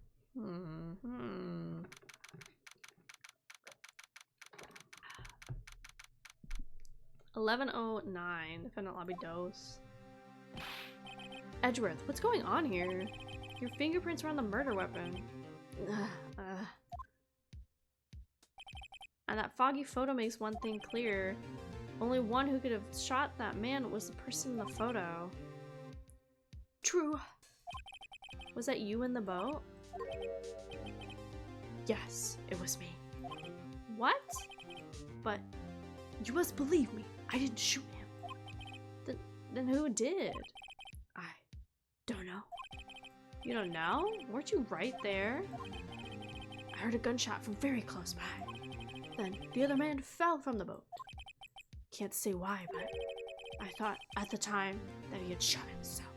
11:09. Defendant lobby dose. Edgeworth, what's going on here? Your fingerprints were on the murder weapon. And that foggy photo makes one thing clear. Only one who could have shot that man was the person in the photo. True. Was that you in the boat? Yes, it was me. What? But you must believe me. I didn't shoot him. Then who did? I don't know. You don't know? Weren't you right there? I heard a gunshot from very close by. Then the other man fell from the boat. Can't say why, but I thought at the time that he had shot himself.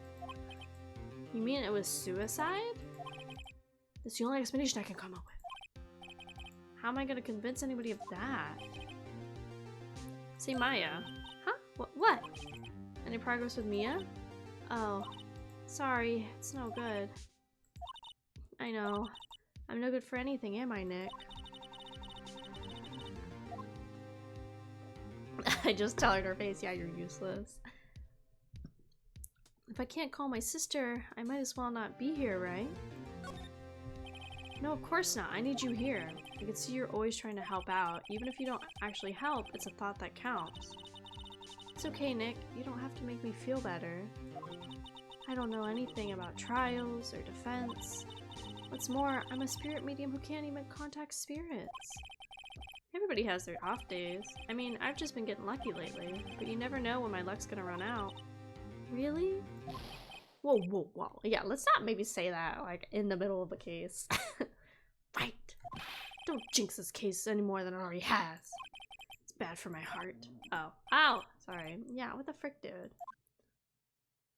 You mean it was suicide? That's the only explanation I can come up with. How am I gonna convince anybody of that? Say Maya. Huh? What? Any progress with Mia? Oh, sorry, it's no good. I know. I'm no good for anything, am I, Nick? I just tell her to her face, yeah, you're useless. If I can't call my sister, I might as well not be here, right? No, of course not. I need you here. I can see you're always trying to help out. Even if you don't actually help, it's a thought that counts. It's okay, Nick. You don't have to make me feel better. I don't know anything about trials or defense. What's more, I'm a spirit medium who can't even contact spirits. Everybody has their off days. I mean, I've just been getting lucky lately, but you never know when my luck's gonna run out. Really? Whoa, whoa, whoa. Yeah, let's not maybe say that, like, in the middle of a case. Right. Don't jinx this case any more than it already has. It's bad for my heart. Oh. Ow! Sorry. Yeah, what the frick, dude?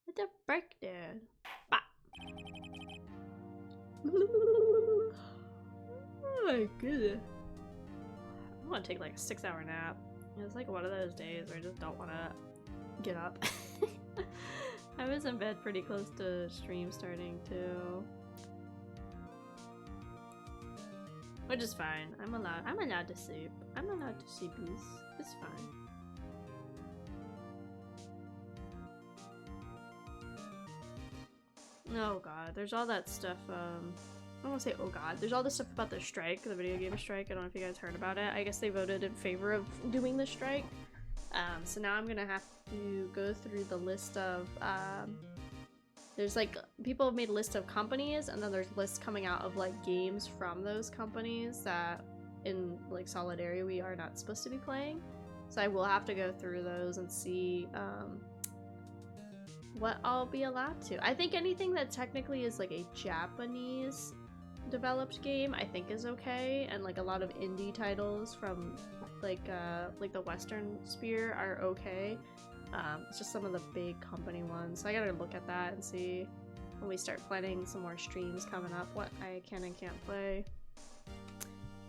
What the frick, dude? Bah. Oh my goodness. I want to take like a 6-hour nap. It's like one of those days where I just don't want to get up. I was in bed pretty close to stream starting too. Which is fine. I'm allowed to sleep. I'm allowed to sleep. It's fine. Oh god, there's all that stuff, I don't want to say oh god, there's all this stuff about the strike, the video game strike. I don't know if you guys heard about it. I guess they voted in favor of doing the strike. So now I'm gonna have to go through the list of, there's like, people have made a list of companies, and then there's lists coming out of like games from those companies that in like solidarity we are not supposed to be playing. So I will have to go through those and see, what I'll be allowed to. I think anything that technically is like a Japanese developed game I think is okay, and like a lot of indie titles from like the Western sphere are okay. It's just some of the big company ones. So I gotta look at that and see when we start planning some more streams coming up what I can and can't play.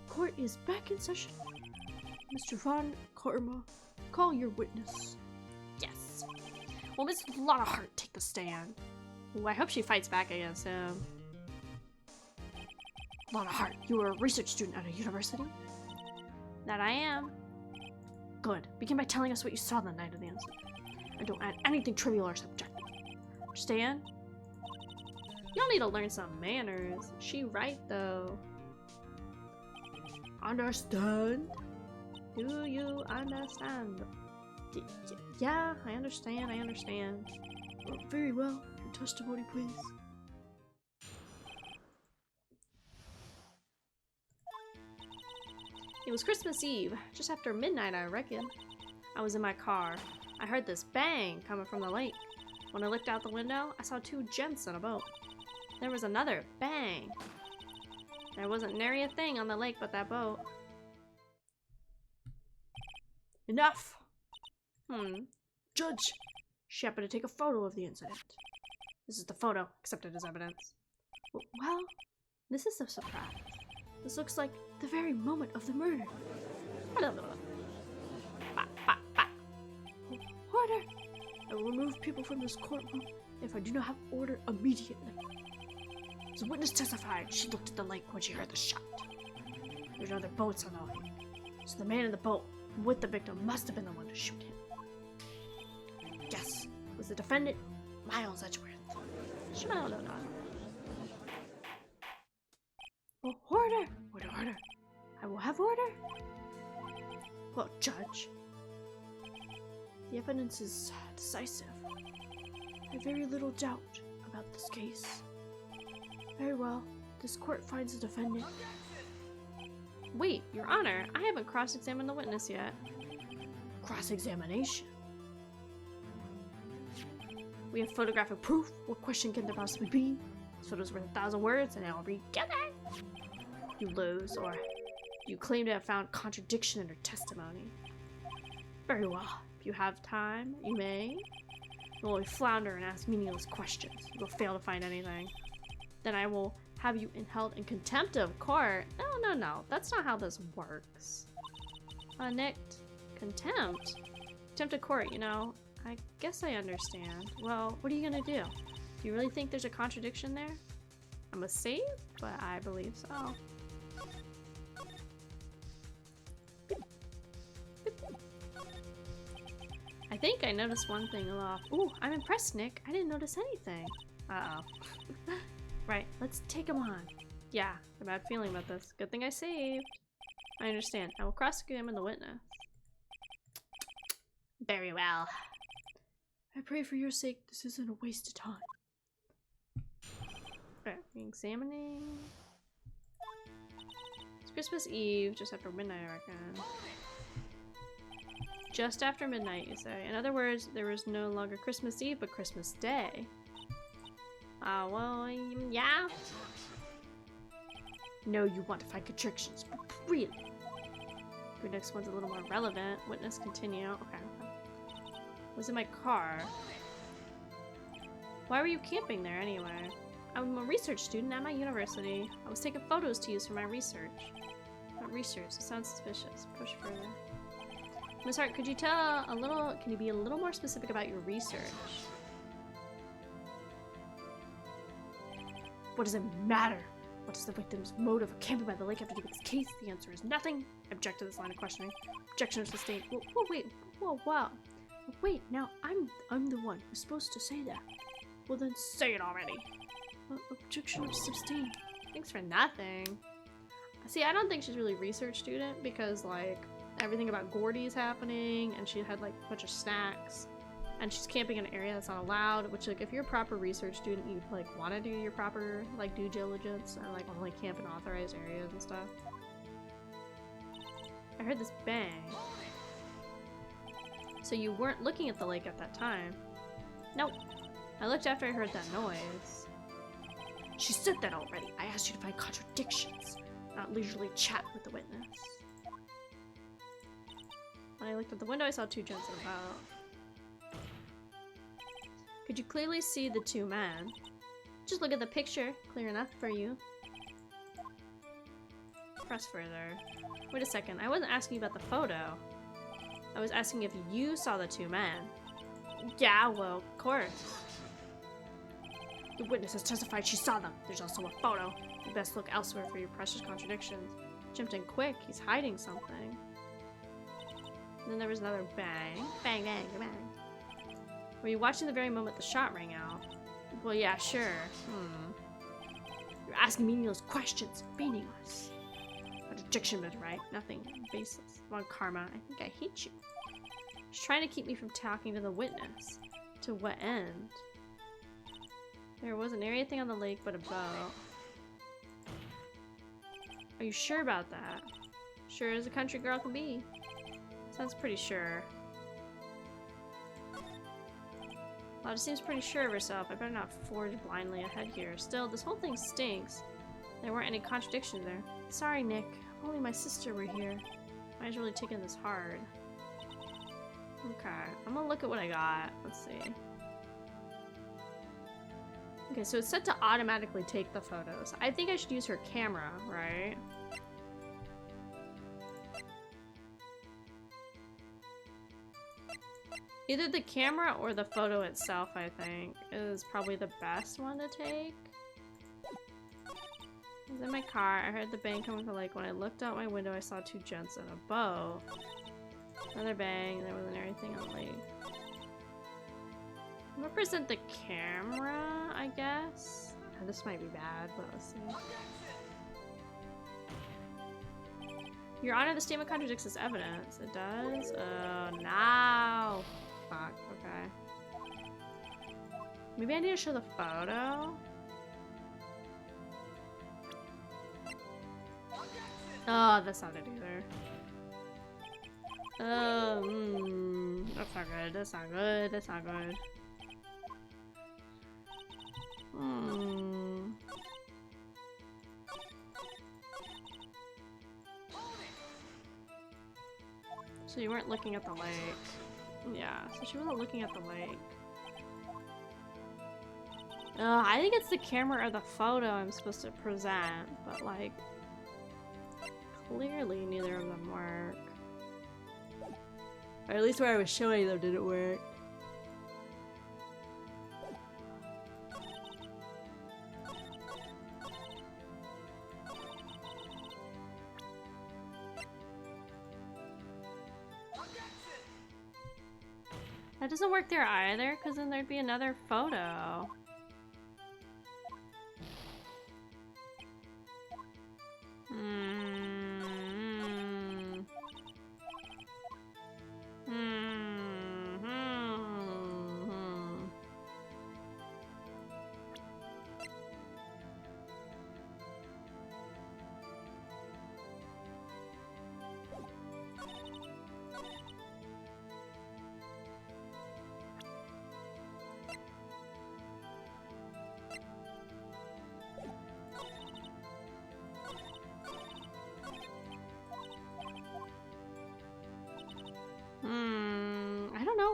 Court is back in session. Mr. Von Karma, call your witness. Yes. Well, Miss Lotta Hart, take the stand. Ooh, I hope she fights back against him. Lotta Hart, you are a research student at a university? That I am. Good. Begin by telling us what you saw the night of the incident. And don't add anything trivial or subjective. Understand? Y'all need to learn some manners. She right, though. Understand? Do you understand? Yeah, I understand, I understand. Well, very well. Your testimony, please. It was Christmas Eve, just after midnight, I reckon. I was in my car. I heard this bang coming from the lake. When I looked out the window, I saw 2 gents on a boat. There was another bang. There wasn't nary a thing on the lake but that boat. Enough! Judge! She happened to take a photo of the incident. This is the photo, accepted as evidence. Well, this is a surprise. This looks like the very moment of the murder. Order! I will remove people from this courtroom if I do not have order immediately. The witness testified she looked at the lake when she heard the shot. There's no other boats on the lake, so the man in the boat with the victim must have been the one to shoot him. Yes, it was the defendant, Miles Edgeworth. Order! Order! I will have order! Well, Judge, the evidence is decisive. I have very little doubt about this case. Very well, this court finds the defendant. Wait, Your Honor, I haven't cross-examined the witness yet. Cross-examination? We have photographic proof. What question can there possibly be? This photo's worth 1,000 words, and I'll read guilty. You lose, or you claim to have found contradiction in her testimony. Very well. If you have time, you may. You'll only flounder and ask meaningless questions. You will fail to find anything. Then I will have you held in contempt of court. No. That's not how this works. Nicked. Contempt? Contempt of court, you know. I guess I understand. Well, what are you gonna do? Do you really think there's a contradiction there? I'm a save, but I believe so. I think I noticed one thing aloft. Ooh, I'm impressed, Nick. I didn't notice anything. Uh-oh. Right, let's take him on. Yeah, a bad feeling about this. Good thing I saved. I understand. I will cross-examine the witness. Very well. I pray for your sake this isn't a waste of time. Examining. It's Christmas Eve, just after midnight, I reckon. Just after midnight, you say. In other words, there was no longer Christmas Eve, but Christmas Day. Well, yeah. No, you want to find contradictions. Really? Your next one's a little more relevant. Witness continue. Okay. Was in my car. Why were you camping there anyway? I'm a research student at my university. I was taking photos to use for my research. Not research. It sounds suspicious. Push further. Miss Hart, could you tell a little? Can you be a little more specific about your research? What does it matter? What is the victim's motive of camping by the lake after this case? The answer is nothing. I object to this line of questioning. Objection is sustained. Whoa, wait. Whoa, wow. Wait, now I'm the one who's supposed to say that. Well then say it already. Objection is sustained. Thanks for nothing. See, I don't think she's really a research student because like everything about Gordy's happening and she had like a bunch of snacks. And she's camping in an area that's not allowed, which like if you're a proper research student, you'd like want to do your proper like due diligence and like only camp in authorized areas and stuff. I heard this bang. So you weren't looking at the lake at that time? Nope. I looked after I heard that noise. She said that already. I asked you to find contradictions, not leisurely chat with the witness. When I looked at the window, I saw two gents in a boat. Could you clearly see the two men? Just look at the picture. Clear enough for you. Press further. Wait a second. I wasn't asking you about the photo. I was asking if you saw the two men. Yeah, well, of course. The witness has testified she saw them. There's also a photo. You best look elsewhere for your precious contradictions. Jumped in quick. He's hiding something. And then there was another bang. Bang, bang, bang. Were you watching the very moment the shot rang out? Well, yeah, sure. You're asking meaningless questions. Meaningless. Contradiction, but right? Nothing. Baseless. Come on, Karma. I think I hate you. She's trying to keep me from talking to the witness. To what end? There wasn't anything on the lake but a boat. Are you sure about that? Sure as a country girl can be. Sounds pretty sure. Lada seems pretty sure of herself. I better not forge blindly ahead here. Still, this whole thing stinks. There weren't any contradictions there. Sorry, Nick. If only my sister were here. I was really taking this hard. Okay, I'm gonna look at what I got. Let's see. Okay, so it's set to automatically take the photos. I think I should use her camera, right? Either the camera or the photo itself, I think, is probably the best one to take. I was in my car. I heard the bang coming from the lake. When I looked out my window, I saw two gents in a boat. Another bang, and there wasn't anything on the lake. I'm gonna present the camera, I guess. This might be bad, but let's see. Your Honor, the statement contradicts this evidence. It does? Oh, no. Fuck, okay. Maybe I need to show the photo? Oh, that's not it either. That's not good, that's not good, that's not good. So you weren't looking at the lake. Yeah, so she wasn't looking at the lake. I think it's the camera or the photo I'm supposed to present, but like, clearly neither of them work. Or at least where I was showing them didn't work. That doesn't work there either, because then there'd be another photo.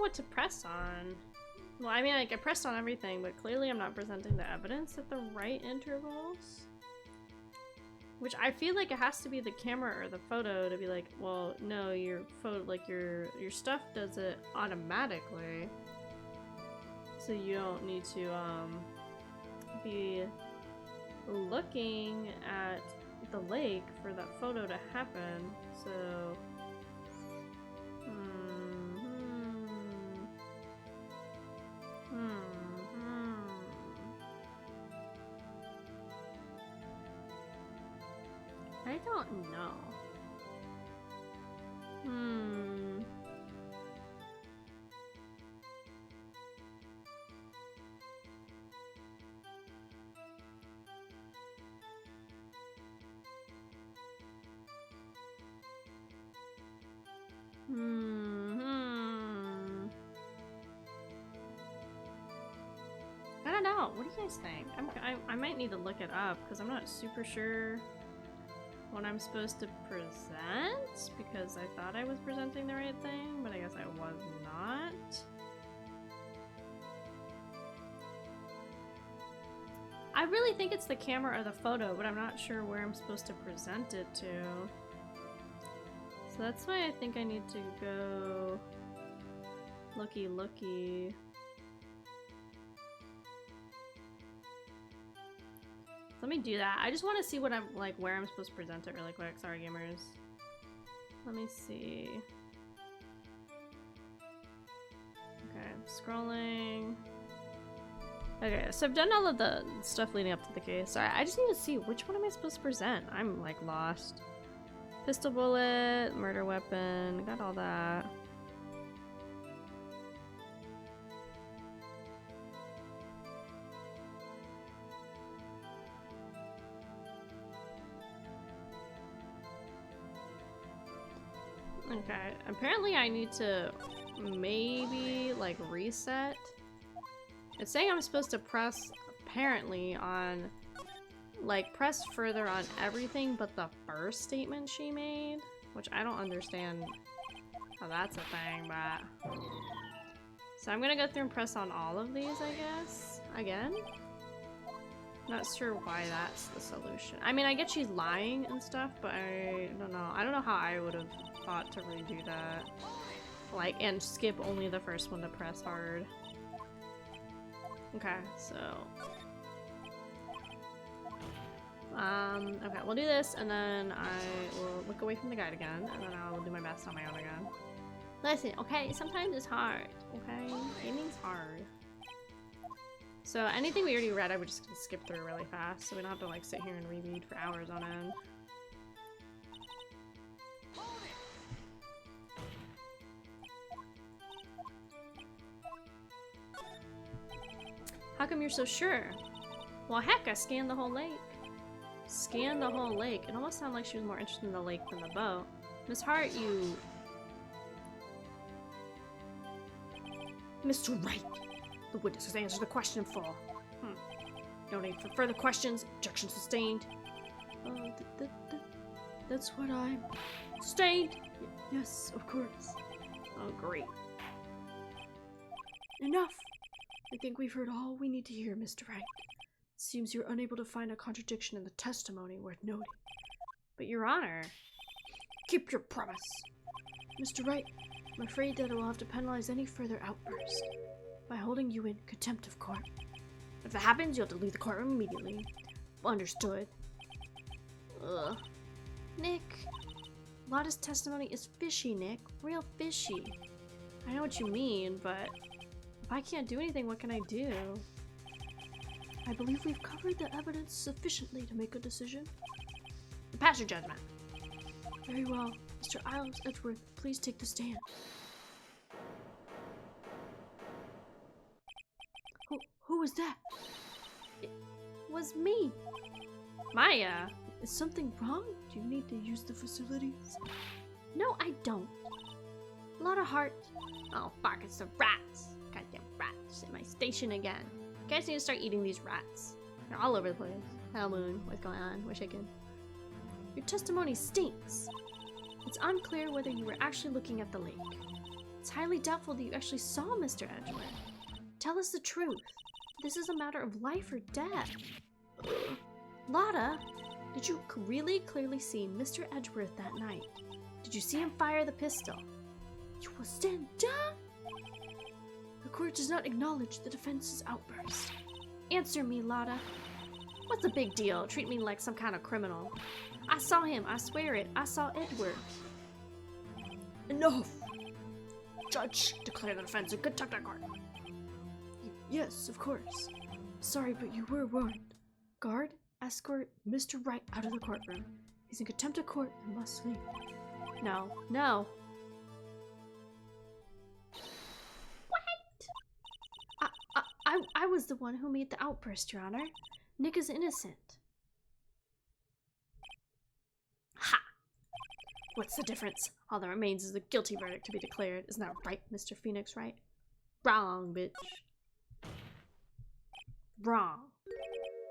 what to press on. Well, I mean, like, I pressed on everything, but clearly I'm not presenting the evidence at the right intervals. Which I feel like it has to be the camera or the photo to be like, well, no, your photo, like your stuff does it automatically. So you don't need to be looking at the lake for that photo to happen. So I don't know. I don't know. What do you guys think? I might need to look it up because I'm not super sure what I'm supposed to present, because I thought I was presenting the right thing, but I guess I was not. I really think it's the camera or the photo, but I'm not sure where I'm supposed to present it to. So that's why I think I need to go looky. Let me do that. I just want to see what I'm like, where I'm supposed to present it really quick. Sorry, gamers. Let me see. Okay, scrolling. Okay, so I've done all of the stuff leading up to the case. Sorry, I just need to see which one am I supposed to present. I'm like lost. Pistol bullet, murder weapon, got all that. Okay, apparently I need to maybe like reset. It's saying I'm supposed to press apparently on, like, press further on everything but the first statement she made, which I don't understand how that's a thing, but so I'm gonna go through and press on all of these, I guess, again. Not sure why that's the solution. I mean, I get she's lying and stuff, but I don't know. I don't know how I would have thought to redo that. Like, and skip only the first one to press hard. Okay, so... okay, we'll do this, and then I will look away from the guide again, and then I'll do my best on my own again. Listen, okay? Sometimes it's hard, okay? Gaming's hard. So anything we already read, I would just skip through really fast, so we don't have to like sit here and reread for hours on end. How come you're so sure? Well, heck, I scanned the whole lake. Scanned the whole lake. It almost sounded like she was more interested in the lake than the boat. Miss Hart, you... Mr. Wright! The witness has answered the question in full. No need for further questions. Objection sustained. That's what I'm... Sustained! Yes, of course. Oh, great. Enough! I think we've heard all we need to hear, Mr. Wright. It seems you're unable to find a contradiction in the testimony worth noting. But, Your Honor... Keep your promise. Mr. Wright, I'm afraid that I will have to penalize any further outburst by holding you in contempt of court. If that happens, you'll have to leave the courtroom immediately. Understood. Ugh. Nick. Lotta's testimony is fishy, Nick. Real fishy. I know what you mean, but if I can't do anything, what can I do? I believe we've covered the evidence sufficiently to make a decision. Pass your judgment. Very well. Mr. Isles Edgeworth, please take the stand. Who was that? It was me. Maya, is something wrong? Do you need to use the facilities? No, I don't. A lot of heart. Oh, fuck, it's the rats. Goddamn rats at my station again. You guys need to start eating these rats. They're all over the place. Hell Moon, what's going on? Wish I could. Your testimony stinks. It's unclear whether you were actually looking at the lake. It's highly doubtful that you actually saw Mr. Edgeworth. Tell us the truth. This is a matter of life or death. Lotta, did you really clearly see Mr. Edgeworth that night? Did you see him fire the pistol? You will stand down? The court does not acknowledge the defense's outburst. Answer me, Lotta. What's the big deal? Treat me like some kind of criminal. I saw him, I swear it. I saw Edgeworth. Enough! Judge, declare the defense in contempt of court. Yes, of course. Sorry, but you were warned. Guard, escort Mr. Wright out of the courtroom. He's in contempt of court and must leave. No, no. What? I was the one who made the outburst, Your Honor. Nick is innocent. Ha! What's the difference? All that remains is the guilty verdict to be declared. Isn't that right, Mr. Phoenix Wright? Wrong, bitch. Wrong.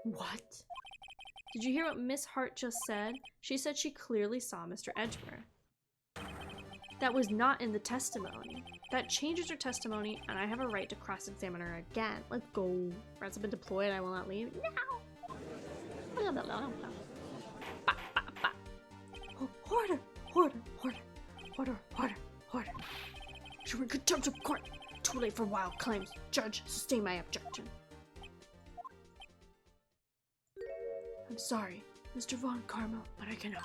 What? Did you hear what Miss Hart just said? She said she clearly saw Mr. Edgeworth. That was not in the testimony. That changes her testimony, and I have a right to cross-examine her again. Let's go. Rats have been deployed. I will not leave. No. Order, order, order, order, order, order. You're in contempt of court. Too late for wild claims. Judge, sustain my objection. I'm sorry, Mr. Von Karma, but I cannot.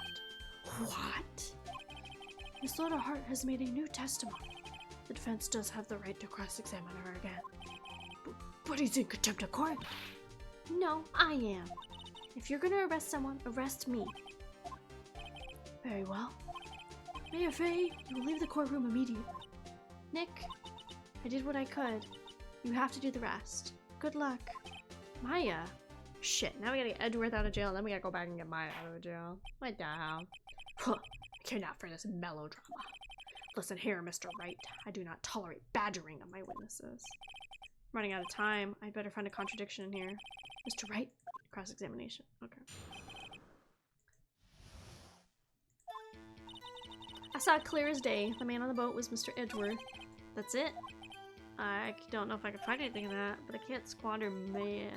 What? Miss Lotta Hart has made a new testimony. The defense does have the right to cross-examine her again. But he's in contempt of court. No, I am. If you're gonna arrest someone, arrest me. Very well. Mayor Faye, you will leave the courtroom immediately. Nick, I did what I could. You have to do the rest. Good luck. Maya. Shit, now we gotta get Edgeworth out of jail, and then we gotta go back and get Maya out of jail. What the hell? Huh, I came out for this melodrama. Listen here, Mr. Wright. I do not tolerate badgering of my witnesses. I'm running out of time. I'd better find a contradiction in here. Mr. Wright? Cross-examination. Okay. I saw it clear as day. The man on the boat was Mr. Edgeworth. That's it. I don't know if I can find anything in that, but I can't squander Maya's.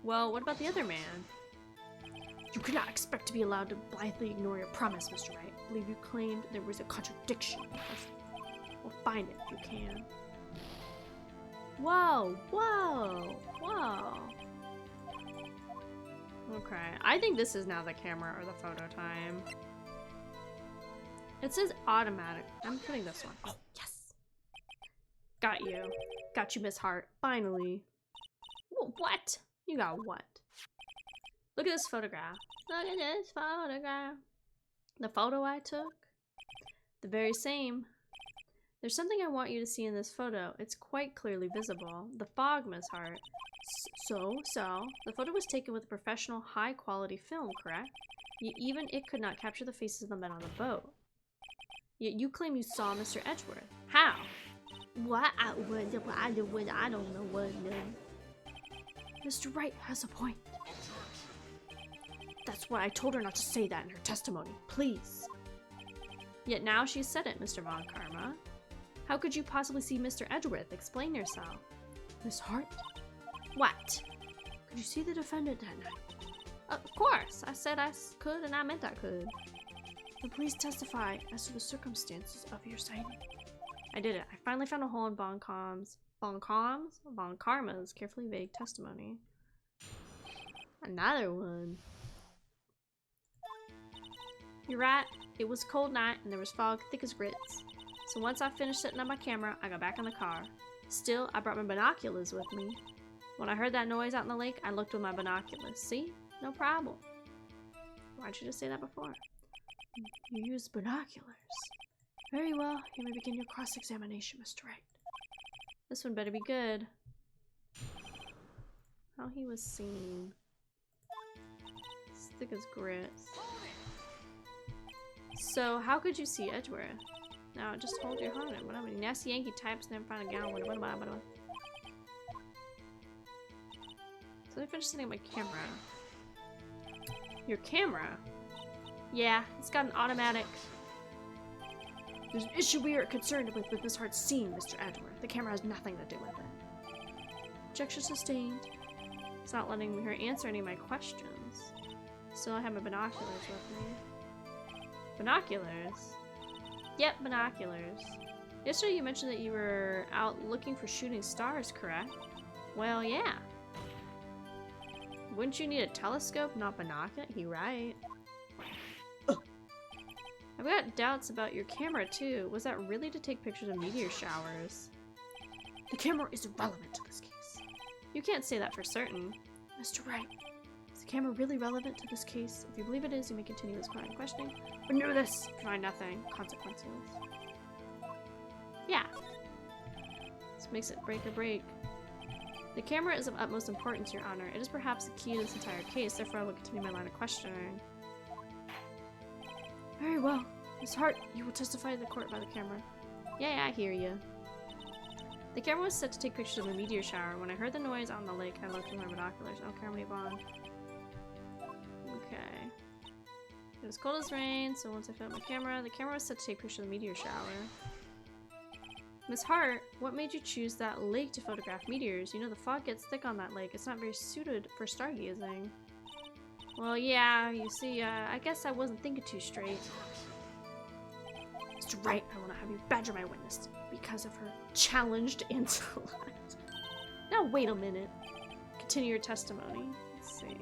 Well, what about the other man? You cannot expect to be allowed to blithely ignore your promise, Mr. Wright. I believe you claimed there was a contradiction. We'll find it if you can. Whoa, whoa, whoa. Okay, I think this is now the camera or the photo time. It says automatic. I'm putting this one. Oh, yes. Got you. Got you, Miss Hart. Finally. What? You got what? Look at this photograph. Look at this photograph. The photo I took? The very same. There's something I want you to see in this photo. It's quite clearly visible. The fog, Miss Hart. So, the photo was taken with a professional, high-quality film, correct? Yet even it could not capture the faces of the men on the boat. Yet you claim you saw Mr. Edgeworth. How? What? I don't know what. Mr. Wright has a point. That's why I told her not to say that in her testimony. Please. Yet now she's said it, Mr. Von Karma. How could you possibly see Mr. Edgeworth? Explain yourself. Miss Hart? What? Could you see the defendant that night? Of course. I said I could and I meant I could. Then please testify as to the circumstances of your sighting. I did it. I finally found a hole in Von Karma's carefully vague testimony. Another one. You're right. It was a cold night and there was fog thick as grits. So once I finished setting up my camera, I got back in the car. Still, I brought my binoculars with me. When I heard that noise out in the lake, I looked with my binoculars. See? No problem. Why'd you just say that before? You used binoculars. Very well. You may begin your cross-examination, Mr. Wright. This one better be good. How he was seen. Thick as grits. So, how could you see Edgeworth? Now, just hold your heart. Whatever. Nasty Yankee types never find a gown. So I finished setting up my camera. Your camera? Yeah, it's got an automatic. There's an issue we are concerned with Miss Hart's scene, Mr. Edgeworth. The camera has nothing to do with it. Objection sustained. It's not letting her answer any of my questions. Still, I have my binoculars with me. Binoculars? Yep, binoculars. Yesterday you mentioned that you were out looking for shooting stars, correct? Well, yeah. Wouldn't you need a telescope, not binocular? He right. I've got doubts about your camera too. Was that really to take pictures of meteor showers? The camera is irrelevant to this case. You can't say that for certain. Mr. Wright, is the camera really relevant to this case? If you believe it is, you may continue this line of questioning. But know this, find nothing. Consequences. Yeah. This makes it break or break. The camera is of utmost importance, Your Honor. It is perhaps the key to this entire case, therefore I will continue my line of questioning. Very well. Miss Hart, you will testify in the court by the camera. Yeah, I hear you. The camera was set to take pictures of a meteor shower. When I heard the noise on the lake, I looked through my binoculars. Oh, camera move on. Okay. It was cold as rain, so once I found my camera, the camera was set to take pictures of the meteor shower. Miss Hart, what made you choose that lake to photograph meteors? You know the fog gets thick on that lake. It's not very suited for stargazing. Well, yeah, you see, I guess I wasn't thinking too straight. Mr. Wright, I will not have you badger my witness because of her challenged intellect. Now wait a minute. Continue your testimony. Let's see.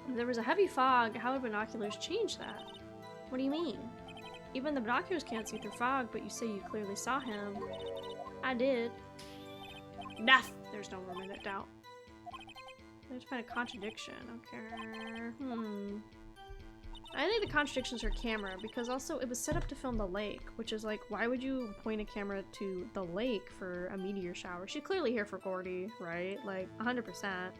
If there was a heavy fog, how would binoculars change that? What do you mean? Even the binoculars can't see through fog, but you say you clearly saw him. I did. Nah, there's no room in it, doubt. I have to find a contradiction. Okay. I think the contradiction's her camera, because also it was set up to film the lake, which is like, why would you point a camera to the lake for a meteor shower? She's clearly here for Gordy, right? Like, 100%.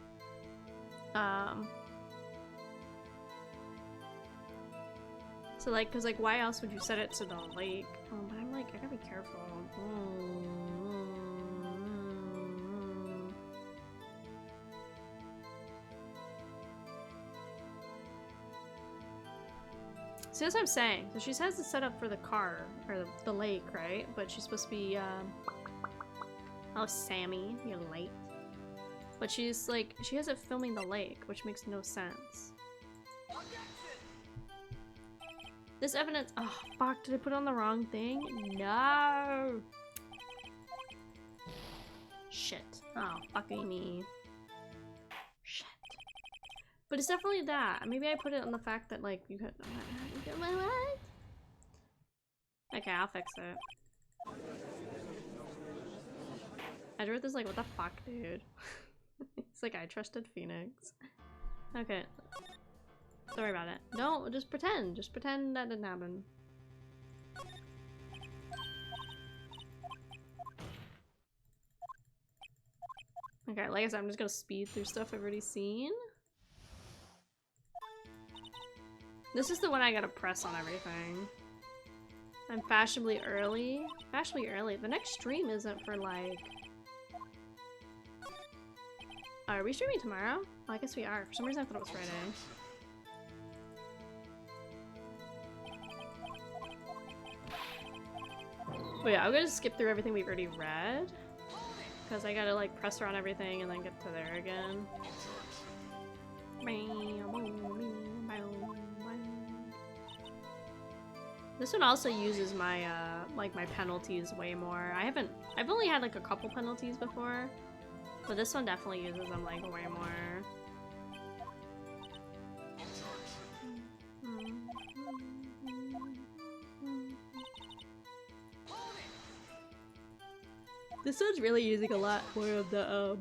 So like, cause like, why else would you set it to the lake? But I'm like, I gotta be careful. See, that's what I'm saying. So she has it set up for the car, or the lake, right? But she's supposed to be, oh, Sammy, you're late. But she's like, she has it filming the lake, which makes no sense. This evidence, oh fuck, did I put on the wrong thing? No! Shit. Oh, fucking me. Shit. But it's definitely that. Maybe I put it on the fact that like, you could, what? Okay, I'll fix it. Edgeworth is like, what the fuck, dude? It's like, I trusted Phoenix. Okay. Don't worry about it. No, just pretend. Just pretend that didn't happen. Okay, like I said, I'm just gonna speed through stuff I've already seen. This is the one I gotta press on everything. I'm fashionably early. Fashionably early. The next stream isn't for like... Are we streaming tomorrow? Oh, I guess we are. For some reason I thought it was Friday. But yeah, I'm gonna skip through everything we've already read. Because I gotta like press her on everything and then get to there again. This one also uses my like my penalties way more. I've only had like a couple penalties before, but this one definitely uses them like way more. This one's really using a lot more of the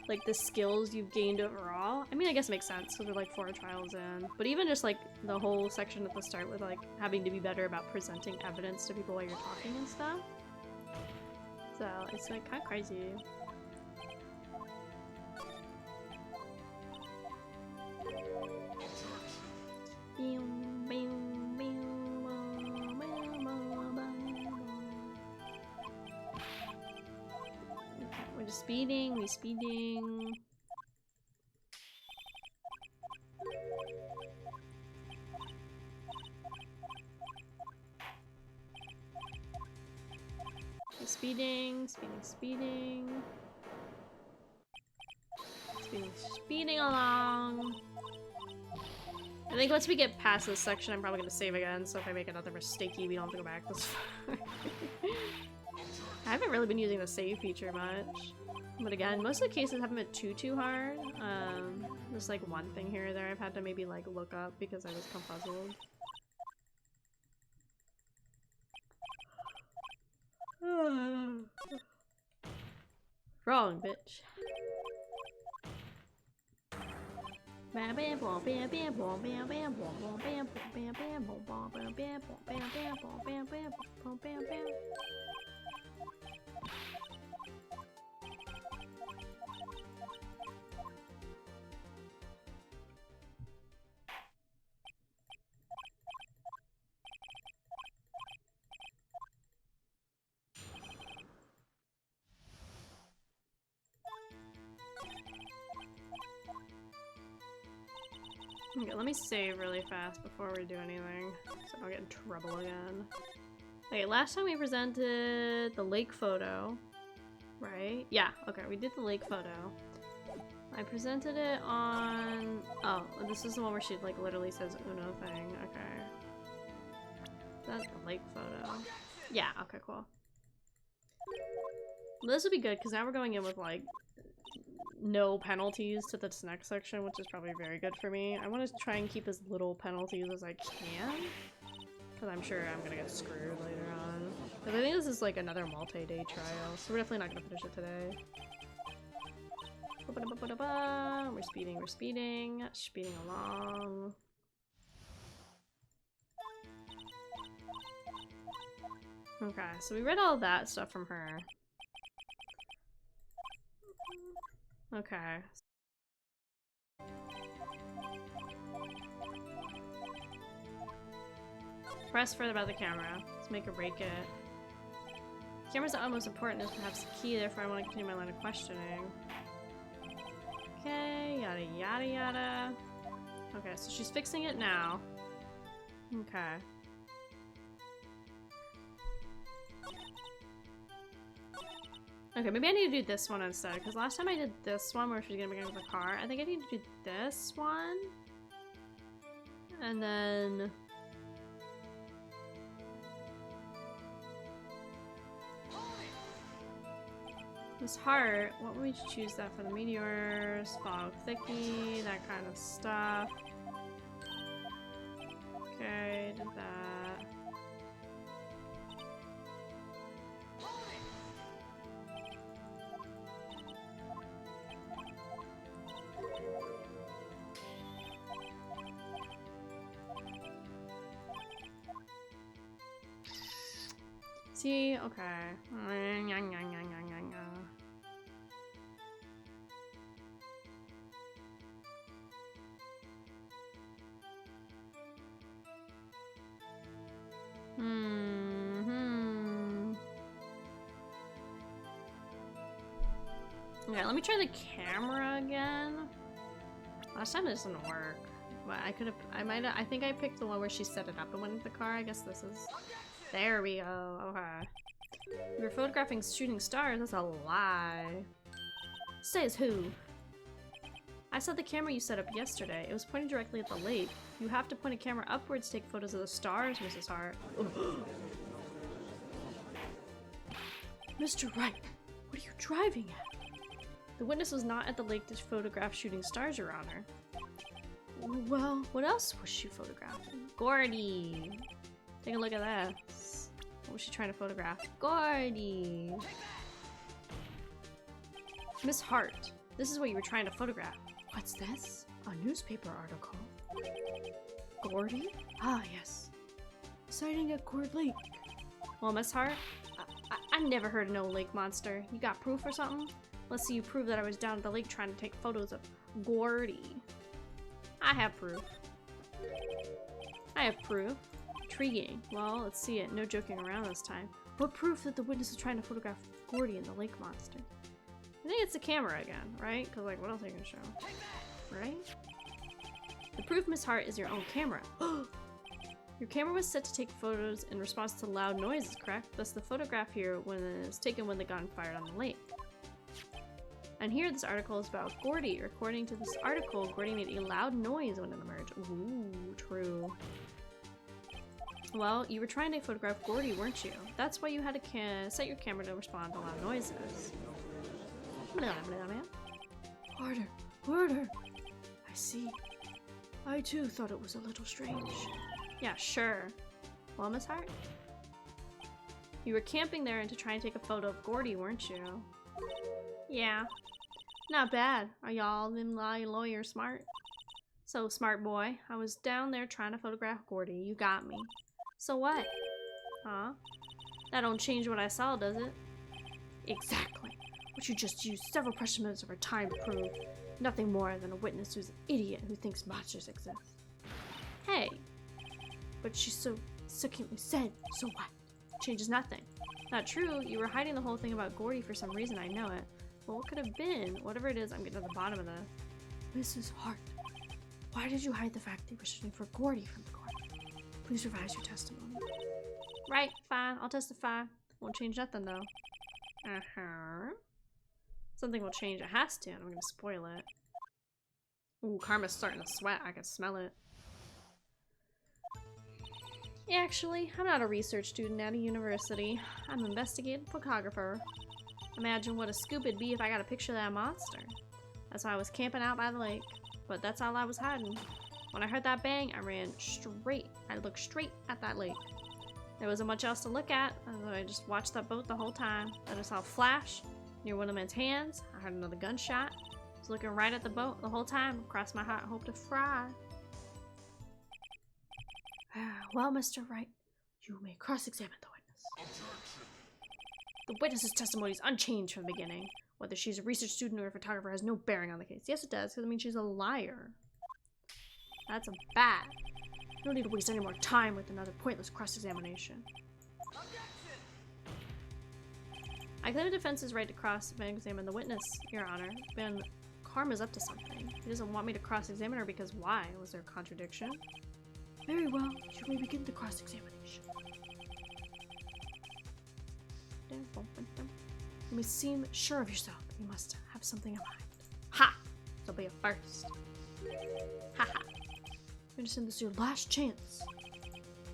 like the skills you've gained overall. I mean, I guess it makes sense because we're like 4 trials in. But even just like the whole section at the start with like having to be better about presenting evidence to people while you're talking and stuff. So it's like kind of crazy. speeding, we speeding. Speeding, speeding, speeding. Speeding, speeding along. I think once we get past this section, I'm probably gonna save again, so if I make another mistakey, we don't have to go back this far. I haven't really been using the save feature much. But again, most of the cases haven't been too hard. There's like one thing here or there I've had to maybe like look up because I was confuzzled. Wrong, bitch. Okay, let me save really fast before we do anything, so I don't get in trouble again. Okay, last time we presented the lake photo, right? Yeah, okay, we did the lake photo. I presented it on... Oh, this is the one where she like literally says Uno thing, okay. That's the lake photo. Yeah, okay, cool. Well, this would be good, because now we're going in with like no penalties to this next section, which is probably very good for me. I want to try and keep as little penalties as I can, because I'm sure I'm gonna get screwed later on. Because I think this is like another multi-day trial, so we're definitely not gonna finish it today. We're speeding, we're speeding, speeding along. Okay, so we read all that stuff from her. Okay. Press further about the camera. Let's make or break it. The camera's not most important is perhaps the key, therefore I want to continue my line of questioning. Okay, yada yada yada. Okay, so she's fixing it now. Okay. Okay, maybe I need to do this one instead, because last time I did this one where she's gonna be going to the car. I think I need to do this one. And then... This heart, what would we choose that for? The meteors, fog thicky, that kind of stuff. Okay, did that. See, okay. Okay, let me try the camera again. Last time this didn't work. But I could have, I think I picked the one where she set it up and went into the car. I guess this is, there we go, okay. You were photographing shooting stars, that's a lie. Says who? I saw the camera you set up yesterday. It was pointing directly at the lake. You have to point a camera upwards to take photos of the stars, Mrs. Hart. Mr. Wright, what are you driving at? The witness was not at the lake to photograph shooting stars, Your Honor. Well, what else was she photographing? Gordy! Take a look at that. What was she trying to photograph? Gordy! Miss Hart, this is what you were trying to photograph. What's this? A newspaper article. Gordy? Ah, yes. Sighting at Cord Lake. Well, Miss Hart, I never heard of no lake monster. You got proof or something? Let's see you prove that I was down at the lake trying to take photos of Gordy. I have proof. I have proof. Intriguing. Well, let's see it. No joking around this time. What proof that the witness is trying to photograph Gordy and the lake monster? I think it's the camera again, right? Because, like, what else are you gonna show? Right? The proof, Miss Hart, is your own camera. Your camera was set to take photos in response to loud noises, correct? Thus, the photograph here was taken when the gun fired on the lake. And here, this article is about Gordy. According to this article, Gordy made a loud noise when it emerged. Ooh, true. Well, you were trying to photograph Gordy, weren't you? That's why you had to set your camera to respond to loud noises. Harder, harder. I see. I too thought it was a little strange. Yeah, sure. Well, Miss Hart? You were camping there and to try and take a photo of Gordy, weren't you? Yeah. Not bad. Are y'all them lawyer smart? So, smart boy, I was down there trying to photograph Gordy. You got me. So what? Huh? That don't change what I saw, does it? Exactly. What you just used several precious minutes of our time to prove. Nothing more than a witness who's an idiot who thinks monsters exist. Hey. But she so succinctly said, so what? Changes nothing. Not true. You were hiding the whole thing about Gordy for some reason, I know it. Well, what could have been? Whatever it is, I'm getting to the bottom of this. Mrs. Hart, why did you hide the fact that you were searching for Gordy from the court? Please revise your testimony. Right, fine. I'll testify. Won't change nothing, though. Something will change. It has to, and I'm gonna spoil it. Ooh, Karma's starting to sweat. I can smell it. Actually, I'm not a research student at a university. I'm an investigative photographer. Imagine what a scoop it'd be if I got a picture of that monster. That's why I was camping out by the lake. But that's all I was hiding. When I heard that bang, I ran straight. I looked straight at that lake. There wasn't much else to look at, so I just watched that boat the whole time. Then I saw a flash near one of the men's hands. I heard another gunshot. I was looking right at the boat the whole time. Crossed my heart, hope to fry. Well, Mr. Wright, you may cross-examine the witness. The witness's testimony is unchanged from the beginning. Whether she's a research student or a photographer has no bearing on the case. Yes, it does, because it means she's a liar. That's a bad. No need to waste any more time with another pointless cross-examination. I claim the defense's right to cross-examine the witness, Your Honor. Ben, Karma's up to something. He doesn't want me to cross-examine her because why? Was there a contradiction? Very well. You may begin the cross-examination. You may seem sure of yourself, but you must have something in mind. Ha! This'll be a first. Ha ha. I understand this is your last chance.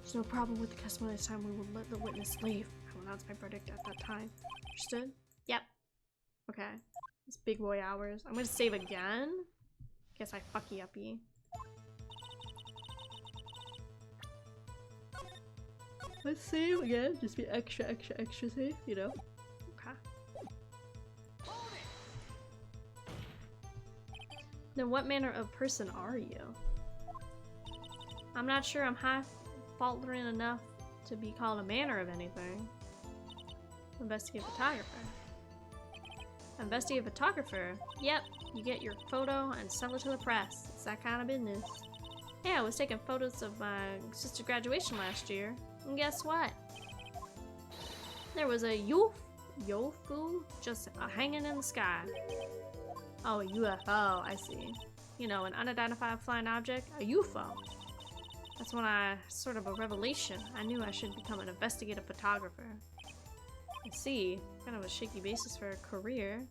There's no problem with the testimony this time. We will let the witness leave. I will announce my verdict at that time. Understood? Yep. Okay. It's big boy hours. I'm gonna save again. Guess I fucky uppy. Let's save again. Just be extra safe, you know? Okay. Then what manner of person are you? I'm not sure I'm high-faltering enough to be called a manner of anything. Investigative photographer. Investigative photographer? Yep, you get your photo and sell it to the press. It's that kind of business. Yeah, I was taking photos of my sister's graduation last year. And guess what? There was a yofu just hanging in the sky. Oh, a UFO, I see. You know, an unidentified flying object, a UFO. That's when sort of a revelation. I knew I should become an investigative photographer. I see. Kind of a shaky basis for a career.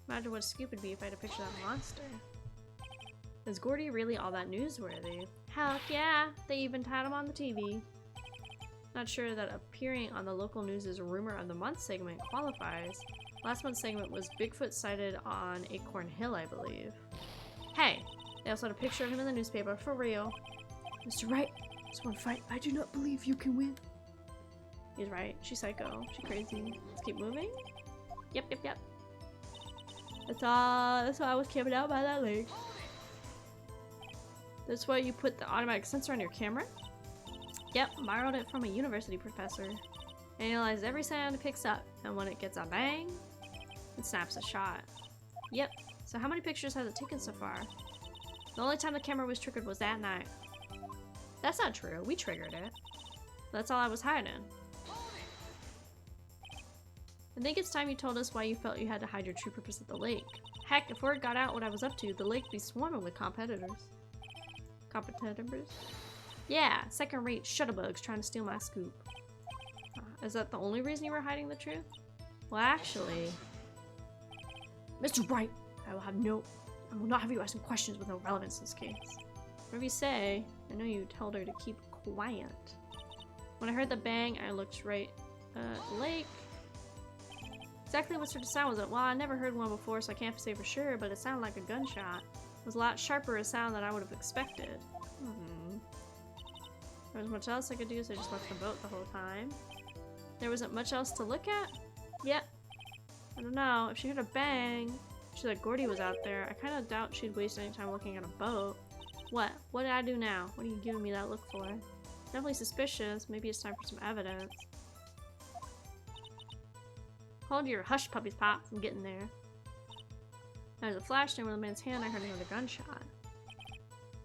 Imagine what a scoop would be if I had a picture of that monster. Is Gordy really all that newsworthy? Heck yeah! They even had him on the TV. Not sure that appearing on the local news' Rumor of the Month segment qualifies. Last month's segment was Bigfoot sighted on Acorn Hill, I believe. Hey! They also had a picture of him in the newspaper, for real. Mr. Wright, this one fight, I do not believe you can win. He's right. She's psycho. She's crazy. Let's keep moving. Yep. That's why I was camping out by that lake. That's why you put the automatic sensor on your camera? Yep, borrowed it from a university professor. Analyzed every sound it picks up, and when it gets a bang, it snaps a shot. Yep, so how many pictures has it taken so far? The only time the camera was triggered was that night. That's not true, we triggered it. That's all I was hiding. I think it's time you told us why you felt you had to hide your true purpose at the lake. Heck, if word got out what I was up to, the lake would be swarming with competitors. Competitors? Yeah, second-rate shutterbugs trying to steal my scoop. Is that the only reason you were hiding the truth? Well, actually... Mr. Wright, I will not have you asking questions with no relevance in this case. Whatever you say, I know you told her to keep quiet. When I heard the bang, I looked right at the lake. Exactly what sort of sound was it? Well, I never heard one before, so I can't say for sure, but it sounded like a gunshot. It was a lot sharper a sound than I would have expected. There wasn't much else I could do, so I just left the boat the whole time. There wasn't much else to look at? Yep. I don't know. If she heard a bang, she said Gordy was out there. I kind of doubt she'd waste any time looking at a boat. What? What did I do now? What are you giving me that look for? Definitely suspicious. Maybe it's time for some evidence. Hold your hush puppies, Pop. I'm getting there. There's a flash near the man's hand. I heard another gunshot.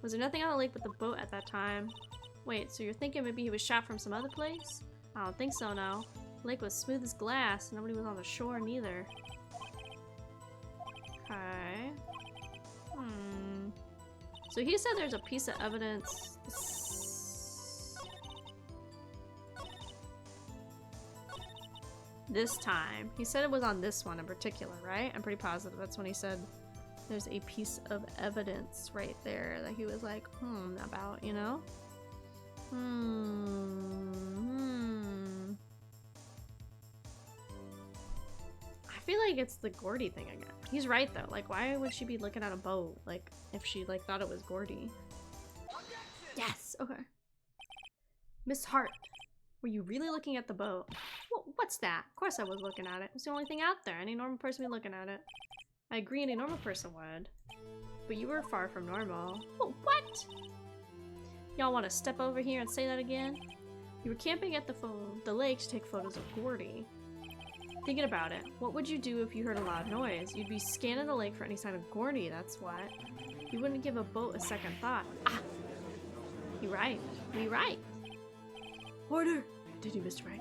Was there nothing on the lake but the boat at that time? Wait, so you're thinking maybe he was shot from some other place? I don't think so, no. The lake was smooth as glass. Nobody was on the shore, neither. Okay. So he said there's a piece of evidence. This time. He said it was on this one in particular, right? I'm pretty positive that's when he said there's a piece of evidence right there that he was like, about, you know? I feel like it's the Gordy thing again. He's right though. Like, why would she be looking at a boat? Like, if she like thought it was Gordy. Yes. Okay. Miss Hart, were you really looking at the boat? What's that? Of course I was looking at it. It's the only thing out there. Any normal person would be looking at it. I agree, any normal person would. But you were far from normal. What? Y'all want to step over here and say that again? You were camping at the lake to take photos of Gordy. Thinking about it, what would you do if you heard a loud noise? You'd be scanning the lake for any sign of Gordy, that's what. You wouldn't give a boat a second thought. Ah! You're right. You're right. Order! Did you, Mr. Wright?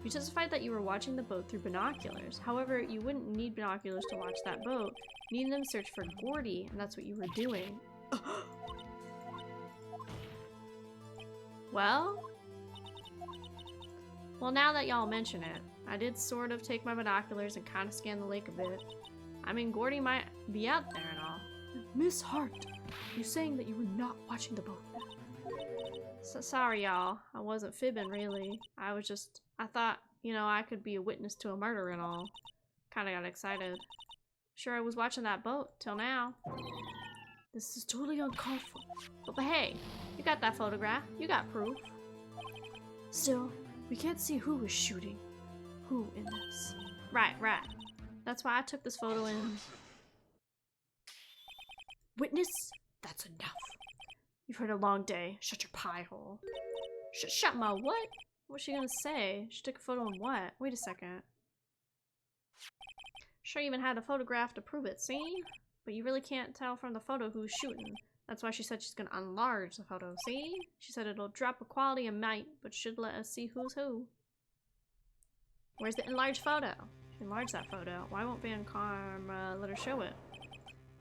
You testified that you were watching the boat through binoculars. However, you wouldn't need binoculars to watch that boat. You needed them to search for Gordy, and that's what you were doing. Well, now that y'all mention it, I did sort of take my binoculars and kind of scan the lake a bit. I mean, Gordy might be out there and all. Miss Hart, you're saying that you were not watching the boat? So, sorry, y'all. I wasn't fibbing, really. I thought, you know, I could be a witness to a murder and all. Kind of got excited. Sure, I was watching that boat, till now. This is totally uncalled for. But hey, you got that photograph. You got proof. Still, we can't see who was shooting who in this. Right. That's why I took this photo in. Witness? That's enough. You've had a long day. Shut your pie hole. Shut my what? What's she gonna say? She took a photo of what? Wait a second. Sure, you even had a photograph to prove it, see? But you really can't tell from the photo who's shooting. That's why she said she's gonna enlarge the photo, see? She said it'll drop the quality a mite, but should let us see who's who. Where's the enlarged photo? Enlarge that photo. Why won't Van Karma let her show it?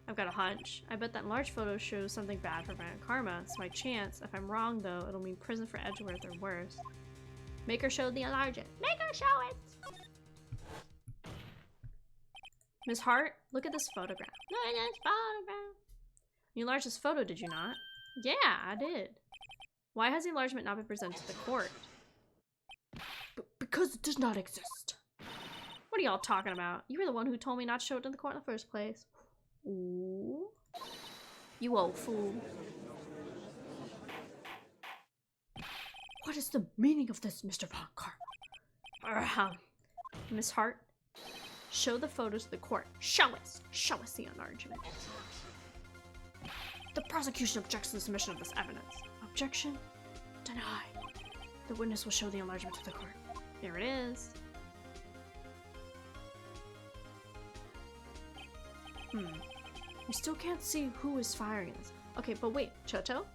I've got a hunch. I bet that enlarged photo shows something bad for Van Karma. It's my chance. If I'm wrong, though, it'll mean prison for Edgeworth or worse. Make her show the enlarged. Make her show it! Miss Hart, look at this photograph. Look at this photograph. You enlarged this photo, did you not? Yeah, I did. Why has the enlargement not been presented to the court? Because it does not exist. What are y'all talking about? You were the one who told me not to show it to the court in the first place. Ooh. You old fool. What is the meaning of this, Mr. Von Karma? Miss Hart, show the photos to the court. Show us the enlargement. The prosecution objects to the submission of this evidence. Objection? Denied. The witness will show the enlargement to the court. There it is. We still can't see who is firing this. Okay, but wait, Choto?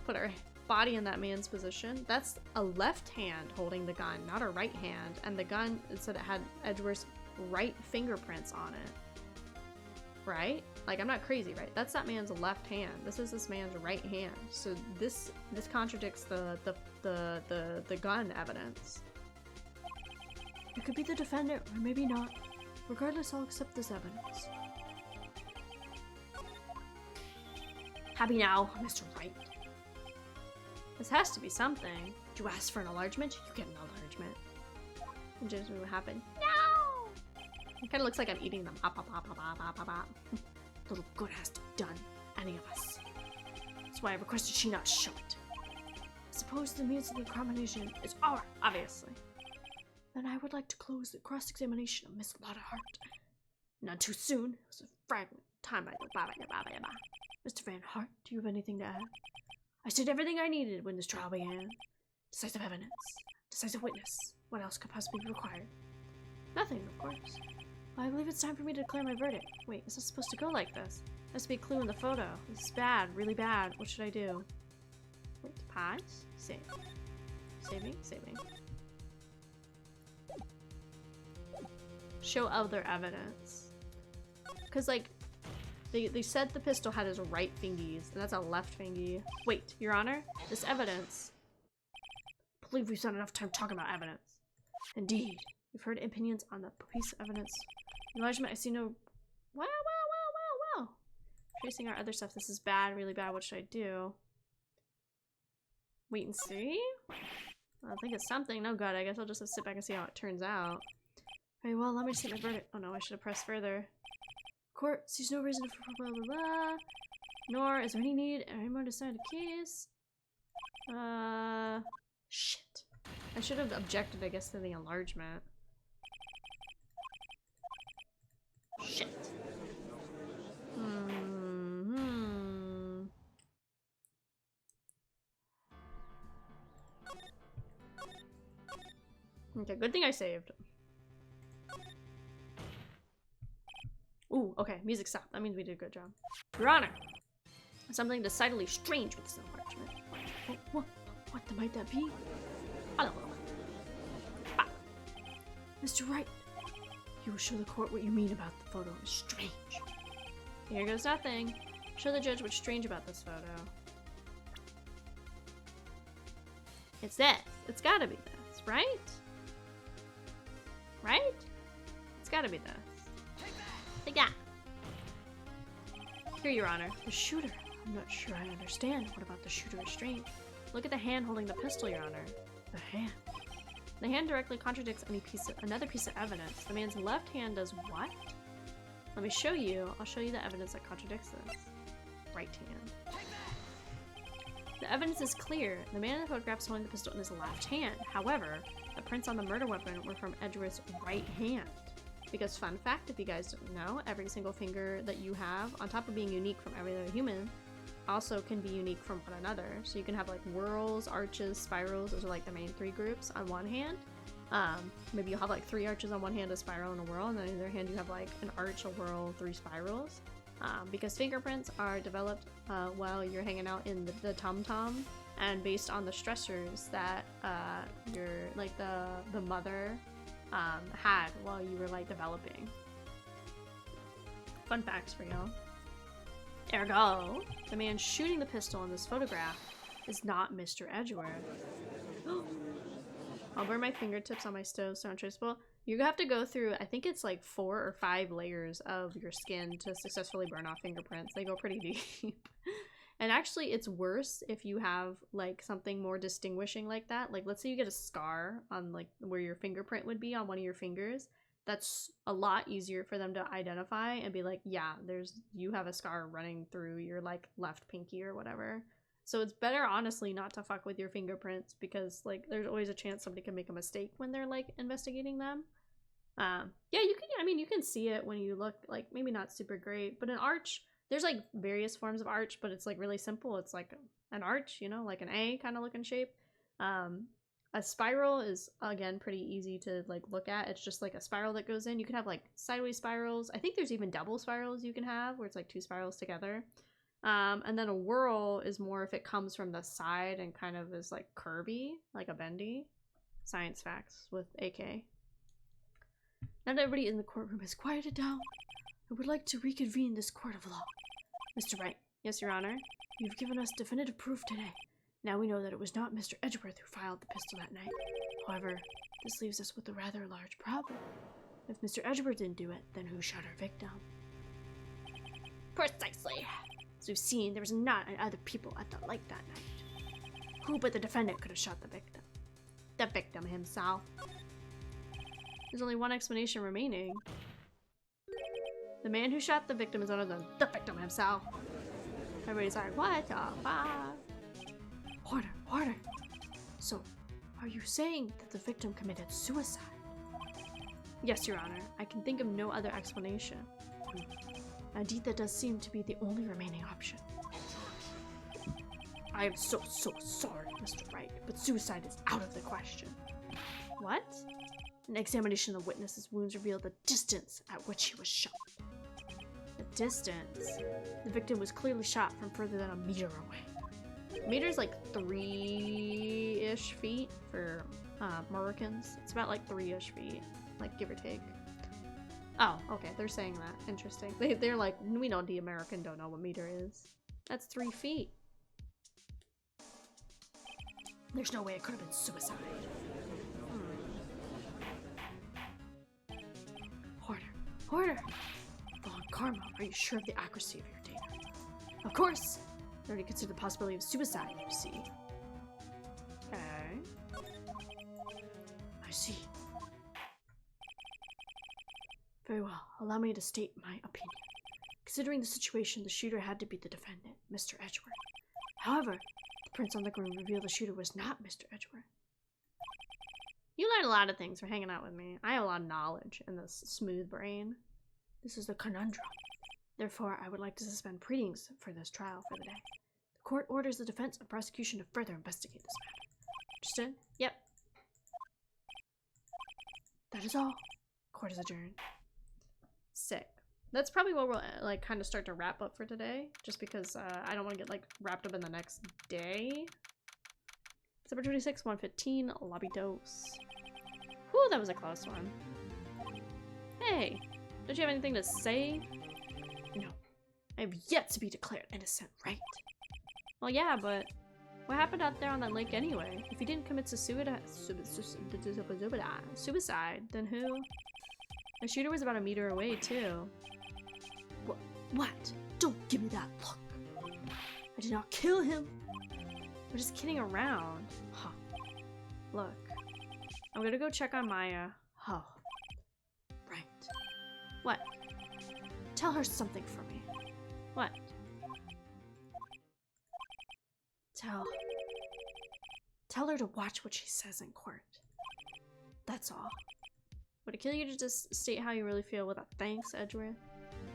Put her body in that man's position. That's a left hand holding the gun, not a right hand. And the gun, it said it had Edgeworth's right fingerprints on it. Right? Like, I'm not crazy, right? That's that man's left hand. This is this man's right hand. So this contradicts the gun evidence. It could be the defendant, or maybe not. Regardless, I'll accept this evidence. Happy now, Mr. Wright. This has to be something. You asked for an enlargement, you get an enlargement. And just what happened? No! It kind of looks like I'm eating them. Little good has to be done. Any of us. That's why I requested she not show it. Suppose the means of the incrimination is over, obviously. Then I would like to close the cross-examination of Miss Lotta Hart. Not too soon. It was a fragment. Time by Mr. Van Hart, do you have anything to add? I said everything I needed when this trial began. Decisive evidence. Decisive witness. What else could possibly be required? Nothing, of course. Well, I believe it's time for me to declare my verdict. Wait, is this supposed to go like this? There has to be a clue in the photo. This is bad, really bad. What should I do? Wait, pause? Save. Saving? Saving. Show other evidence. Because, like, they said the pistol had his right fingies, and that's a left fingy. Wait, Your Honor, this evidence. I believe we've spent enough time talking about evidence. Indeed. We've heard opinions on the piece of evidence. Enlargement, I see no... Wow. Tracing our other stuff. This is bad, really bad. What should I do? Wait and see? I think it's something. No good. I guess I'll just have to sit back and see how it turns out. Very well, let me see my verdict. Oh no, I should have pressed further. Court sees no reason for blah blah blah. Nor is there any need or any more to decide a case. Shit. I should have objected, I guess, to the enlargement. Shit. Okay, good thing I saved. Ooh, okay, music stopped. That means we did a good job. Your Honor! Something decidedly strange with this enlargement. What might that be? Hello. Ah. Mr. Wright, you will show the court what you mean about the photo is strange. Here goes nothing. Show the judge what's strange about this photo. It's this. It's gotta be this, right? Right? It's gotta be this. Take that. Here, Your Honor. The shooter. I'm not sure I understand. What about the shooter is strange? Look at the hand holding the pistol, Your Honor. The hand. The hand directly contradicts another piece of evidence. The man's left hand does what? Let me show you. I'll show you the evidence that contradicts this. Right hand. The evidence is clear. The man in the photograph is holding the pistol in his left hand. However, the prints on the murder weapon were from Edgeworth's right hand. Because fun fact, if you guys don't know, every single finger that you have, on top of being unique from every other human, also can be unique from one another. So you can have like whorls, arches, spirals. Those are like the main three groups on one hand. Maybe you'll have like 3 arches on one hand, a spiral, and a whorl, and then on the other hand you have like an arch, a whorl, 3 spirals. Because fingerprints are developed while you're hanging out in the tum-tum, and based on the stressors that your like the mother had while you were like developing. Fun facts for y'all. Ergo, the man shooting the pistol in this photograph is not Mr. Edgeworth. I'll burn my fingertips on my stove so untraceable. You have to go through, I think it's like 4 or 5 layers of your skin to successfully burn off fingerprints. They go pretty deep. And actually, it's worse if you have like something more distinguishing like that. Like, let's say you get a scar on like where your fingerprint would be on one of your fingers. That's a lot easier for them to identify and be like, yeah, you have a scar running through your like left pinky or whatever. So it's better, honestly, not to fuck with your fingerprints because like there's always a chance somebody can make a mistake when they're like investigating them. Yeah, you can see it when you look, like maybe not super great, but an arch, there's like various forms of arch, but it's like really simple. It's like an arch, you know, like an A kind of looking shape. A spiral is, again, pretty easy to like look at. It's just like a spiral that goes in. You can have like sideways spirals. I think there's even double spirals you can have where it's like 2 spirals together. And then a whirl is more if it comes from the side and kind of is like curvy, like a bendy. Science facts with AK. Not everybody in the courtroom has quieted down. I would like to reconvene this court of law. Mr. Wright. Yes, Your Honor. You've given us definitive proof today. Now we know that it was not Mr. Edgeworth who fired the pistol that night. However, this leaves us with a rather large problem. If Mr. Edgeworth didn't do it, then who shot our victim? Precisely. As we've seen, there was not other people at the lake that night. Who but the defendant could have shot the victim? The victim himself. There's only one explanation remaining. The man who shot the victim is other than the victim himself. Everybody's like, what the fuck? Order, order. So, are you saying that the victim committed suicide? Yes, Your Honor. I can think of no other explanation. Indeed, that does seem to be the only remaining option. I am so sorry, Mr. Wright, but suicide is out of the question. What? An examination of the witness's wounds revealed the distance at which he was shot. The distance? The victim was clearly shot from further than a meter away. A meter's like 3-ish feet for Americans. It's about like 3-ish feet, like give or take. Oh, okay, they're saying that. Interesting. They're like, we know the American don't know what meter is. That's 3 feet. There's no way it could have been suicide. Order! Vaughn Karma, are you sure of the accuracy of your data? Of course! I already considered the possibility of suicide, you see. Okay. I see. Very well, allow me to state my opinion. Considering the situation, the shooter had to be the defendant, Mr. Edgeworth. However, the prints on the ground reveal the shooter was not Mr. Edgeworth. You learn a lot of things from hanging out with me. I have a lot of knowledge in this smooth brain. This is the conundrum. Therefore, I would like to suspend proceedings for this trial for the day. The court orders the defense and prosecution to further investigate this matter. Understood? Yep. That is all. Court is adjourned. Sick. That's probably what we'll like kind of start to wrap up for today, just because I don't want to get like wrapped up in the next day. December 26, 1:15, lobby dose. Whew, that was a close one. Hey, don't you have anything to say? No. I have yet to be declared innocent, right? Well, yeah, but what happened out there on that lake anyway? If he didn't commit suicide, then who? The shooter was about a meter away, too. What? Don't give me that look. I did not kill him. We're just kidding around. Huh. Look. I'm gonna go check on Maya. Oh. Right. What? Tell her something for me. What? Tell her to watch what she says in court. That's all. Would it kill you to just state how you really feel with a thanks, Edgeworth?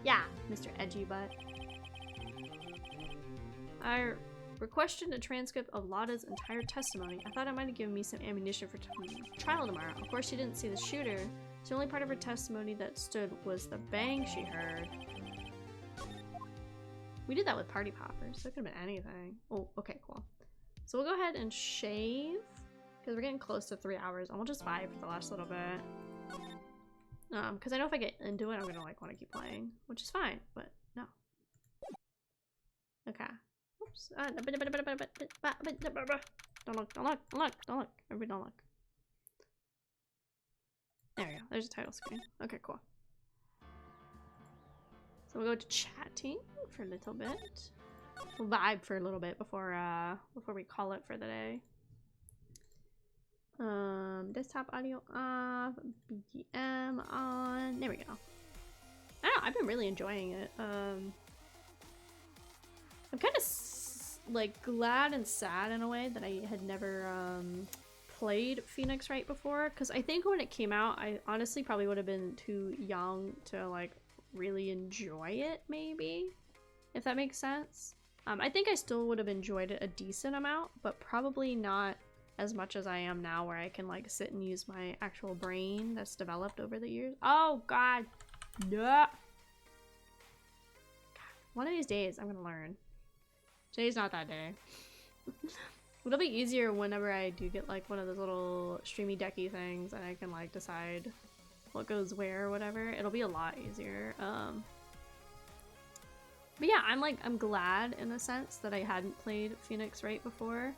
Yeah, Mr. Edgy Butt. I requested a transcript of Lotta's entire testimony. I thought it might have given me some ammunition for trial tomorrow. Of course, she didn't see the shooter. So the only part of her testimony that stood was the bang she heard. We did that with Party Poppers, so it could have been anything. Oh, okay, cool. So we'll go ahead and shave, because we're getting close to 3 hours, and we'll just vibe for the last little bit. Because I know if I get into it, I'm gonna like want to keep playing, which is fine, but no. Okay. Oops. Don't look, don't look, don't look, don't look. Everybody don't look. There we go. There's a title screen. Okay, cool. So we'll go to chatting for a little bit. We'll vibe for a little bit before we call it for the day. Desktop audio off, BGM on. There we go. I don't know, I've been really enjoying it. I'm kind of like glad and sad in a way that I had never played Phoenix Wright before, because I think when it came out, I honestly probably would have been too young to like really enjoy it, maybe, if that makes sense. I think I still would have enjoyed it a decent amount, but probably not as much as I am now, where I can like sit and use my actual brain that's developed over the years. Oh god, no. God, one of these days I'm gonna learn. Today's not that day. It'll be easier whenever I do get like one of those little streamy decky things and I can like decide what goes where or whatever. It'll be a lot easier. But yeah, I'm glad in a sense that I hadn't played Phoenix Wright before.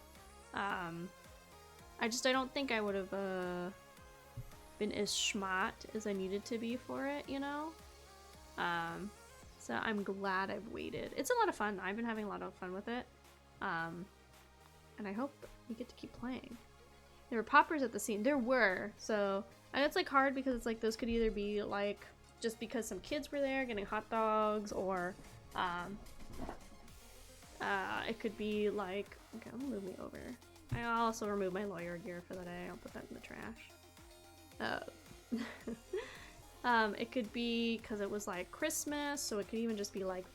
I don't think I would have been as smart as I needed to be for it, you know? So I'm glad I've waited. It's a lot of fun. I've been having a lot of fun with it. And I hope we get to keep playing. There were poppers at the scene. There were. So, and it's like hard because it's like those could either be like just because some kids were there getting hot dogs, or it could be like, okay, I'm gonna move me over. I'll also remove my lawyer gear for the day. I'll put that in the trash. It could be because it was like Christmas, so it could even just be like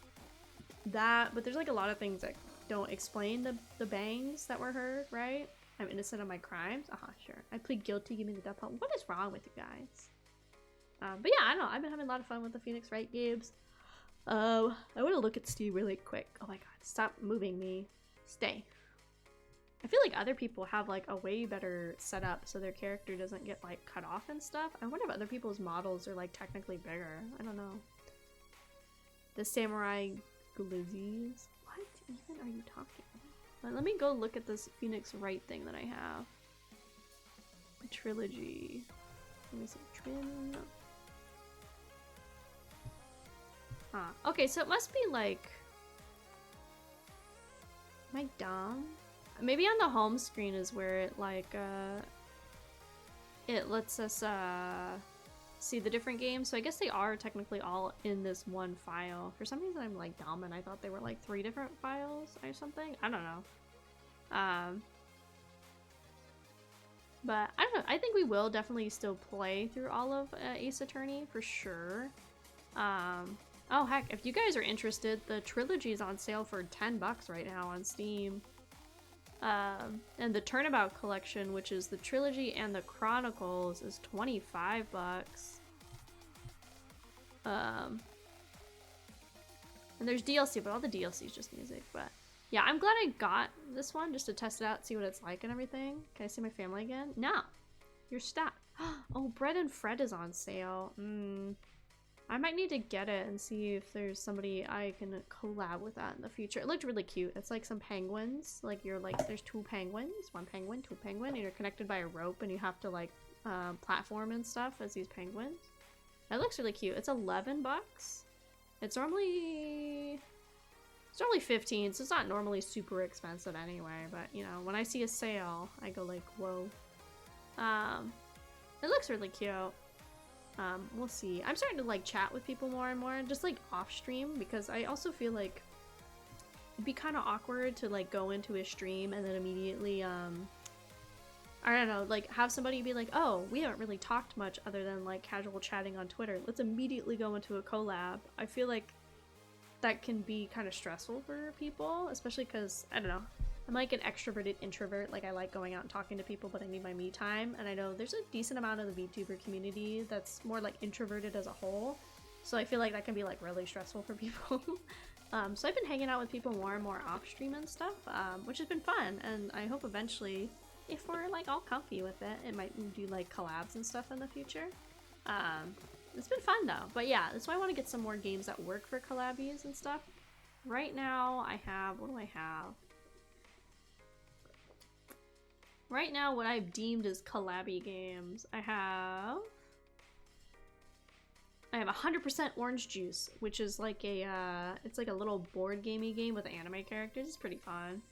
that. But there's like a lot of things that don't explain the bangs that were heard, right? I'm innocent of my crimes. Sure. I plead guilty. Give me the death penalty. What is wrong with you guys? But yeah, I don't know. I've been having a lot of fun with the Phoenix Wright games. I want to look at Steve really quick. Oh my god, stop moving me. Stay. I feel like other people have like a way better setup so their character doesn't get like cut off and stuff. I wonder if other people's models are like technically bigger. I don't know. The samurai glizzies. What even are you talking about? Let me go look at this Phoenix Wright thing that I have. Trilogy. Let me see. Trim. Okay, so it must be like... Am I dumb? Maybe on the home screen is where it like, it lets us, see the different games. So I guess they are technically all in this one file. For some reason I'm like dumb and I thought they were like 3 different files or something. I don't know. But I don't know. I think we will definitely still play through all of Ace Attorney for sure. Oh heck, if you guys are interested, the Trilogy is on sale for $10 right now on Steam. And the Turnabout collection, which is the Trilogy and the Chronicles, is $25. And there's DLC, but all the DLC is just music. But yeah, I'm glad I got this one just to test it out, see what it's like and everything. Can I see my family again? No, you're stopped. Oh, Bread and Fred is on sale. I might need to get it and see if there's somebody I can collab with that in the future. It looked really cute. It's like some penguins. Like you're like, there's 2 penguins, 1 penguin, 2 penguin, and you're connected by a rope and you have to like platform and stuff as these penguins. That looks really cute. It's $11. It's normally 15, so it's not normally super expensive anyway, but you know, when I see a sale, I go like, whoa. It looks really cute. We'll see. I'm starting to like chat with people more and more, just like off stream, because I also feel like it'd be kind of awkward to like go into a stream and then immediately, I don't know, like have somebody be like, oh, we haven't really talked much other than like casual chatting on Twitter. Let's immediately go into a collab. I feel like that can be kind of stressful for people, especially because, I don't know, I'm like an extroverted introvert. Like I like going out and talking to people, but I need my me time. And I know there's a decent amount of the VTuber community that's more like introverted as a whole. So I feel like that can be like really stressful for people. So I've been hanging out with people more and more off stream and stuff, which has been fun. And I hope eventually, if we're like all comfy with it, it might do like collabs and stuff in the future. It's been fun though. But yeah, that's why I want to get some more games that work for collabs and stuff. Right now I have, what do I have? Right now, what I've deemed as collabby games, I have 100% Orange Juice, which is like a, it's like a little board gamey game with anime characters. It's pretty fun.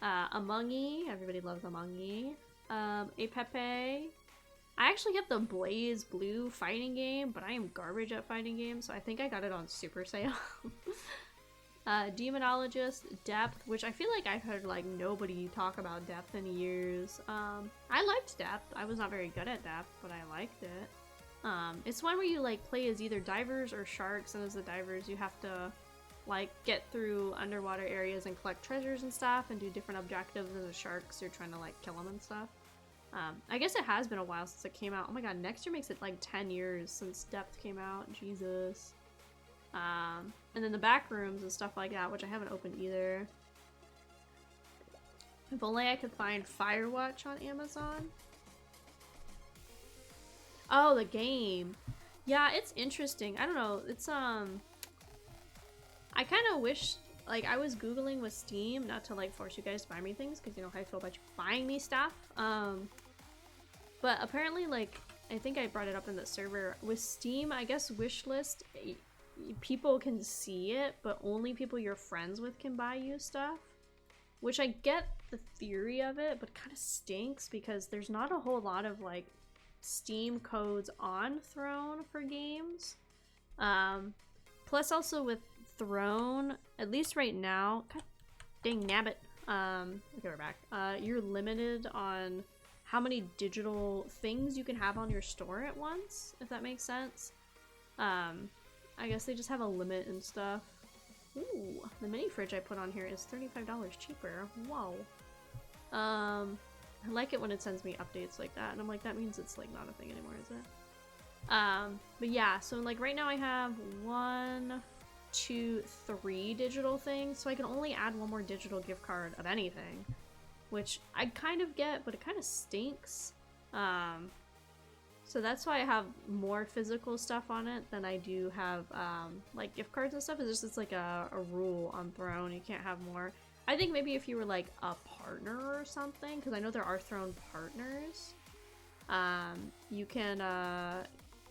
Among-E, everybody loves Among-E. A Pepe. I actually have the Blaze Blue fighting game, but I am garbage at fighting games, so I think I got it on super sale. Demonologist, Depth, which I feel like I've heard like nobody talk about Depth in years. I liked Depth. I was not very good at Depth, but I liked it. It's one where you like play as either divers or sharks, and as the divers you have to like get through underwater areas and collect treasures and stuff and do different objectives, and the sharks you're trying to like kill them and stuff. I guess it has been a while since it came out. Oh my god, next year makes it like 10 years since Depth came out. Jesus. And then the back rooms and stuff like that, which I haven't opened either. If only I could find Firewatch on Amazon. Oh, the game. Yeah, it's interesting. I don't know. It's I kind of wish, like, I was Googling with Steam, not to like force you guys to buy me things, because you know how I feel about you buying me stuff. But apparently, like, I think I brought it up in the server with Steam. I guess wishlist, people can see it, but only people you're friends with can buy you stuff. Which I get the theory of it, but kind of stinks because there's not a whole lot of like Steam codes on Throne for games. Plus also with Throne, at least right now, god dang nabbit. Okay, we're back. You're limited on how many digital things you can have on your store at once, if that makes sense. I guess they just have a limit and stuff. Ooh, the mini fridge I put on here is $35 cheaper. Whoa. I like it when it sends me updates like that, and I'm like, that means it's like not a thing anymore, is it? But yeah, so like right now I have 1, 2, 3 digital things, so I can only add one more digital gift card of anything, which I kind of get, but it kind of stinks. So that's why I have more physical stuff on it than I do have like gift cards and stuff. It's like a rule on Throne. You can't have more. I think maybe if you were like a partner or something, because I know there are Throne partners. You can eto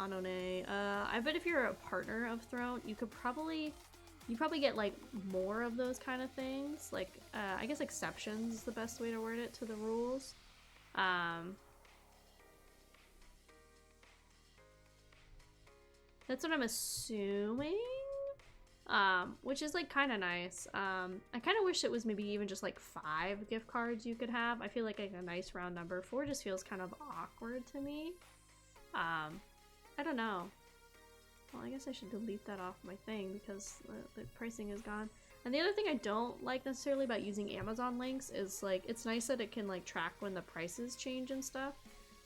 anone. I bet if you're a partner of Throne, you probably get like more of those kind of things. Like I guess exceptions is the best way to word it to the rules. That's what I'm assuming. Which is like kind of nice. I kind of wish it was maybe even just like 5 gift cards you could have. I feel like a nice round number. 4 just feels kind of awkward to me. I don't know. Well, I guess I should delete that off my thing because the pricing is gone. And the other thing I don't like necessarily about using Amazon links is like, it's nice that it can like track when the prices change and stuff.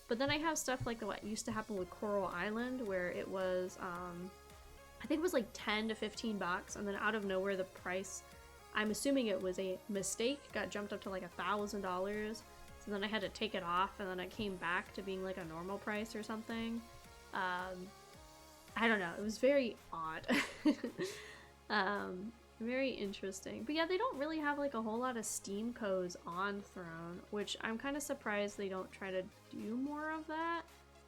But then I have stuff like what used to happen with Coral Island where it was, I think it was like 10 to 15 bucks, and then out of nowhere the price, I'm assuming it was a mistake, got jumped up to like $1,000. So then I had to take it off, and then it came back to being like a normal price or something. I don't know, it was very odd. Very interesting. But yeah, they don't really have like a whole lot of Steam codes on Throne, which I'm kind of surprised they don't try to do more of that.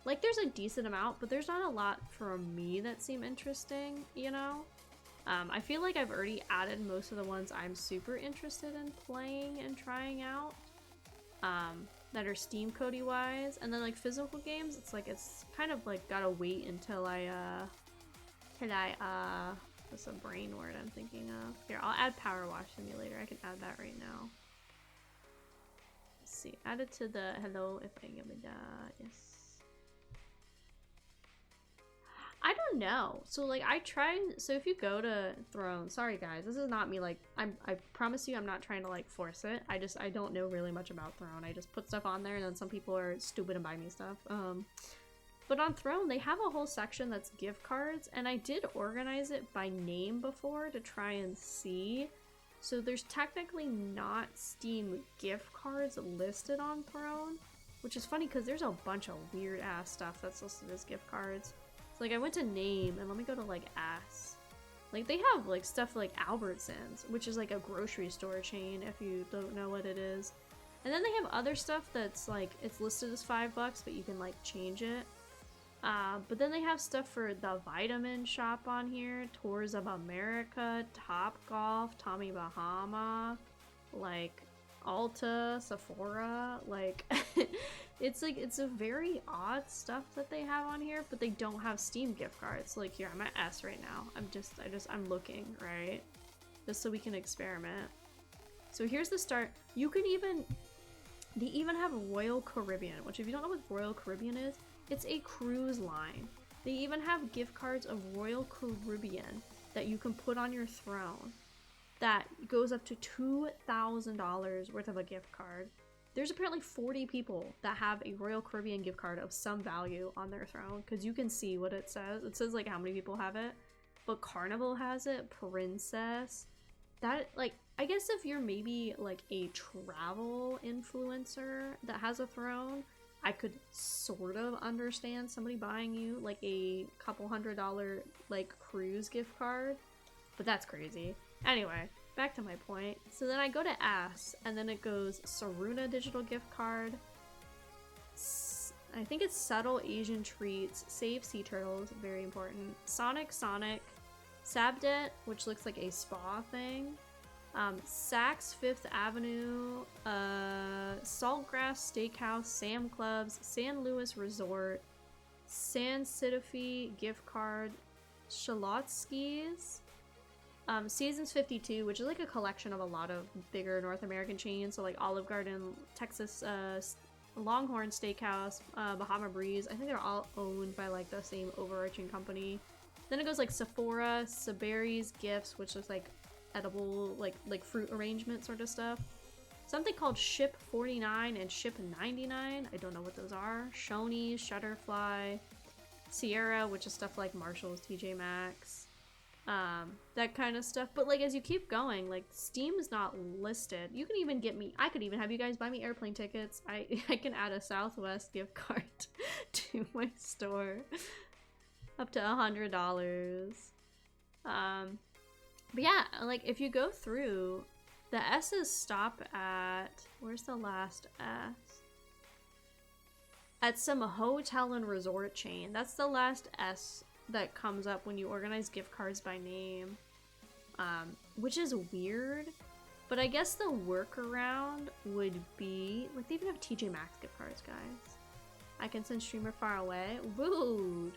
Like, there's a decent amount, but there's not a lot for me that seem interesting, you know? I feel like I've already added most of the ones I'm super interested in playing and trying out, that are Steam codey wise. And then like physical games, it's like, it's kind of like gotta wait until what's a brain word I'm thinking of? Here, I'll add Power Wash Simulator. I can add that right now. Let's see, add it to the hello if I give it yes. I don't know. So like I tried, so if you go to Throne, sorry guys, this is not me like, I promise you I'm not trying to like force it. I don't know really much about Throne. I just put stuff on there and then some people are stupid and buy me stuff. But on Throne, they have a whole section that's gift cards, and I did organize it by name before to try and see. So there's technically not Steam gift cards listed on Throne, which is funny because there's a bunch of weird ass stuff that's listed as gift cards. So like I went to name, and let me go to like ass. Like they have like stuff like Albertsons, which is like a grocery store chain if you don't know what it is. And then they have other stuff that's like, it's listed as $5, but you can like change it. But then they have stuff for the Vitamin Shop on here, Tours of America, Top Golf, Tommy Bahama, like Ulta, Sephora, like it's like, it's a very odd stuff that they have on here, but they don't have Steam gift cards. Like here, I'm at S right now. I'm looking, right? Just so we can experiment. So here's the start. You can they even have Royal Caribbean, which if you don't know what Royal Caribbean is, it's a cruise line. They even have gift cards of Royal Caribbean that you can put on your Throne that goes up to $2,000 worth of a gift card. There's apparently 40 people that have a Royal Caribbean gift card of some value on their Throne, because you can see what it says. It says like how many people have it, but Carnival has it, Princess, that, like, I guess if you're maybe like a travel influencer that has a throne, I could sort of understand somebody buying you like a couple $100 like cruise gift card, but that's crazy. Anyway, back to my point. So then I go to S, and then it goes Saruna digital gift card. I think it's Subtle Asian Treats, Save Sea Turtles, very important. Sonic, Sabdet, which looks like a spa thing. Saks Fifth Avenue, Saltgrass Steakhouse, Sam Clubs, San Luis Resort, San Citifi gift card, Shalotsky's, Seasons 52, which is like a collection of a lot of bigger North American chains, so like Olive Garden, Texas, Longhorn Steakhouse, Bahama Breeze. I think they're all owned by like the same overarching company. Then it goes like Sephora, Saberi's Gifts, which is like edible, like fruit arrangement sort of stuff. Something called Ship 49 and Ship 99. I don't know what those are. Shoney's, Shutterfly, Sierra, which is stuff like Marshall's, TJ Maxx, that kind of stuff. But like as you keep going, like Steam is not listed. You can even get me, I could even have you guys buy me airplane tickets. I can add a Southwest gift card to my store. Up to $100. But yeah, like if you go through, the S's stop at, where's the last S? At some hotel and resort chain. That's the last S that comes up when you organize gift cards by name. Which is weird, but I guess the workaround would be, like they even have TJ Maxx gift cards, guys. I can send streamer far away. Rude.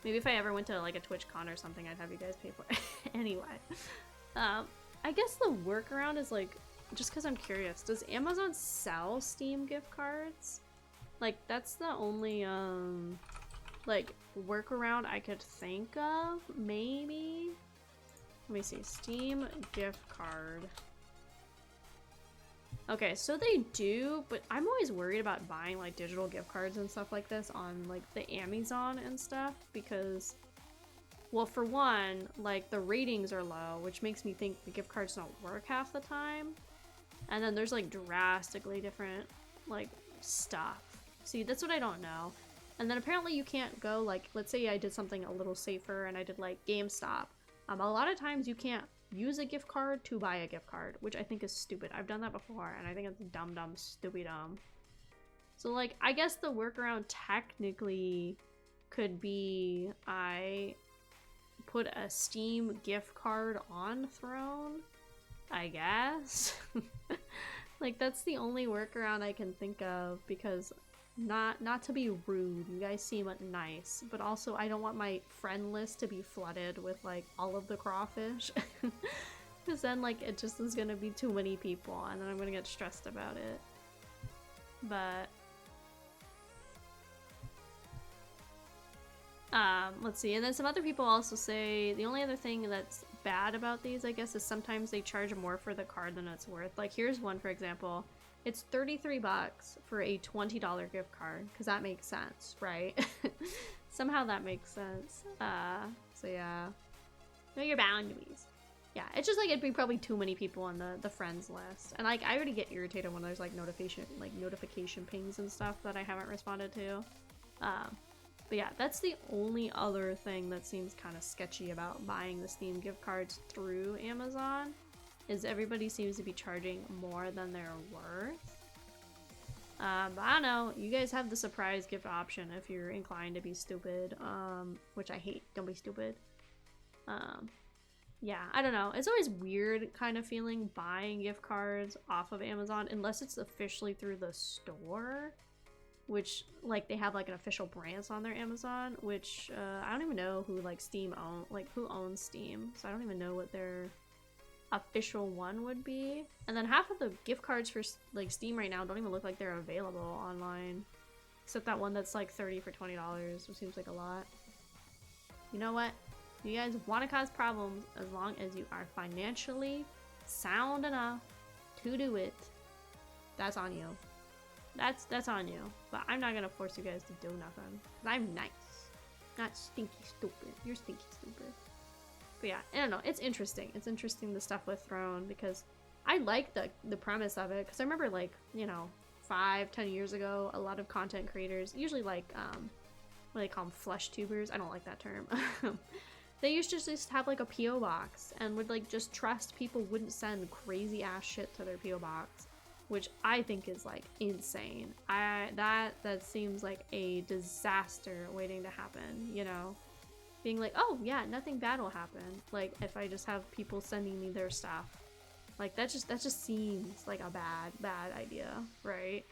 Maybe if I ever went to like a TwitchCon or something, I'd have you guys pay for it. Anyway, I guess the workaround is like, just because I'm curious, does Amazon sell Steam gift cards? Like that's the only like workaround I could think of, maybe. Let me see, Steam gift card. Okay, so they do, but I'm always worried about buying like digital gift cards and stuff like this on like the Amazon and stuff because, well, for one, like the ratings are low, which makes me think the gift cards don't work half the time. And then there's like drastically different like stuff. See, that's what I don't know. And then apparently you can't go like, let's say I did something a little safer and I did like GameStop. A lot of times you can't use a gift card to buy a gift card, which I think is stupid. I've done that before, and I think it's dumb, stupid dumb. So, like, I guess the workaround technically could be I put a Steam gift card on Throne, I guess. Like, that's the only workaround I can think of, because not to be rude, you guys seem nice, but also I don't want my friend list to be flooded with like all of the Kraufish, because then like it just is gonna be too many people and then I'm gonna get stressed about it. But let's see, and then some other people also say the only other thing that's bad about these, I guess, is sometimes they charge more for the card than it's worth. Like here's one, for example. It's $33 for a $20 gift card, because that makes sense, right? Somehow that makes sense. So yeah. Know your boundaries. Yeah, it's just like it'd be probably too many people on the friends list. And like I already get irritated when there's like notification pings and stuff that I haven't responded to. But yeah, that's the only other thing that seems kind of sketchy about buying the Steam gift cards through Amazon. Is everybody seems to be charging more than they're worth. But I don't know, you guys have the surprise gift option if you're inclined to be stupid, which I hate. Don't be stupid. Yeah, I don't know. It's always weird kind of feeling buying gift cards off of Amazon unless it's officially through the store, which like they have like an official branch on their Amazon, which I don't even know who like Steam own, like who owns Steam, so I don't even know what their official one would be. And then half of the gift cards for like Steam right now don't even look like they're available online, except that one that's like $30 for $20, which seems like a lot. You know what, you guys want to cause problems as long as you are financially sound enough to do it, that's on you. That's on you. But I'm not gonna force you guys to do nothing, 'cause I'm nice, not stinky stupid. You're stinky stupid. But yeah, I don't know. It's interesting. It's interesting, the stuff with Throne, because I like the premise of it. Because I remember, like, you know, 5-10 years ago, a lot of content creators, usually like, what do they call them, flesh tubers? I don't like that term. They used to just have like a PO box and would like just trust people wouldn't send crazy ass shit to their PO box, which I think is like insane. That seems like a disaster waiting to happen, you know? Being like, oh yeah, nothing bad will happen. Like if I just have people sending me their stuff. Like that just seems like a bad idea, right?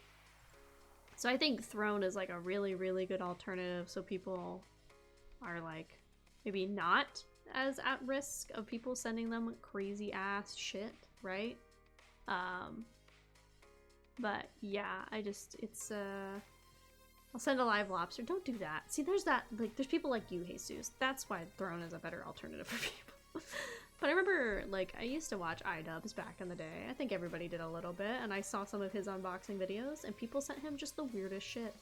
So I think Throne is like a really, really good alternative, so people are like maybe not as at risk of people sending them crazy ass shit, right? But yeah, it's I'll send a live lobster. Don't do that. See, there's that, like, there's people like you, Jesus. That's why Throne is a better alternative for people. But I remember, like, I used to watch iDubbbz back in the day. I think everybody did a little bit, and I saw some of his unboxing videos, and people sent him just the weirdest shit.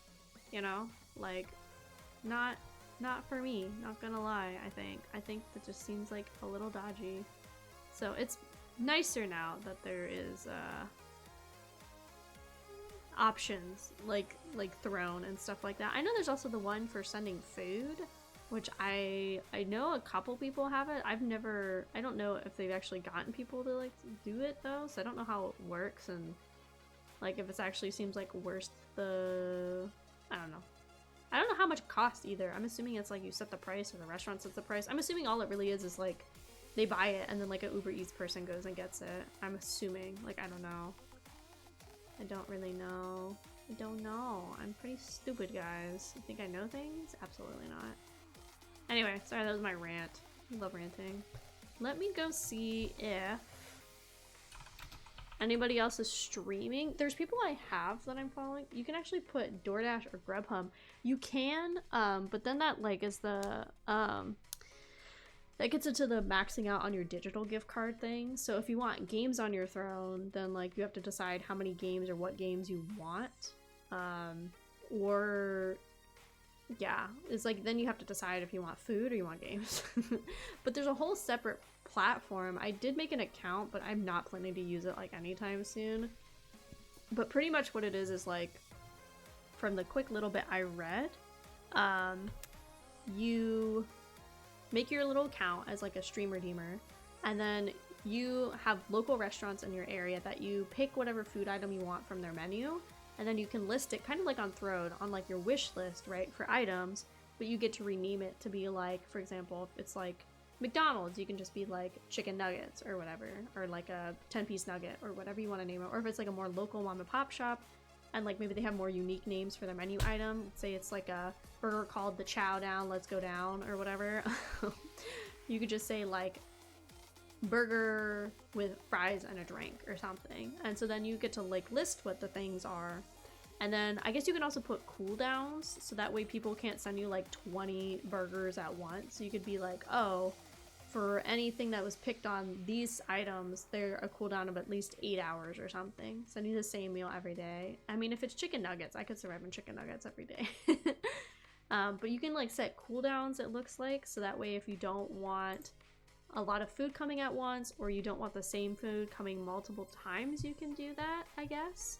You know? Like, not for me, not gonna lie, I think. I think that just seems like a little dodgy. So it's nicer now that there is, options like Throne and stuff like that. I know there's also the one for sending food, which I know a couple people have it. I don't know if they've actually gotten people to like do it though, so I don't know how it works, and like if it actually seems like worth the, I don't know how much it costs either. I'm assuming it's like you set the price or the restaurant sets the price. I'm assuming all it really is like they buy it and then like an Uber Eats person goes and gets it. I'm assuming, like, I don't know. I don't really know. I don't know. I'm pretty stupid, guys. You think I know things? Absolutely not. Anyway, sorry, that was my rant. I love ranting. Let me go see if anybody else is streaming. There's people I have that I'm following. You can actually put DoorDash or Grubhub. You can, but then that like is the that gets into the maxing out on your digital gift card thing. So if you want games on your Throne, then like you have to decide how many games or what games you want. Or yeah, it's like then you have to decide if you want food or you want games. But there's a whole separate platform. I did make an account, but I'm not planning to use it like anytime soon. But pretty much what it is like, from the quick little bit I read, you make your little account as like a stream redeemer, and then you have local restaurants in your area that you pick whatever food item you want from their menu, and then you can list it kind of like on Throne on like your wish list, right, for items, but you get to rename it to be like, for example, if it's like McDonald's, you can just be like chicken nuggets or whatever, or like a 10-piece nugget or whatever you want to name it. Or if it's like a more local mom and pop shop and like maybe they have more unique names for their menu item, let's say it's like a burger called the Chow Down, Let's Go Down or whatever. You could just say like burger with fries and a drink or something, and so then you get to like list what the things are. And then I guess you can also put cooldowns, so that way people can't send you like 20 burgers at once. So you could be like, oh, for anything that was picked on these items, they're a cooldown of at least 8 hours or something. Sending the same meal every day. I mean, if it's chicken nuggets, I could survive on chicken nuggets every day. But you can like set cooldowns, it looks like, so that way if you don't want a lot of food coming at once, or you don't want the same food coming multiple times, you can do that, I guess.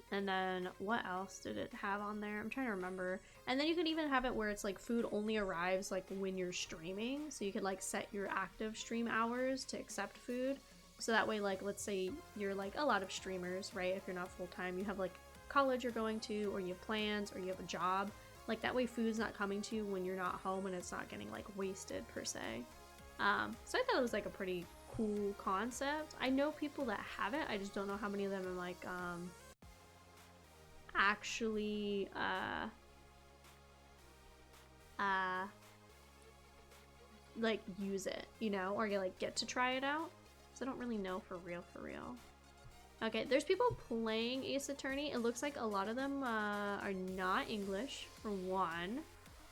And then what else did it have on there? I'm trying to remember. And then you can even have it where it's like food only arrives like when you're streaming. So you could like set your active stream hours to accept food. So that way, like, let's say you're like a lot of streamers, right? If you're not full-time, you have like college you're going to, or you have plans, or you have a job. Like that way food's not coming to you when you're not home and it's not getting like wasted per se. So I thought it was like a pretty cool concept. I know people that have it. I just don't know how many of them are like, actually like use it, you know, or you like get to try it out. So I don't really know for real. Okay, there's people playing Ace Attorney. It looks like a lot of them are not English for one,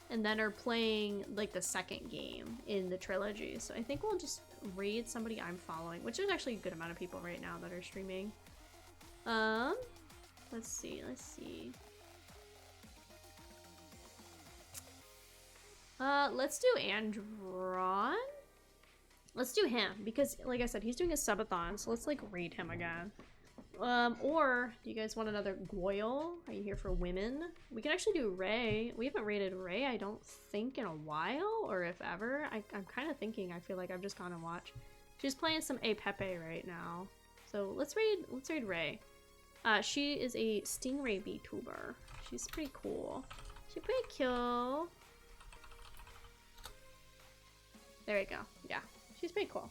and then are playing like the second game in the trilogy. So I think we'll just raid somebody I'm following, which is actually a good amount of people right now that are streaming. Let's see. Let's do Andromeda. Let's do him, because like I said, he's doing a subathon, so let's like raid him again. Or do you guys want another Goyle? Are you here for women? We can actually do Ray. We haven't raided Ray, I don't think, in a while, or if ever. I'm kind of thinking, I feel like I've just gone and watched. She's playing some Pepe right now. So let's raid Ray. She is a Stingray VTuber. She's pretty cool. She's pretty cute. There we go. Yeah, she's pretty cool.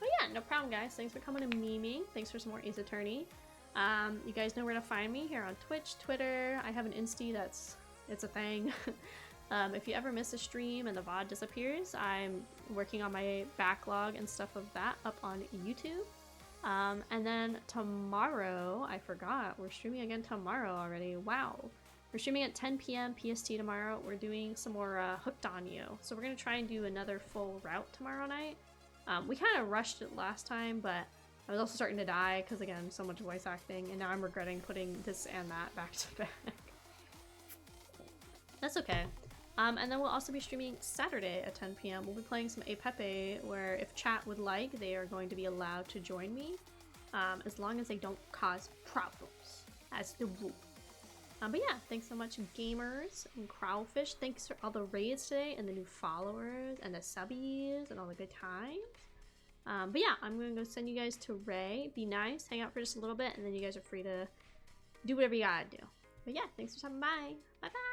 But yeah, no problem, guys. Thanks for coming and memeing. Thanks for some more Ace Attorney. You guys know where to find me here on Twitch, Twitter. I have an Insta it's a thing. If you ever miss a stream and the VOD disappears, I'm working on my backlog and stuff of that up on YouTube. And then tomorrow, I forgot, we're streaming again tomorrow already. Wow. We're streaming at 10 p.m. PST tomorrow. We're doing some more Hooked on You. So we're going to try and do another full route tomorrow night. We kind of rushed it last time, but I was also starting to die because, again, so much voice acting, and now I'm regretting putting this and that back to back. That's okay. And then we'll also be streaming Saturday at 10 p.m. We'll be playing some Pepe, where if chat would like, they are going to be allowed to join me, as long as they don't cause problems, as the rule. But yeah, thanks so much, gamers and Kraufish. Thanks for all the raids today and the new followers and the subbies and all the good times. But yeah, I'm gonna go send you guys to Ray. Be nice, hang out for just a little bit, and then you guys are free to do whatever you gotta do. But yeah, thanks for stopping by. Bye bye.